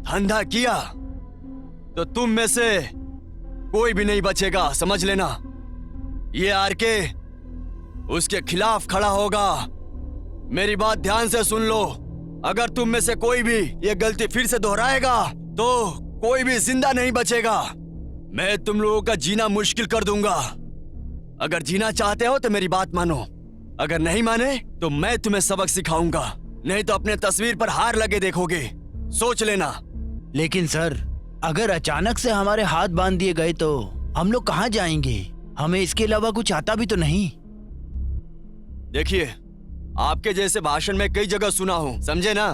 धंधा किया तो तुम में से कोई भी नहीं बचेगा, समझ लेना। ये आरके उसके खिलाफ खड़ा होगा। मेरी बात ध्यान से सुन लो। अगर तुम में से कोई भी ये गलती फिर से दोहराएगा तो कोई भी जिंदा नहीं बचेगा। मैं तुम लोगों का जीना मुश्किल कर दूंगा। अगर जीना चाहते हो तो मेरी बात मानो, अगर नहीं माने तो मैं तुम्हें सबक सिखाऊंगा, नहीं तो अपने तस्वीर पर हार लगे देखोगे, सोच लेना। लेकिन सर, अगर अचानक से हमारे हाथ बांध दिए गए तो हम लोग कहाँ जाएंगे? हमें इसके अलावा कुछ आता भी तो नहीं। देखिए, आपके जैसे भाषण में कई जगह सुना हूँ, समझे ना?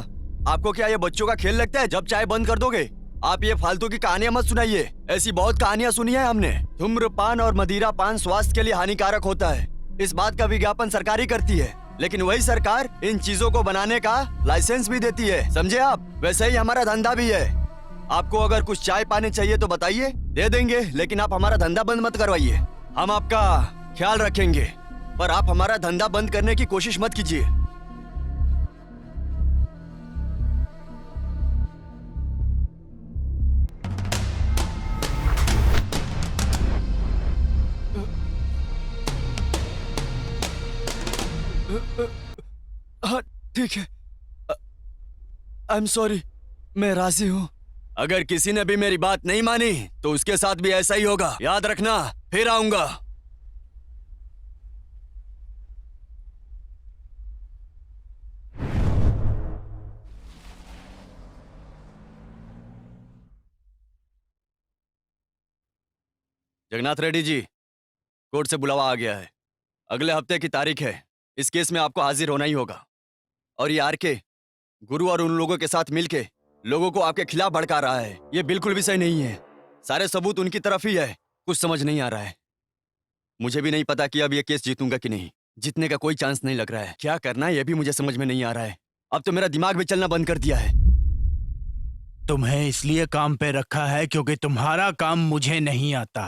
आपको क्या ये बच्चों का खेल लगता है? जब चाय बंद कर दोगे। आप ये फालतू की कहानियां मत सुनाइए। ऐसी बहुत कहानियां सुनी है हमने। धूम्रपान और मदिरा पान स्वास्थ्य के लिए हानिकारक होता है, इस बात का विज्ञापन सरकार ही करती है, लेकिन वही सरकार इन चीजों को बनाने का लाइसेंस भी देती है, समझे आप? वैसे ही हमारा धंधा भी है। आपको अगर कुछ चाय पानी चाहिए तो बताइए, दे देंगे, लेकिन आप हमारा धंधा बंद मत करवाइए। हम आपका ख्याल रखेंगे, पर आप हमारा धंधा बंद करने की कोशिश मत कीजिए। हाँ ठीक है, आई एम सॉरी, मैं राजी हूँ। अगर किसी ने भी मेरी बात नहीं मानी तो उसके साथ भी ऐसा ही होगा, याद रखना। फिर आऊंगा। जगन्नाथ रेड्डी जी, कोर्ट से बुलावा आ गया है। अगले हफ्ते की तारीख है। इस केस में आपको हाजिर होना ही होगा। और ये आरके गुरु और उन लोगों के साथ मिलके लोगों को आपके खिलाफ भड़का रहा है। ये बिल्कुल भी सही नहीं है। सारे सबूत उनकी तरफ ही है। कुछ समझ नहीं आ रहा है। मुझे भी नहीं पता कि अब ये केस जीतूंगा कि नहीं। जीतने का कोई चांस नहीं लग रहा है। क्या करना है ये भी मुझे समझ में नहीं आ रहा है। अब तो मेरा दिमाग भी चलना बंद कर दिया है। तुम्हें इसलिए काम पे रखा है क्योंकि तुम्हारा काम मुझे नहीं आता।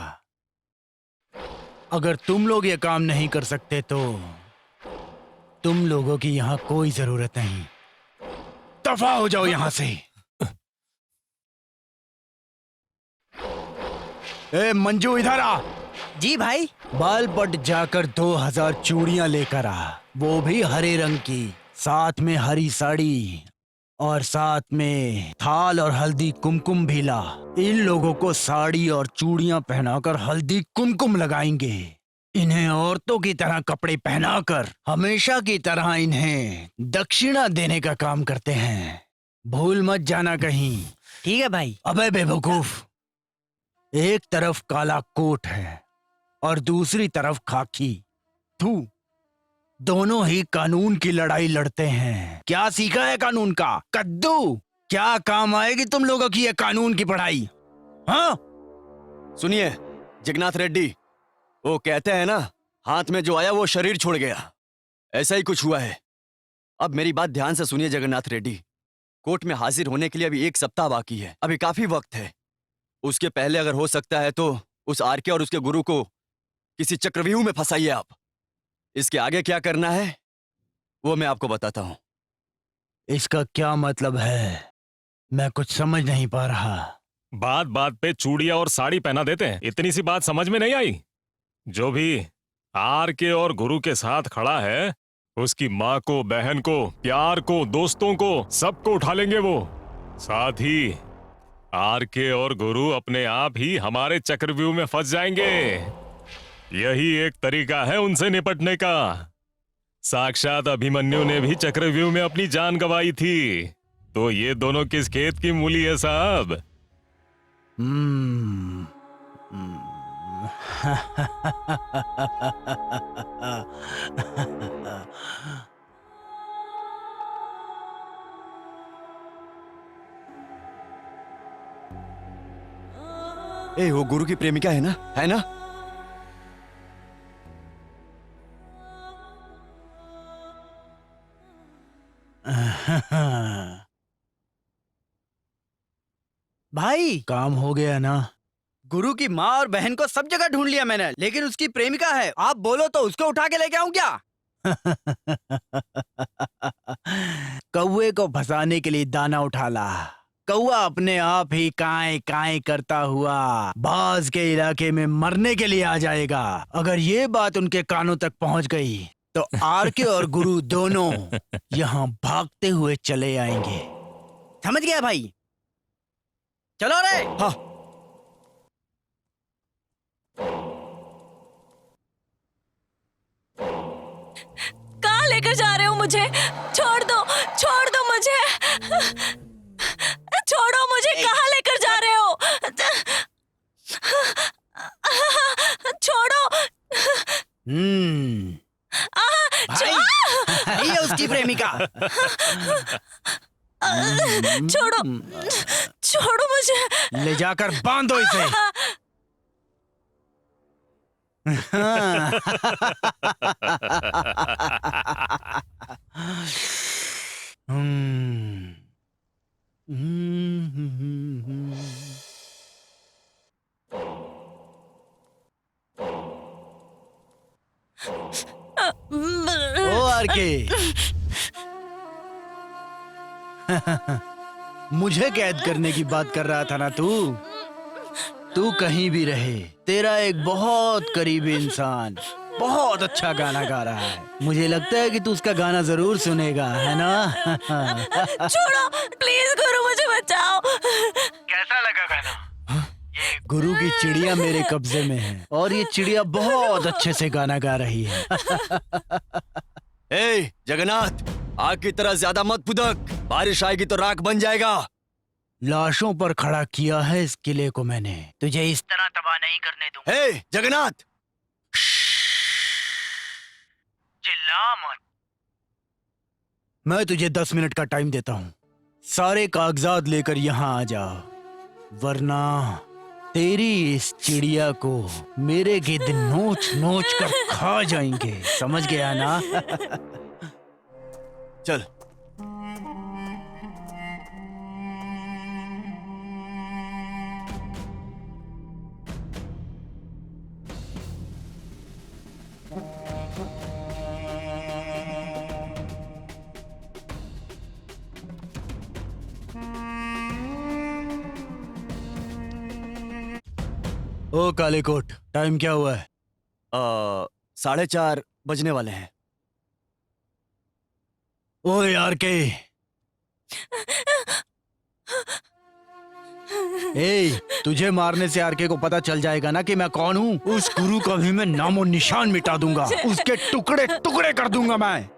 अगर तुम लोग ये काम नहीं कर सकते तो तुम लोगों की यहाँ कोई जरूरत नहीं। दफा हो जाओ यहाँ से। ए मंजू इधर आ। जी भाई। बाल पट जाकर 2000 चूड़ियां लेकर आ, वो भी हरे रंग की, साथ में हरी साड़ी और साथ में थाल और हल्दी कुमकुम भी ला। इन लोगों को साड़ी और चूड़ियां पहनाकर हल्दी कुमकुम लगाएंगे। इन्हें औरतों की तरह कपड़े पहनाकर हमेशा की तरह इन्हें दक्षिणा देने का काम करते हैं। भूल मत जाना कहीं। ठीक है भाई। अबे बेवकूफ, एक तरफ काला कोट है और दूसरी तरफ खाकी। तू दोनों ही कानून की लड़ाई लड़ते हैं। क्या सीखा है कानून का? कद्दू। क्या काम आएगी तुम लोगों की ये कानून की पढ़ाई? हाँ सुनिए जगन्नाथ रेड्डी, वो कहते हैं ना, हाथ में जो आया वो शरीर छोड़ गया। ऐसा ही कुछ हुआ है। अब मेरी बात ध्यान से सुनिए जगन्नाथ रेड्डी, कोर्ट में हाजिर होने के लिए अभी 1 सप्ताह बाकी है, अभी काफी वक्त है। उसके पहले अगर हो सकता है तो उस आरके और उसके गुरु को किसी चक्रव्यूह में फंसाइए आप। इसके आगे क्या करना है वो मैं आपको बताता हूं। इसका क्या मतलब है? मैं कुछ समझ नहीं पा रहा। बात बात पे चूड़ियां और साड़ी पहना देते हैं, इतनी सी बात समझ में नहीं आई? जो भी आरके और गुरु के साथ खड़ा है, उसकी माँ को, बहन को, प्यार को, दोस्तों को, सबको उठा लेंगे वो। साथ ही आरके और गुरु अपने आप ही हमारे चक्रव्यूह में फंस जाएंगे। यही एक तरीका है उनसे निपटने का। साक्षात अभिमन्यु ने भी चक्रव्यूह में अपनी जान गंवाई थी। तो ये दोनों किस खेत की मूली है साहब? ए, वो गुरु की प्रेमिका है ना, है ना? भाई काम हो गया ना? गुरु की माँ और बहन को सब जगह ढूंढ लिया मैंने, लेकिन उसकी प्रेमिका है। आप बोलो तो उसको उठा के लेके आऊं क्या? कौवे को फंसाने के लिए दाना उठा ला। कौवा अपने आप ही काएं काएं करता हुआ बाज के इलाके में मरने के लिए आ जाएगा। अगर ये बात उनके कानों तक पहुंच गई तो आरके और गुरु दोनों यहाँ भागते हुए चले आएंगे। समझ गया भाई? चलो रे। हाँ। कहाँ लेकर जा रहे हो मुझे? छोड़ दो मुझे। छोड़ो मुझे, कहाँ लेकर जा रहे हो? छोड़ो। भाई ये उसकी प्रेमिका। छोड़ो मुझे। ले जाकर बांधो इसे। ओ आरके, मुझे कैद करने की बात कर रहा था ना तू कहीं भी रहे, तेरा एक बहुत करीबी इंसान बहुत अच्छा गाना गा रहा है। मुझे लगता है कि तू उसका गाना जरूर सुनेगा, है ना? छोड़ो प्लीज गुरु, मुझे बचाओ। कैसा लगा गाना? ये गुरु की चिड़िया मेरे कब्जे में है और ये चिड़िया बहुत अच्छे से गाना गा रही है। ए जगन्नाथ, आग की तरह ज्यादा मत फुदक, बारिश आएगी तो राख बन जाएगा। लाशों पर खड़ा किया है इस किले को मैंने, तुझे इस तरह तबाह नहीं करने दूंगा। हे जगन्नाथ, चिल्ला मत। मैं तुझे 10 मिनट का टाइम देता हूँ, सारे कागजात लेकर यहाँ आ जा, वरना तेरी इस चिड़िया को मेरे गिद्ध नोच नोच कर खा जाएंगे। समझ गया ना? चल। ओ काले कोट, टाइम क्या हुआ है? 4:30 बजने वाले हैं। ओ यार के, ए, तुझे मारने से आरके को पता चल जाएगा ना कि मैं कौन हूँ। उस गुरु का भी मैं नामो निशान मिटा दूंगा, उसके टुकड़े टुकड़े कर दूंगा मैं।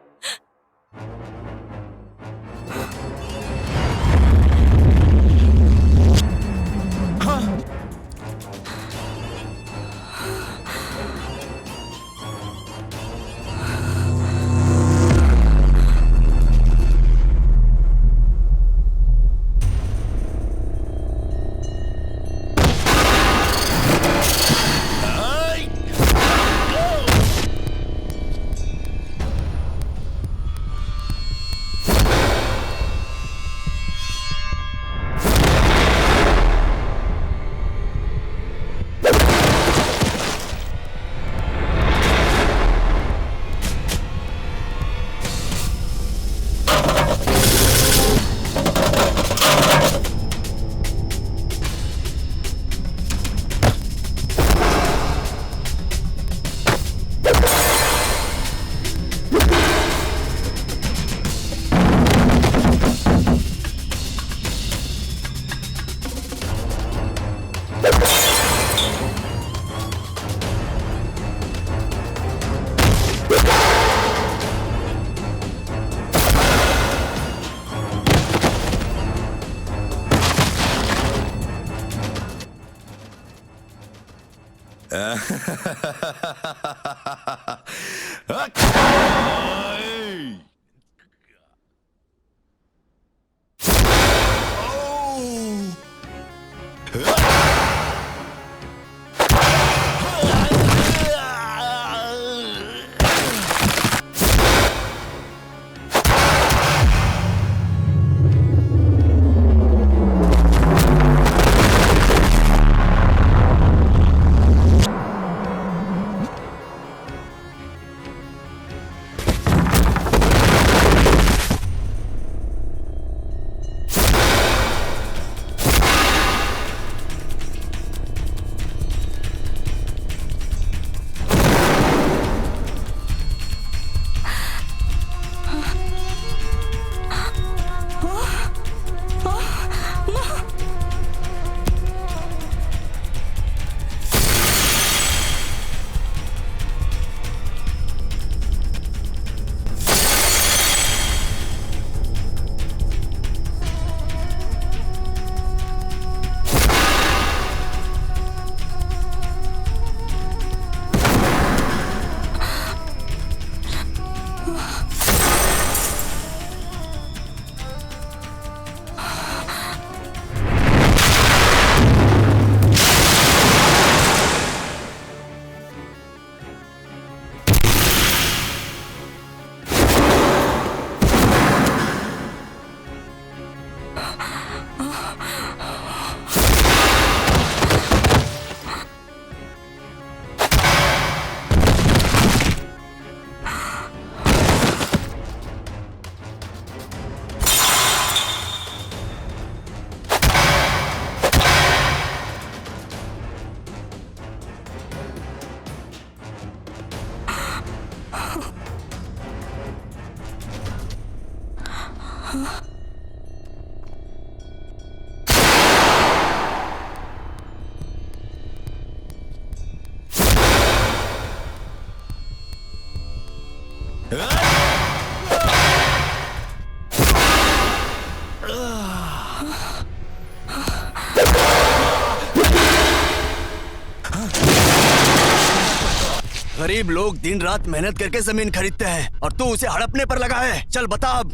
गरीब लोग दिन रात मेहनत करके जमीन खरीदते हैं और तू उसे हड़पने पर लगा है। चल बता अब,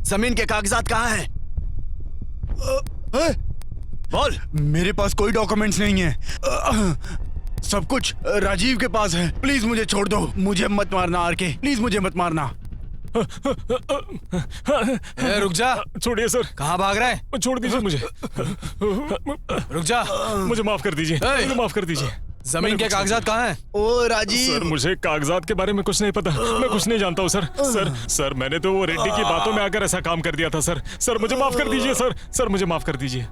जमीन के कागजात कहाँ हैं? बोल। मेरे पास कोई डॉक्यूमेंट्स नहीं है। सब कुछ राजीव के पास है। प्लीज मुझे छोड़ दो, मुझे मत मारना आरके, प्लीज मुझे मत मारना। रुक जा। छोड़िए सर। कहाँ भाग रहा है? छोड़ दीजिए मुझे। रुक जा। मुझे माफ कर दीजिए, मुझे माफ कर दीजिए। जमीन के कागजात कहाँ हैं? ओ राजीव, सर मुझे कागजात के बारे में कुछ नहीं पता, मैं कुछ नहीं जानता हूँ सर। सर मैंने तो वो रेड्डी की बातों में आकर ऐसा काम कर दिया था सर। सर मुझे माफ कर दीजिए सर। सर मुझे माफ कर दीजिए।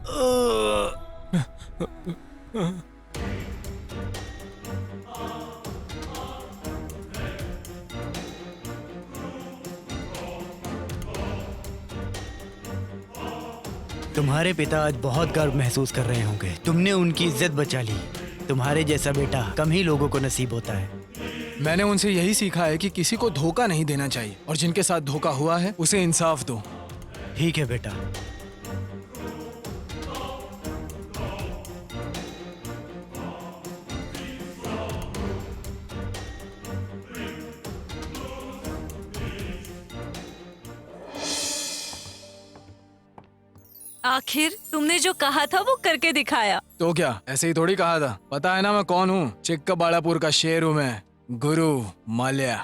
तुम्हारे पिता आज बहुत गर्व महसूस कर रहे होंगे। तुमने उनकी इज्जत बचा ली। तुम्हारे जैसा बेटा कम ही लोगों को नसीब होता है। मैंने उनसे यही सीखा है कि किसी को धोखा नहीं देना चाहिए और जिनके साथ धोखा हुआ है उसे इंसाफ दो। ठीक है बेटा। आखिर तुमने जो कहा था वो करके दिखाया। तो क्या ऐसे ही थोड़ी कहा था? पता है ना मैं कौन हूँ? चिक्कबाड़ापुर का शेर हूँ मैं, गुरु माल्या।